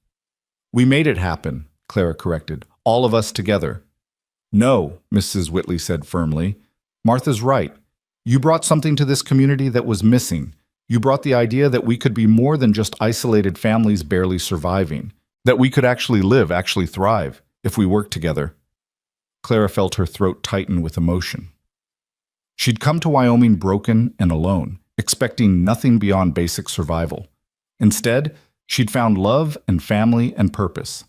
We made it happen, Clara corrected. All of us together. No, Mrs. Whitley said firmly. Martha's right. You brought something to this community that was missing. You brought the idea that we could be more than just isolated families barely surviving, that we could actually live, actually thrive, if we worked together. Clara felt her throat tighten with emotion. She'd come to Wyoming broken and alone, expecting nothing beyond basic survival. Instead, she'd found love and family and purpose.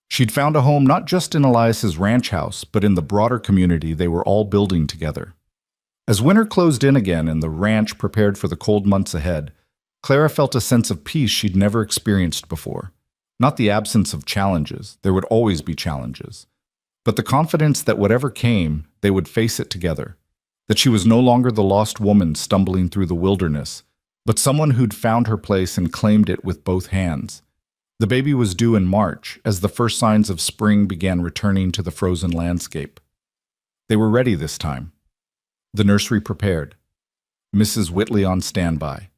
She'd found a home not just in Elias's ranch house, but in the broader community they were all building together. As winter closed in again and the ranch prepared for the cold months ahead, Clara felt a sense of peace she'd never experienced before. Not the absence of challenges, there would always be challenges, but the confidence that whatever came, they would face it together. That she was no longer the lost woman stumbling through the wilderness, but someone who'd found her place and claimed it with both hands. The baby was due in March, as the first signs of spring began returning to the frozen landscape. They were ready this time. The nursery prepared. Mrs. Whitley on standby.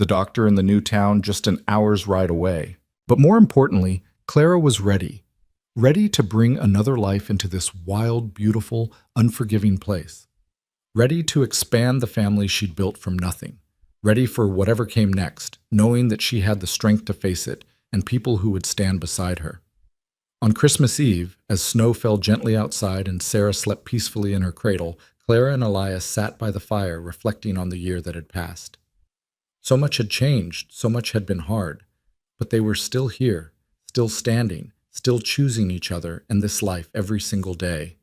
The doctor in the new town just an hour's ride away. But more importantly, Clara was ready. Ready to bring another life into this wild, beautiful, unforgiving place. Ready to expand the family she'd built from nothing. Ready for whatever came next, knowing that she had the strength to face it and people who would stand beside her. On Christmas Eve, as snow fell gently outside and Sarah slept peacefully in her cradle, Clara and Elias sat by the fire reflecting on the year that had passed. So much had changed, so much had been hard, but they were still here, still standing, still choosing each other and this life every single day.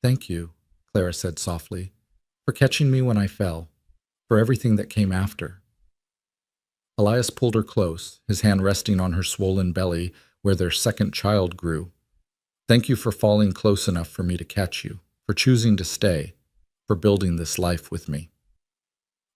Thank you, Clara said softly, for catching me when I fell, for everything that came after. Elias pulled her close, his hand resting on her swollen belly where their second child grew. Thank you for falling close enough for me to catch you, for choosing to stay, for building this life with me.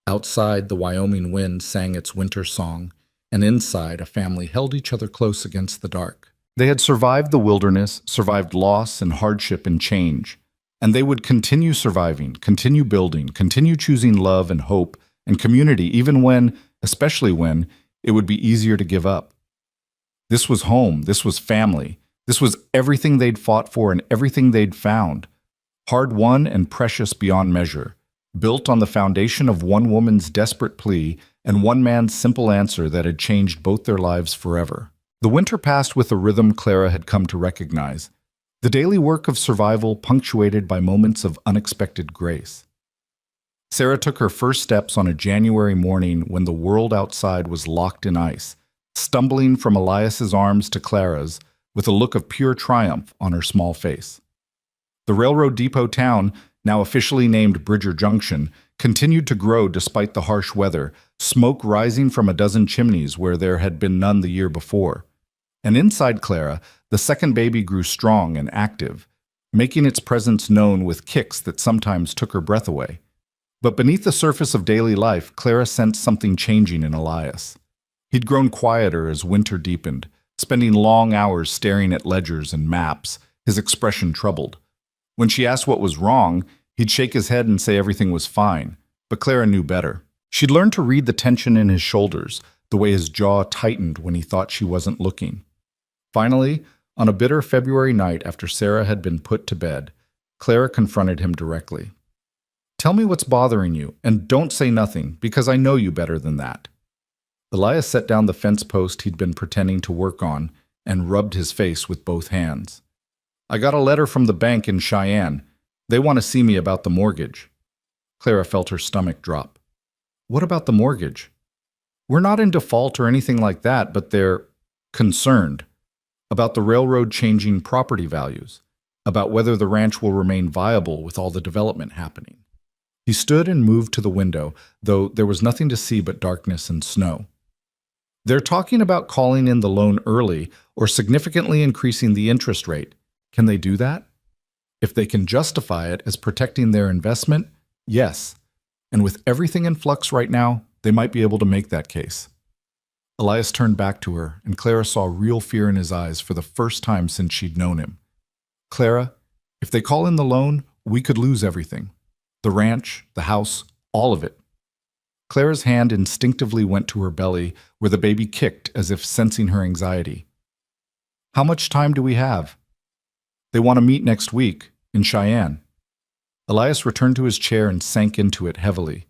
Outside, the Wyoming wind sang its winter song, and inside, a family held each other close against the dark. They had survived the wilderness, survived loss and hardship and change, and they would continue surviving, continue building, continue choosing love and hope and community even when, especially when, it would be easier to give up. This was home, this was family, this was everything they'd fought for and everything they'd found, hard-won and precious beyond measure, built on the foundation of one woman's desperate plea and one man's simple answer that had changed both their lives forever. The winter passed with a rhythm Clara had come to recognize, the daily work of survival punctuated by moments of unexpected grace. Sarah took her first steps on a January morning when the world outside was locked in ice, stumbling from Elias's arms to Clara's with a look of pure triumph on her small face. The railroad depot town, now officially named Bridger Junction, continued to grow despite the harsh weather, smoke rising from a dozen chimneys where there had been none the year before. And inside Clara, the second baby grew strong and active, making its presence known with kicks that sometimes took her breath away. But beneath the surface of daily life, Clara sensed something changing in Elias. He'd grown quieter as winter deepened, spending long hours staring at ledgers and maps, his expression troubled. When she asked what was wrong, he'd shake his head and say everything was fine, but Clara knew better. She'd learned to read the tension in his shoulders, the way his jaw tightened when he thought she wasn't looking. Finally, on a bitter February night after Sarah had been put to bed, Clara confronted him directly. "Tell me what's bothering you, and don't say nothing, because I know you better than that." Elias set down the fence post he'd been pretending to work on and rubbed his face with both hands. "I got a letter from the bank in Cheyenne. They want to see me about the mortgage." Clara felt her stomach drop. "What about the mortgage?" "We're not in default or anything like that, but they're concerned about the railroad changing property values, about whether the ranch will remain viable with all the development happening." He stood and moved to the window, though there was nothing to see but darkness and snow. "They're talking about calling in the loan early or significantly increasing the interest rate. Can they do that? If they can justify it as protecting their investment, yes. And with everything in flux right now, they might be able to make that case." Elias turned back to her, and Clara saw real fear in his eyes for the first time since she'd known him. "Clara, if they call in the loan, we could lose everything. The ranch, the house, all of it." Clara's hand instinctively went to her belly, where the baby kicked as if sensing her anxiety. "How much time do we have?" "They want to meet next week, in Cheyenne." Elias returned to his chair and sank into it heavily.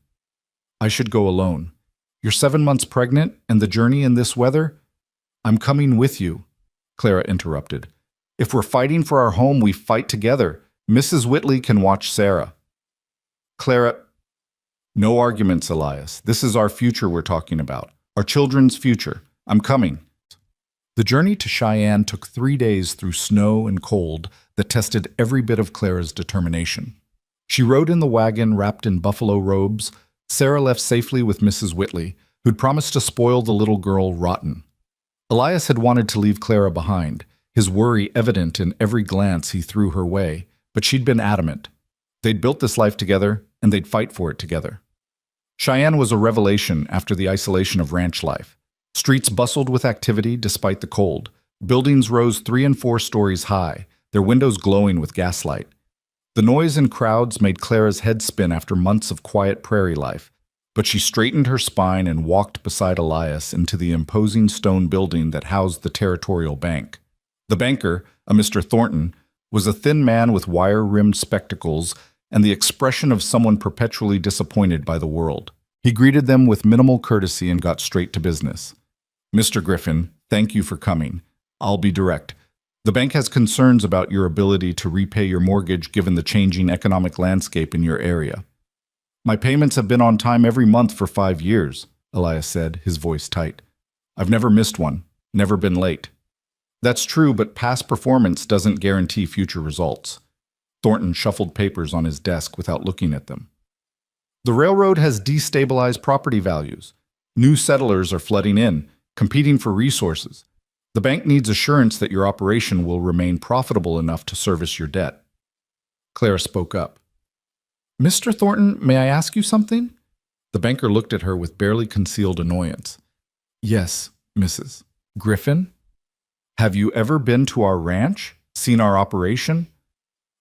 "I should go alone. You're 7 months pregnant, and the journey in this weather?" "I'm coming with you," Clara interrupted. "If we're fighting for our home, we fight together. Mrs. Whitley can watch Sarah." Clara, "No arguments, Elias. This is our future we're talking about. Our children's future. I'm coming." The journey to Cheyenne took 3 days through snow and cold that tested every bit of Clara's determination. She rode in the wagon wrapped in buffalo robes. Sarah left safely with Mrs. Whitley, who'd promised to spoil the little girl rotten. Elias had wanted to leave Clara behind, his worry evident in every glance he threw her way, but she'd been adamant. They'd built this life together, and they'd fight for it together. Cheyenne was a revelation after the isolation of ranch life. Streets bustled with activity despite the cold. Buildings rose 3 and 4 stories high, their windows glowing with gaslight. The noise and crowds made Clara's head spin after months of quiet prairie life, but she straightened her spine and walked beside Elias into the imposing stone building that housed the Territorial Bank. The banker, a Mr. Thornton, was a thin man with wire-rimmed spectacles and the expression of someone perpetually disappointed by the world. He greeted them with minimal courtesy and got straight to business. "Mr. Griffin, thank you for coming. I'll be direct. The bank has concerns about your ability to repay your mortgage given the changing economic landscape in your area." "My payments have been on time every month for 5 years," Elias said, his voice tight. "I've never missed one, never been late." "That's true, but past performance doesn't guarantee future results." Thornton shuffled papers on his desk without looking at them. "The railroad has destabilized property values. New settlers are flooding in, competing for resources. The bank needs assurance that your operation will remain profitable enough to service your debt." Clara spoke up. "Mr. Thornton, may I ask you something?" The banker looked at her with barely concealed annoyance. "Yes, Mrs. Griffin? Have you ever been to our ranch? Seen our operation?"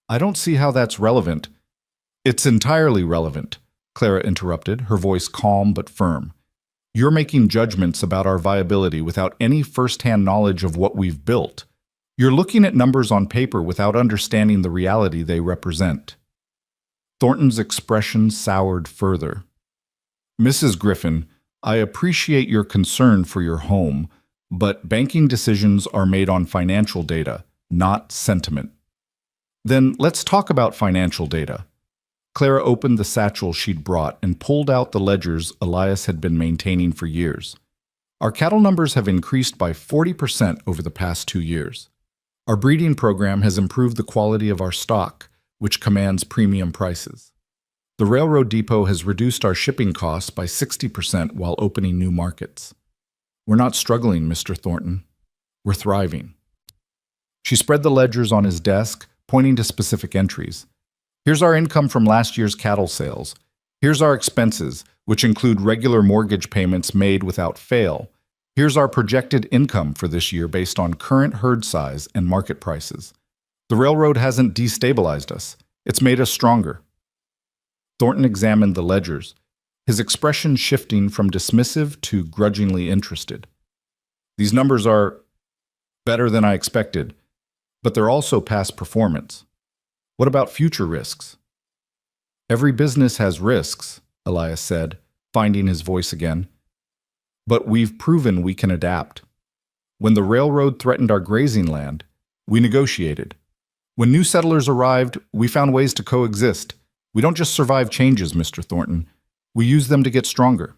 "I don't see how that's relevant." "It's entirely relevant," Clara interrupted, her voice calm but firm. "You're making judgments about our viability without any first-hand knowledge of what we've built. You're looking at numbers on paper without understanding the reality they represent." Thornton's expression soured further. "Mrs. Griffin, I appreciate your concern for your home, but banking decisions are made on financial data, not sentiment." "Then let's talk about financial data." Clara opened the satchel she'd brought and pulled out the ledgers Elias had been maintaining for years. Our cattle numbers have increased by 40% over the past 2 years. Our breeding program has improved the quality of our stock, which commands premium prices. The railroad depot has reduced our shipping costs by 60% while opening new markets. We're not struggling, Mr. Thornton. We're thriving. She spread the ledgers on his desk, pointing to specific entries. Here's our income from last year's cattle sales. Here's our expenses, which include regular mortgage payments made without fail. Here's our projected income for this year based on current herd size and market prices. The railroad hasn't destabilized us. It's made us stronger. Thornton examined the ledgers, his expression shifting from dismissive to grudgingly interested. These numbers are better than I expected, but they're also past performance. What about future risks? Every business has risks, Elias said, finding his voice again. But we've proven we can adapt. When the railroad threatened our grazing land, we negotiated. When new settlers arrived, we found ways to coexist. We don't just survive changes, Mr. Thornton. We use them to get stronger.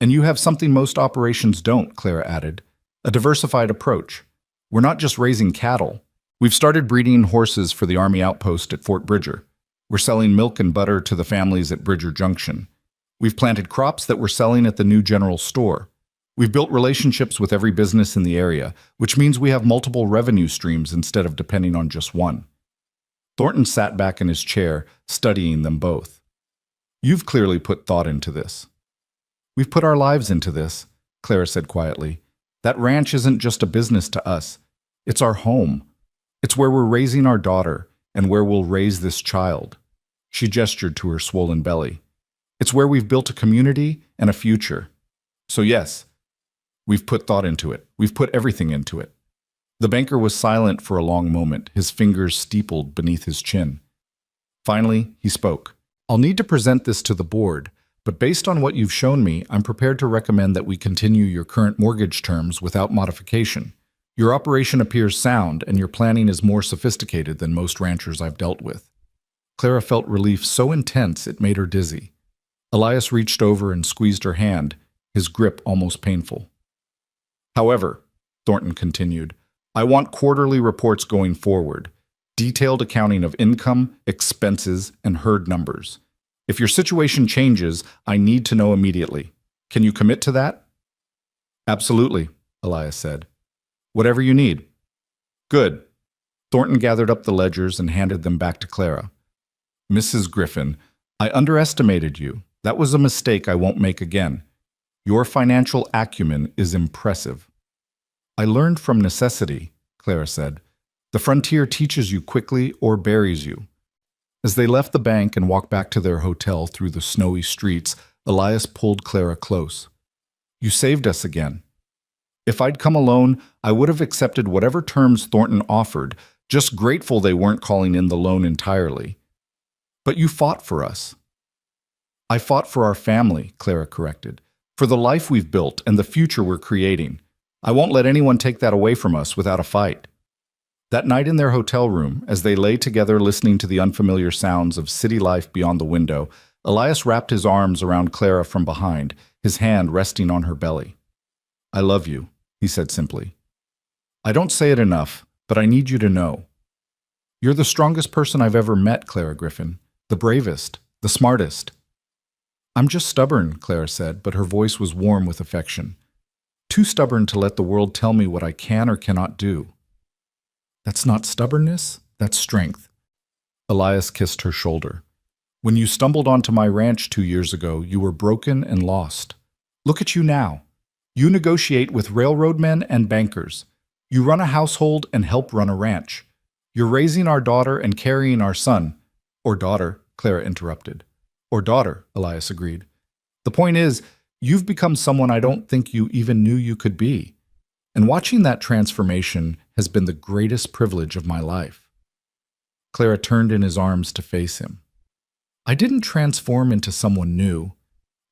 And you have something most operations don't, Clara added, a diversified approach. We're not just raising cattle. We've started breeding horses for the Army outpost at Fort Bridger. We're selling milk and butter to the families at Bridger Junction. We've planted crops that we're selling at the new general store. We've built relationships with every business in the area, which means we have multiple revenue streams instead of depending on just one. Thornton sat back in his chair, studying them both. You've clearly put thought into this. We've put our lives into this, Clara said quietly. That ranch isn't just a business to us. It's our home. It's where we're raising our daughter and where we'll raise this child. She gestured to her swollen belly. It's where we've built a community and a future. So yes, we've put thought into it. We've put everything into it. The banker was silent for a long moment, his fingers steepled beneath his chin. Finally, he spoke. I'll need to present this to the board, but based on what you've shown me, I'm prepared to recommend that we continue your current mortgage terms without modification. Your operation appears sound, and your planning is more sophisticated than most ranchers I've dealt with. Clara felt relief so intense it made her dizzy. Elias reached over and squeezed her hand, his grip almost painful. However, Thornton continued, I want quarterly reports going forward, detailed accounting of income, expenses, and herd numbers. If your situation changes, I need to know immediately. Can you commit to that? Absolutely, Elias said. Whatever you need. Good. Thornton gathered up the ledgers and handed them back to Clara. Mrs. Griffin, I underestimated you. That was a mistake I won't make again. Your financial acumen is impressive. I learned from necessity, Clara said. The frontier teaches you quickly or buries you. As they left the bank and walked back to their hotel through the snowy streets, Elias pulled Clara close. You saved us again. If I'd come alone, I would have accepted whatever terms Thornton offered, just grateful they weren't calling in the loan entirely. But you fought for us. I fought for our family, Clara corrected, for the life we've built and the future we're creating. I won't let anyone take that away from us without a fight. That night in their hotel room, as they lay together listening to the unfamiliar sounds of city life beyond the window, Elias wrapped his arms around Clara from behind, his hand resting on her belly. I love you, he said simply. I don't say it enough, but I need you to know. You're the strongest person I've ever met, Clara Griffin, the bravest, the smartest. I'm just stubborn, Clara said, but her voice was warm with affection. Too stubborn to let the world tell me what I can or cannot do. That's not stubbornness, that's strength. Elias kissed her shoulder. When you stumbled onto my ranch 2 years ago, you were broken and lost. Look at you now. You negotiate with railroad men and bankers. You run a household and help run a ranch. You're raising our daughter and carrying our son. Or daughter, Clara interrupted. Or daughter, Elias agreed. The point is, you've become someone I don't think you even knew you could be. And watching that transformation has been the greatest privilege of my life. Clara turned in his arms to face him. I didn't transform into someone new.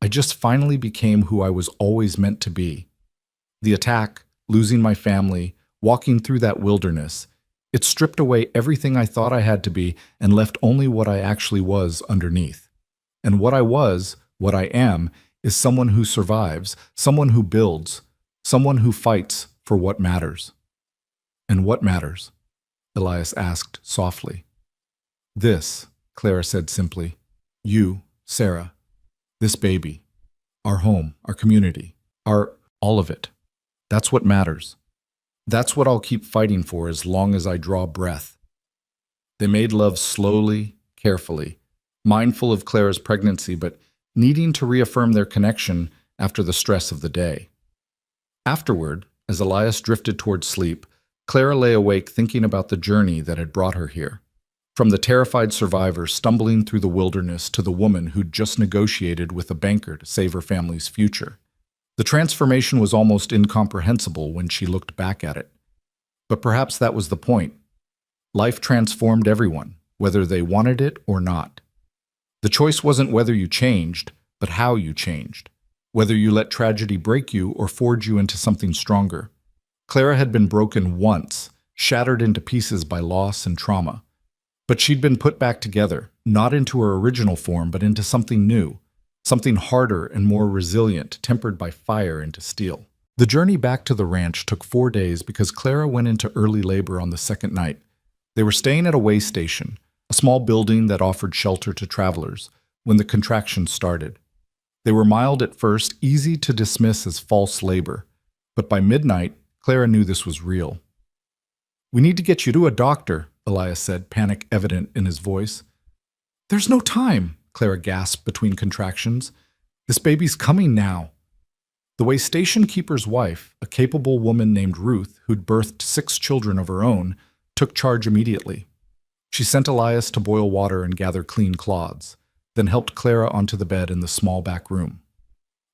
I just finally became who I was always meant to be. The attack, losing my family, walking through that wilderness, It stripped away everything I thought I had to be and left only what I actually was underneath. And what I was, what I am, is someone who survives, someone who builds, someone who fights for what matters. And what matters? Elias asked softly. This, Clara said simply. You, Sarah. This baby. Our home, our community, all of it. That's what matters. That's what I'll keep fighting for as long as I draw breath. They made love slowly, carefully, mindful of Clara's pregnancy, but needing to reaffirm their connection after the stress of the day. Afterward, as Elias drifted toward sleep, Clara lay awake thinking about the journey that had brought her here. From the terrified survivor stumbling through the wilderness to the woman who'd just negotiated with a banker to save her family's future. The transformation was almost incomprehensible when she looked back at it. But perhaps that was the point. Life transformed everyone, whether they wanted it or not. The choice wasn't whether you changed, but how you changed. Whether you let tragedy break you or forge you into something stronger. Clara had been broken once, shattered into pieces by loss and trauma. But she'd been put back together, not into her original form, but into something new. Something harder and more resilient, tempered by fire into steel. The journey back to the ranch took 4 days because Clara went into early labor on the second night. They were staying at a way station, a small building that offered shelter to travelers, when the contractions started. They were mild at first, easy to dismiss as false labor. But by midnight, Clara knew this was real. "We need to get you to a doctor," Elias said, panic evident in his voice. "There's no time," Clara gasped between contractions. "This baby's coming now." The way station keeper's wife, a capable woman named Ruth, who'd birthed 6 children of her own, took charge immediately. She sent Elias to boil water and gather clean cloths, then helped Clara onto the bed in the small back room.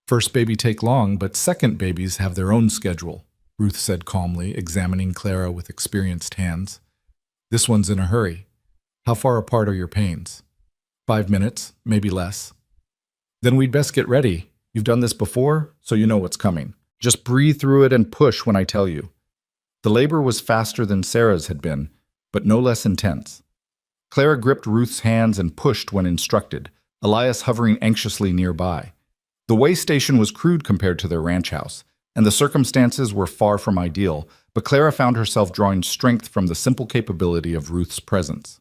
"First baby take long, but second babies have their own schedule," Ruth said calmly, examining Clara with experienced hands. "This one's in a hurry. How far apart are your pains?" 5 minutes, maybe less." "Then we'd best get ready. You've done this before, so you know what's coming. Just breathe through it and push when I tell you." The labor was faster than Sarah's had been, but no less intense. Clara gripped Ruth's hands and pushed when instructed, Elias hovering anxiously nearby. The way station was crude compared to their ranch house, and the circumstances were far from ideal, but Clara found herself drawing strength from the simple capability of Ruth's presence.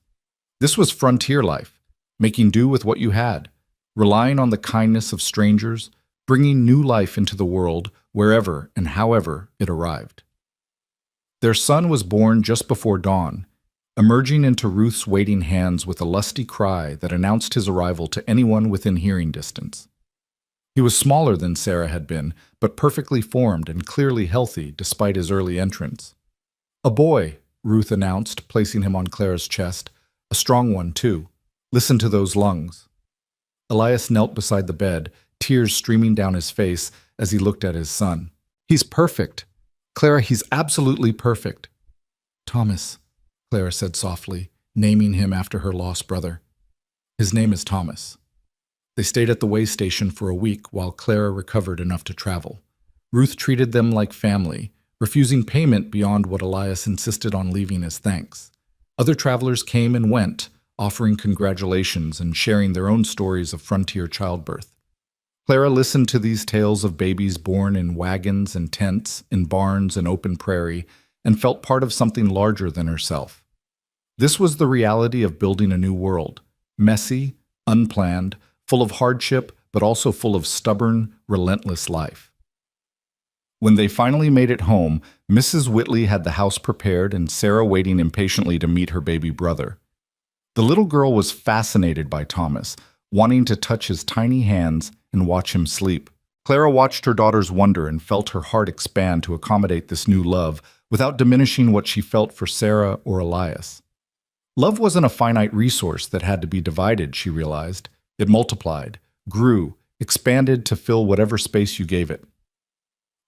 This was frontier life, making do with what you had, relying on the kindness of strangers, bringing new life into the world wherever and however it arrived. Their son was born just before dawn, emerging into Ruth's waiting hands with a lusty cry that announced his arrival to anyone within hearing distance. He was smaller than Sarah had been, but perfectly formed and clearly healthy despite his early entrance. "A boy," Ruth announced, placing him on Clara's chest. "A strong one, too. Listen to those lungs." Elias knelt beside the bed, tears streaming down his face as he looked at his son. "He's perfect. Clara, he's absolutely perfect." "Thomas," Clara said softly, naming him after her lost brother. "His name is Thomas." They stayed at the way station for a week while Clara recovered enough to travel. Ruth treated them like family, refusing payment beyond what Elias insisted on leaving as thanks. Other travelers came and went, offering congratulations and sharing their own stories of frontier childbirth. Clara listened to these tales of babies born in wagons and tents, in barns and open prairie, and felt part of something larger than herself. This was the reality of building a new world, messy, unplanned, full of hardship, but also full of stubborn, relentless life. When they finally made it home, Mrs. Whitley had the house prepared and Sarah waiting impatiently to meet her baby brother. The little girl was fascinated by Thomas, wanting to touch his tiny hands and watch him sleep. Clara watched her daughter's wonder and felt her heart expand to accommodate this new love without diminishing what she felt for Sarah or Elias. Love wasn't a finite resource that had to be divided, she realized. It multiplied, grew, expanded to fill whatever space you gave it.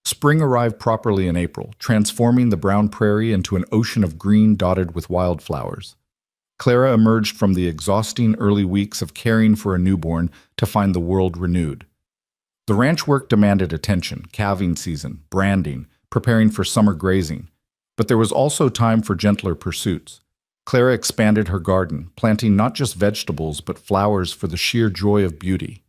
Spring arrived properly in April, transforming the brown prairie into an ocean of green dotted with wildflowers. Clara emerged from the exhausting early weeks of caring for a newborn to find the world renewed. The ranch work demanded attention, calving season, branding, preparing for summer grazing. But there was also time for gentler pursuits. Clara expanded her garden, planting not just vegetables but flowers for the sheer joy of beauty.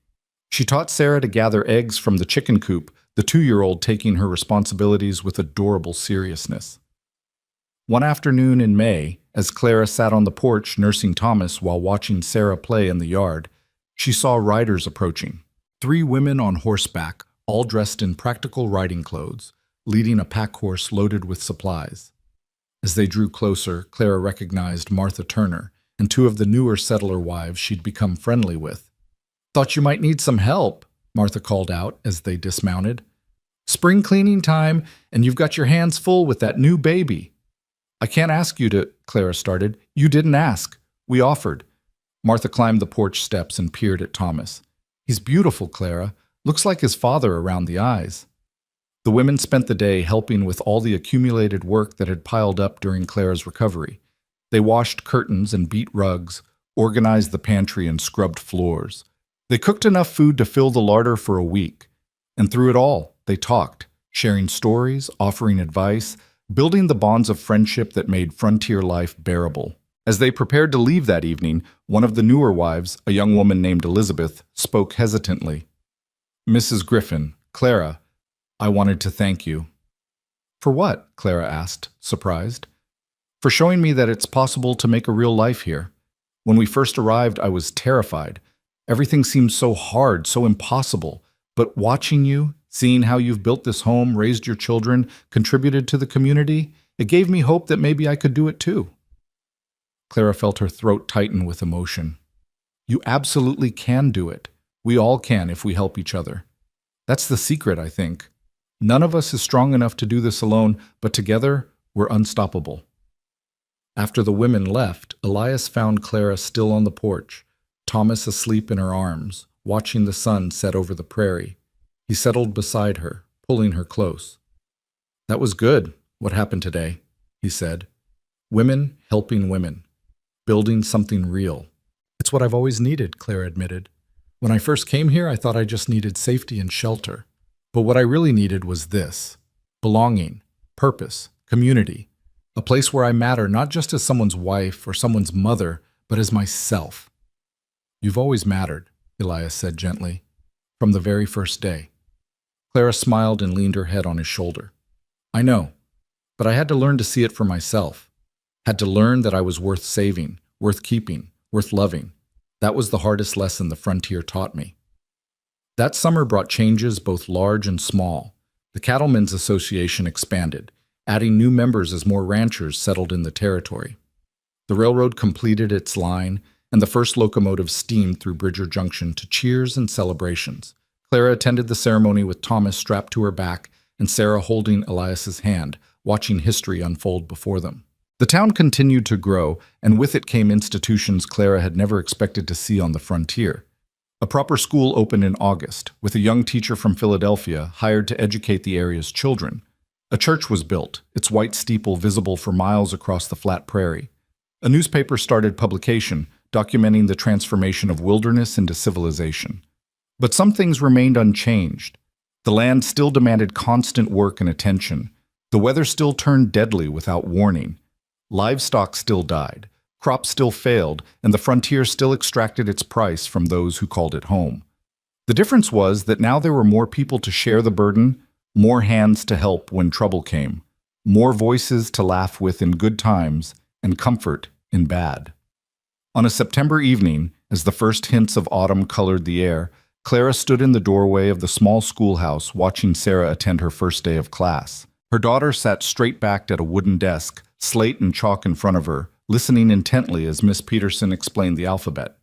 She taught Sarah to gather eggs from the chicken coop, the 2-year-old taking her responsibilities with adorable seriousness. One afternoon in May, as Clara sat on the porch nursing Thomas while watching Sarah play in the yard, she saw riders approaching. 3 women on horseback, all dressed in practical riding clothes, leading a pack horse loaded with supplies. As they drew closer, Clara recognized Martha Turner and 2 of the newer settler wives she'd become friendly with. "Thought you might need some help," Martha called out as they dismounted. "Spring cleaning time, and you've got your hands full with that new baby." "I can't ask you to," Clara started. "You didn't ask. We offered." Martha climbed the porch steps and peered at Thomas. "He's beautiful, Clara. Looks like his father around the eyes." The women spent the day helping with all the accumulated work that had piled up during Clara's recovery. They washed curtains and beat rugs, organized the pantry and scrubbed floors. They cooked enough food to fill the larder for a week. And through it all, they talked, sharing stories, offering advice, building the bonds of friendship that made frontier life bearable. As they prepared to leave that evening, one of the newer wives, a young woman named Elizabeth, spoke hesitantly. "Mrs. Griffin, Clara, I wanted to thank you." "For what?" Clara asked, surprised. "For showing me that it's possible to make a real life here. When we first arrived, I was terrified. Everything seemed so hard, so impossible. But watching you, seeing how you've built this home, raised your children, contributed to the community, it gave me hope that maybe I could do it too." Clara felt her throat tighten with emotion. "You absolutely can do it. We all can if we help each other. That's the secret, I think. None of us is strong enough to do this alone, but together, we're unstoppable." After the women left, Elias found Clara still on the porch, Thomas asleep in her arms, watching the sun set over the prairie. He settled beside her, pulling her close. "That was good, what happened today," he said. "Women helping women, building something real." "It's what I've always needed," Clara admitted. "When I first came here, I thought I just needed safety and shelter. But what I really needed was this: belonging, purpose, community, a place where I matter not just as someone's wife or someone's mother, but as myself." "You've always mattered," Elias said gently, "from the very first day." Clara smiled and leaned her head on his shoulder. "I know, but I had to learn to see it for myself. Had to learn that I was worth saving, worth keeping, worth loving. That was the hardest lesson the frontier taught me." That summer brought changes both large and small. The Cattlemen's Association expanded, adding new members as more ranchers settled in the territory. The railroad completed its line, and the first locomotive steamed through Bridger Junction to cheers and celebrations. Clara attended the ceremony with Thomas strapped to her back and Sarah holding Elias's hand, watching history unfold before them. The town continued to grow, and with it came institutions Clara had never expected to see on the frontier. A proper school opened in August, with a young teacher from Philadelphia hired to educate the area's children. A church was built, its white steeple visible for miles across the flat prairie. A newspaper started publication, documenting the transformation of wilderness into civilization. But some things remained unchanged. The land still demanded constant work and attention. The weather still turned deadly without warning. Livestock still died, crops still failed, and the frontier still extracted its price from those who called it home. The difference was that now there were more people to share the burden, more hands to help when trouble came, more voices to laugh with in good times, and comfort in bad. On a September evening, as the first hints of autumn colored the air, Clara stood in the doorway of the small schoolhouse watching Sarah attend her first day of class. Her daughter sat straight-backed at a wooden desk, slate and chalk in front of her, listening intently as Miss Peterson explained the alphabet.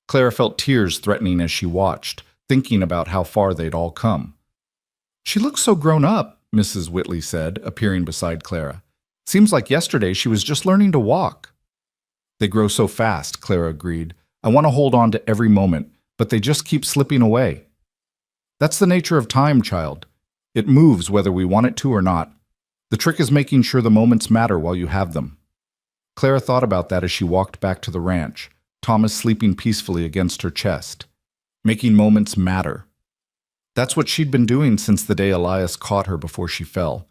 Clara felt tears threatening as she watched, thinking about how far they'd all come. "She looks so grown up," Mrs. Whitley said, appearing beside Clara. "Seems like yesterday she was just learning to walk." "They grow so fast," Clara agreed. "I want to hold on to every moment, but they just keep slipping away." "That's the nature of time, child. It moves whether we want it to or not. The trick is making sure the moments matter while you have them." Clara thought about that as she walked back to the ranch, Thomas sleeping peacefully against her chest. Making moments matter. That's what she'd been doing since the day Elias caught her before she fell.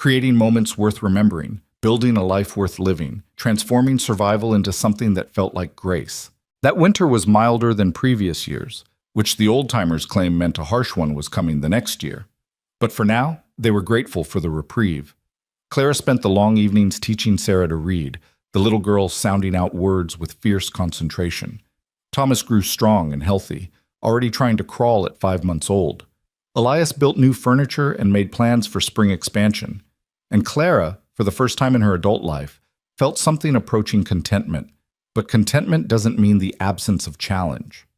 creating moments worth remembering, building a life worth living, transforming survival into something that felt like grace. That winter was milder than previous years, which the old-timers claim meant a harsh one was coming the next year. But for now, they were grateful for the reprieve. Clara spent the long evenings teaching Sarah to read, the little girl sounding out words with fierce concentration. Thomas grew strong and healthy, already trying to crawl at 5 months old. Elias built new furniture and made plans for spring expansion. And Clara, for the first time in her adult life, felt something approaching contentment. But contentment doesn't mean the absence of challenge.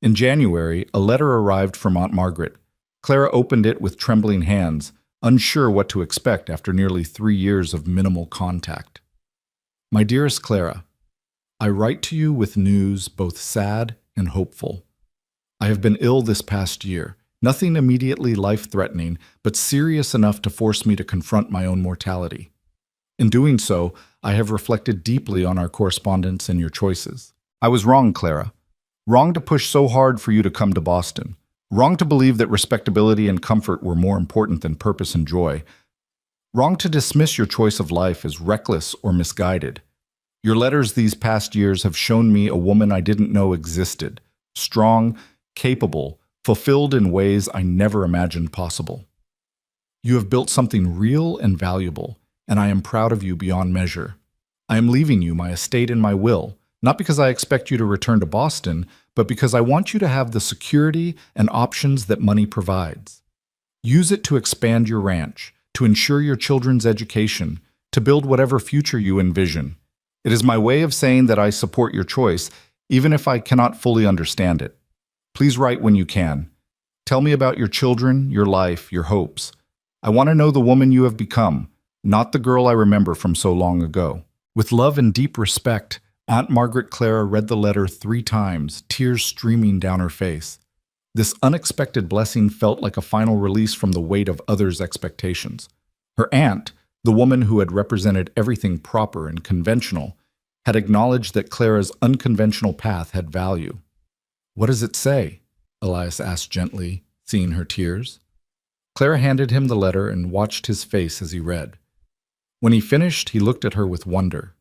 In January, a letter arrived from Aunt Margaret. Clara opened it with trembling hands, unsure what to expect after nearly 3 years of minimal contact. My dearest Clara, I write to you with news both sad and hopeful. I have been ill this past year, nothing immediately life-threatening, but serious enough to force me to confront my own mortality. In doing so, I have reflected deeply on our correspondence and your choices. I was wrong, Clara. Wrong to push so hard for you to come to Boston. Wrong to believe that respectability and comfort were more important than purpose and joy. Wrong to dismiss your choice of life as reckless or misguided. Your letters these past years have shown me a woman I didn't know existed, strong, capable, fulfilled in ways I never imagined possible. You have built something real and valuable, and I am proud of you beyond measure. I am leaving you my estate and my will, not because I expect you to return to Boston, but because I want you to have the security and options that money provides. Use it to expand your ranch, to ensure your children's education, to build whatever future you envision. It is my way of saying that I support your choice, even if I cannot fully understand it. Please write when you can. Tell me about your children, your life, your hopes. I want to know the woman you have become, not the girl I remember from so long ago. With love and deep respect, Aunt Margaret Clara read the letter 3 times, tears streaming down her face. This unexpected blessing felt like a final release from the weight of others' expectations. Her aunt, the woman who had represented everything proper and conventional, had acknowledged that Clara's unconventional path had value. "What does it say?" Elias asked gently, seeing her tears. Clara handed him the letter and watched his face as he read. When he finished, he looked at her with wonder.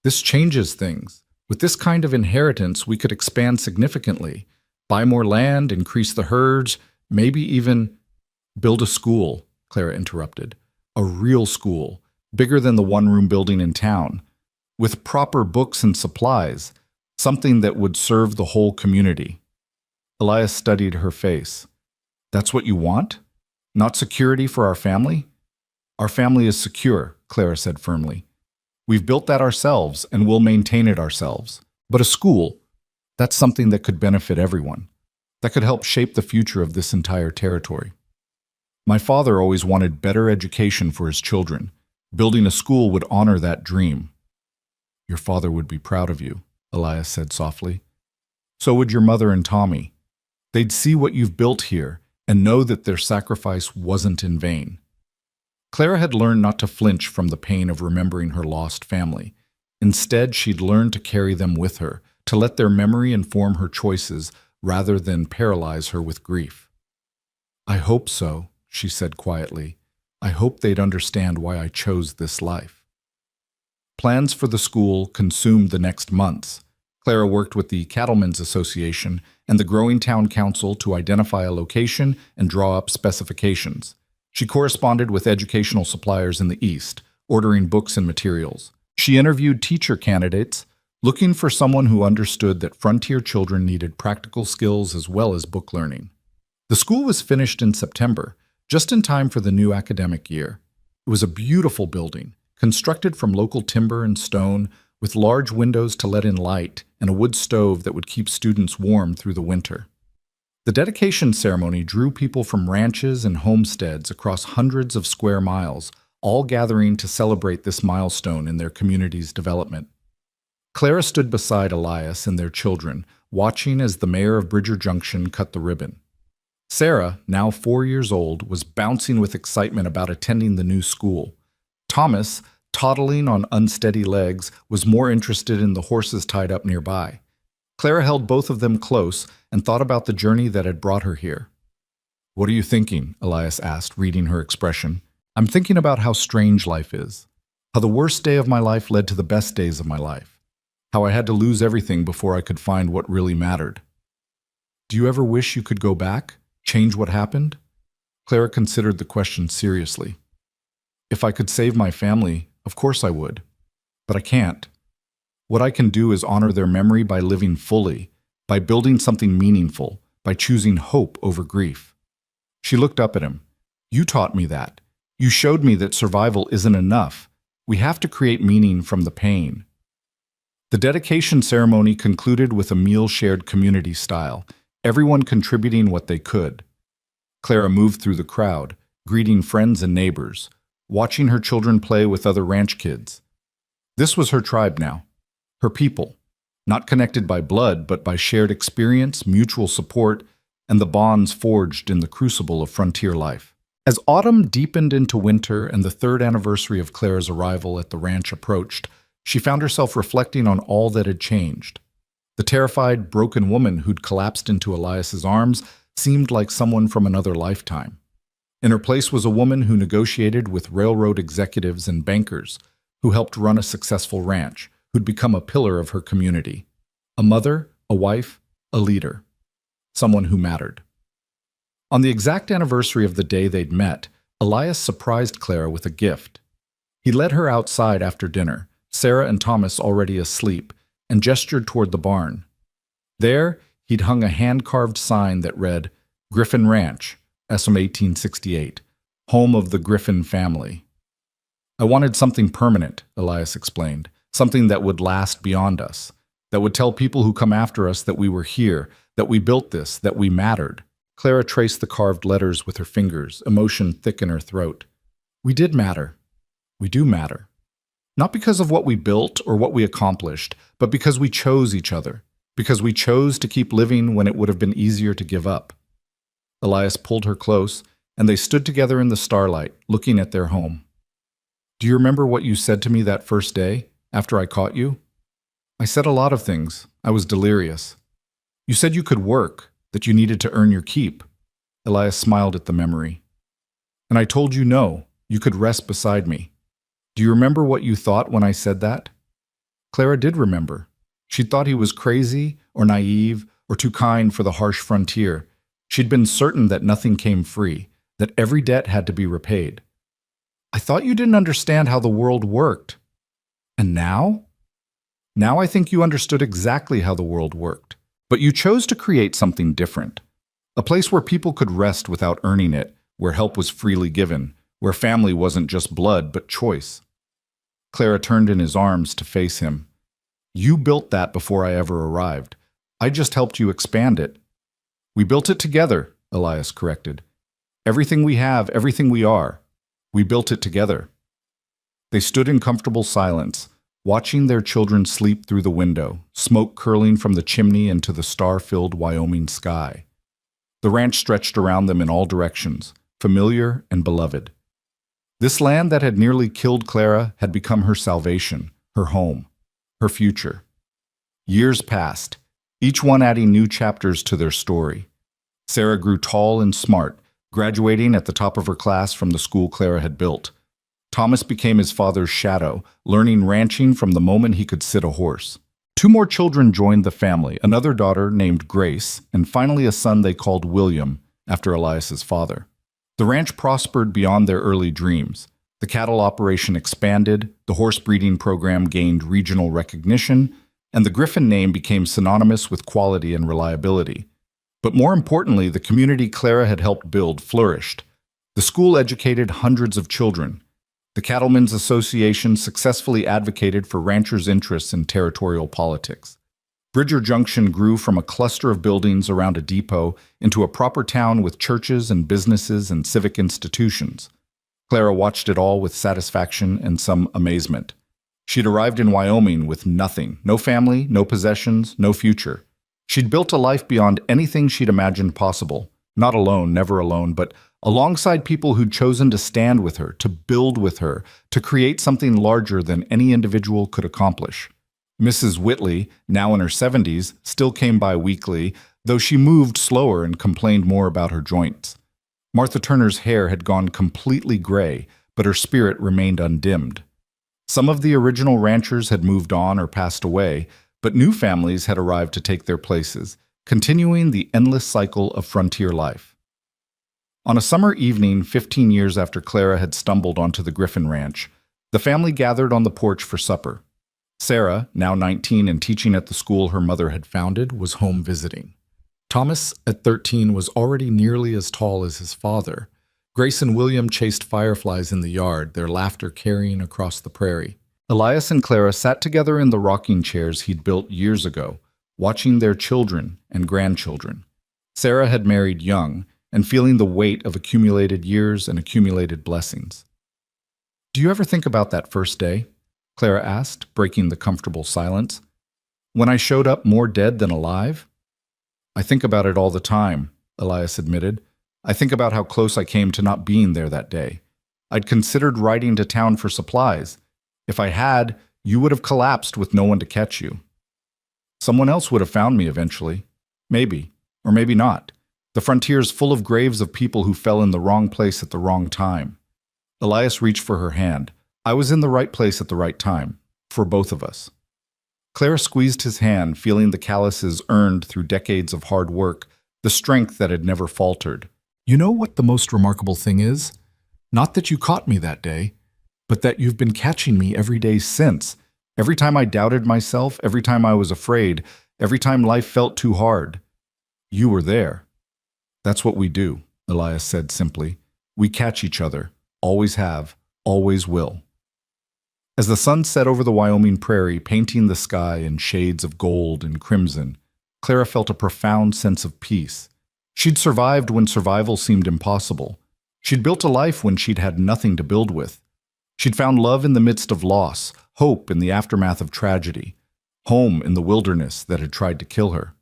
"This changes things. With this kind of inheritance, we could expand significantly, buy more land, increase the herds, maybe even—" "Build a school," Clara interrupted. "A real school, bigger than the one-room building in town, with proper books and supplies, something that would serve the whole community." Elias studied her face. "That's what you want? Not security for our family?" "Our family is secure," Clara said firmly. "We've built that ourselves and we'll maintain it ourselves. But a school, that's something that could benefit everyone. That could help shape the future of this entire territory. My father always wanted better education for his children. Building a school would honor that dream." "Your father would be proud of you," Elias said softly. "So would your mother and Tommy. They'd see what you've built here and know that their sacrifice wasn't in vain." Clara had learned not to flinch from the pain of remembering her lost family. Instead, she'd learned to carry them with her, to let their memory inform her choices rather than paralyze her with grief. "I hope so," she said quietly. "I hope they'd understand why I chose this life." Plans for the school consumed the next months. Clara worked with the Cattlemen's Association and the growing town council to identify a location and draw up specifications. She corresponded with educational suppliers in the East, ordering books and materials. She interviewed teacher candidates, looking for someone who understood that frontier children needed practical skills as well as book learning. The school was finished in September, just in time for the new academic year. It was a beautiful building, constructed from local timber and stone, with large windows to let in light and a wood stove that would keep students warm through the winter. The dedication ceremony drew people from ranches and homesteads across hundreds of square miles, all gathering to celebrate this milestone in their community's development. Clara stood beside Elias and their children, watching as the mayor of Bridger Junction cut the ribbon. Sarah, now 4 years old, was bouncing with excitement about attending the new school. Thomas, toddling on unsteady legs, was more interested in the horses tied up nearby. Clara held both of them close and thought about the journey that had brought her here. "What are you thinking?" Elias asked, reading her expression. I'm thinking about how strange life is, how the worst day of my life led to the best days of my life, how I had to lose everything before I could find what really mattered. Do you ever wish you could go back, change what happened? Clara considered the question seriously. If I could save my family, of course I would. But I can't. What I can do is honor their memory by living fully, by building something meaningful, by choosing hope over grief. She looked up at him. You taught me that. You showed me that survival isn't enough. We have to create meaning from the pain. The dedication ceremony concluded with a meal shared community style, everyone contributing what they could. Clara moved through the crowd, greeting friends and neighbors, watching her children play with other ranch kids. This was her tribe now, her people, not connected by blood but by shared experience, mutual support, and the bonds forged in the crucible of frontier life. As autumn deepened into winter and the third anniversary of Clara's arrival at the ranch approached, she found herself reflecting on all that had changed. The terrified, broken woman who'd collapsed into Elias's arms seemed like someone from another lifetime. In her place was a woman who negotiated with railroad executives and bankers, who helped run a successful ranch, who'd become a pillar of her community. A mother, a wife, a leader. Someone who mattered. On the exact anniversary of the day they'd met, Elias surprised Clara with a gift. He led her outside after dinner, Sarah and Thomas already asleep, and gestured toward the barn. There, he'd hung a hand-carved sign that read, Griffin Ranch, SM 1868, home of the Griffin family. I wanted something permanent, Elias explained, something that would last beyond us, that would tell people who come after us that we were here, that we built this, that we mattered. Clara traced the carved letters with her fingers, emotion thick in her throat. We did matter. We do matter. Not because of what we built or what we accomplished, but because we chose each other, because we chose to keep living when it would have been easier to give up. Elias pulled her close, and they stood together in the starlight, looking at their home. Do you remember what you said to me that first day, after I caught you? I said a lot of things. I was delirious. You said you could work, that you needed to earn your keep. Elias smiled at the memory. And I told you no, you could rest beside me. Do you remember what you thought when I said that? Clara did remember. She thought he was crazy or naive or too kind for the harsh frontier. She'd been certain that nothing came free, that every debt had to be repaid. I thought you didn't understand how the world worked. And now? Now I think you understood exactly how the world worked. But you chose to create something different. A place where people could rest without earning it, where help was freely given, where family wasn't just blood but choice. Clara turned in his arms to face him. You built that before I ever arrived. I just helped you expand it. We built it together, Elias corrected. Everything we have, everything we are. We built it together. They stood in comfortable silence, watching their children sleep through the window, smoke curling from the chimney into the star-filled Wyoming sky. The ranch stretched around them in all directions, familiar and beloved. This land that had nearly killed Clara had become her salvation, her home, her future. Years passed, each one adding new chapters to their story. Sarah grew tall and smart, graduating at the top of her class from the school Clara had built. Thomas became his father's shadow, learning ranching from the moment he could sit a horse. 2 more children joined the family, another daughter named Grace, and finally a son they called William, after Elias's father. The ranch prospered beyond their early dreams. The cattle operation expanded, the horse breeding program gained regional recognition, and the Griffin name became synonymous with quality and reliability. But more importantly, the community Clara had helped build flourished. The school educated hundreds of children. The Cattlemen's Association successfully advocated for ranchers' interests in territorial politics. Bridger Junction grew from a cluster of buildings around a depot into a proper town with churches and businesses and civic institutions. Clara watched it all with satisfaction and some amazement. She'd arrived in Wyoming with nothing, no family, no possessions, no future. She'd built a life beyond anything she'd imagined possible, not alone, never alone, but alongside people who'd chosen to stand with her, to build with her, to create something larger than any individual could accomplish. Mrs. Whitley, now in her 70s, still came by weekly, though she moved slower and complained more about her joints. Martha Turner's hair had gone completely gray, but her spirit remained undimmed. Some of the original ranchers had moved on or passed away, but new families had arrived to take their places, continuing the endless cycle of frontier life. On a summer evening, 15 years after Clara had stumbled onto the Griffin Ranch, the family gathered on the porch for supper. Sarah, now 19 and teaching at the school her mother had founded, was home visiting. Thomas, at 13, was already nearly as tall as his father. Grace and William chased fireflies in the yard, their laughter carrying across the prairie. Elias and Clara sat together in the rocking chairs he'd built years ago, watching their children and grandchildren. Sarah had married young and feeling the weight of accumulated years and accumulated blessings. "Do you ever think about that first day?" Clara asked, breaking the comfortable silence. "When I showed up more dead than alive?" "I think about it all the time," Elias admitted. "I think about how close I came to not being there that day. I'd considered riding to town for supplies. If I had, you would have collapsed with no one to catch you. Someone else would have found me eventually. Maybe, or maybe not. The frontier's full of graves of people who fell in the wrong place at the wrong time." Elias reached for her hand. "I was in the right place at the right time, for both of us." Clara squeezed his hand, feeling the calluses earned through decades of hard work, the strength that had never faltered. "You know what the most remarkable thing is? Not that you caught me that day, but that you've been catching me every day since. Every time I doubted myself, every time I was afraid, every time life felt too hard. You were there." "That's what we do," Elias said simply. "We catch each other. Always have. Always will." As the sun set over the Wyoming prairie, painting the sky in shades of gold and crimson, Clara felt a profound sense of peace. She'd survived when survival seemed impossible. She'd built a life when she'd had nothing to build with. She'd found love in the midst of loss, hope in the aftermath of tragedy, home in the wilderness that had tried to kill her.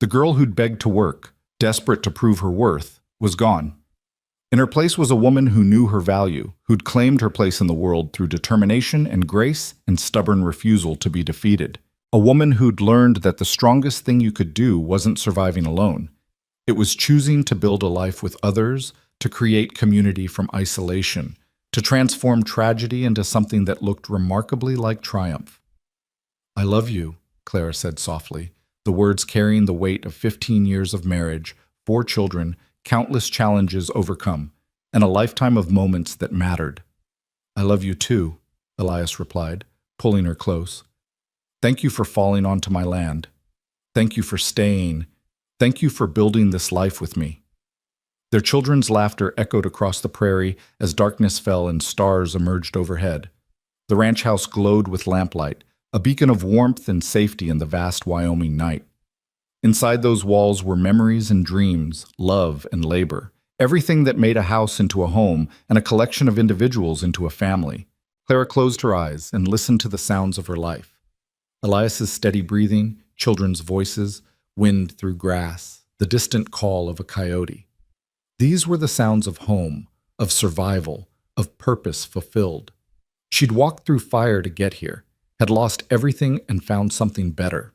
The girl who'd begged to work, desperate to prove her worth, was gone. In her place was a woman who knew her value, who'd claimed her place in the world through determination and grace and stubborn refusal to be defeated. A woman who'd learned that the strongest thing you could do wasn't surviving alone. It was choosing to build a life with others, to create community from isolation, to transform tragedy into something that looked remarkably like triumph. "I love you," Clara said softly, the words carrying the weight of 15 years of marriage, 4 children, countless challenges overcome, and a lifetime of moments that mattered. "I love you too," Elias replied, pulling her close. "Thank you for falling onto my land. Thank you for staying. Thank you for building this life with me." Their children's laughter echoed across the prairie as darkness fell and stars emerged overhead. The ranch house glowed with lamplight, a beacon of warmth and safety in the vast Wyoming night. Inside those walls were memories and dreams, love and labor, everything that made a house into a home and a collection of individuals into a family. Clara closed her eyes and listened to the sounds of her life. Elias's steady breathing, children's voices, wind through grass, the distant call of a coyote. These were the sounds of home, of survival, of purpose fulfilled. She'd walked through fire to get here, had lost everything and found something better.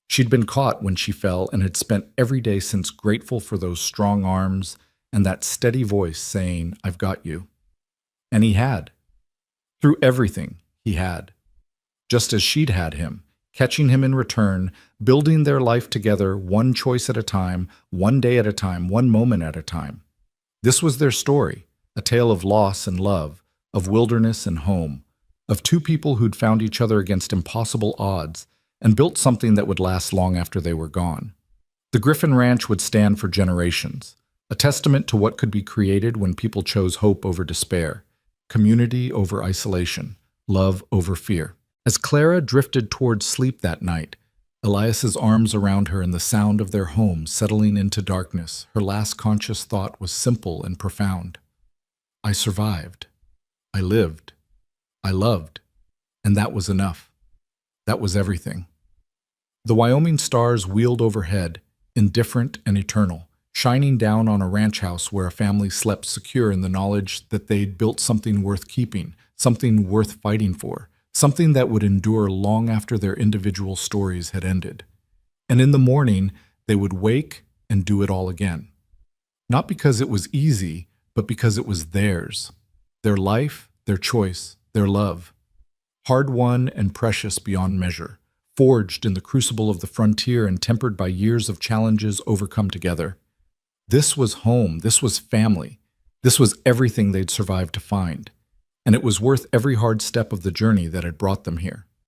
She'd been caught when she fell and had spent every day since grateful for those strong arms and that steady voice saying, "I've got you." And he had. Through everything, he had. Just as she'd had him, catching him in return, building their life together one choice at a time, one day at a time, one moment at a time. This was their story, a tale of loss and love, of wilderness and home, of 2 people who'd found each other against impossible odds and built something that would last long after they were gone. The Griffin Ranch would stand for generations, a testament to what could be created when people chose hope over despair, community over isolation, love over fear. As Clara drifted towards sleep that night, Elias's arms around her and the sound of their home settling into darkness, her last conscious thought was simple and profound. "I survived. I lived. I loved. And that was enough. That was everything." The Wyoming stars wheeled overhead, indifferent and eternal, shining down on a ranch house where a family slept secure in the knowledge that they'd built something worth keeping, something worth fighting for, something that would endure long after their individual stories had ended. And in the morning, they would wake and do it all again. Not because it was easy, but because it was theirs. Their life, their choice, their love. Hard-won and precious beyond measure, forged in the crucible of the frontier and tempered by years of challenges overcome together. This was home, this was family, this was everything they'd survived to find, and it was worth every hard step of the journey that had brought them here.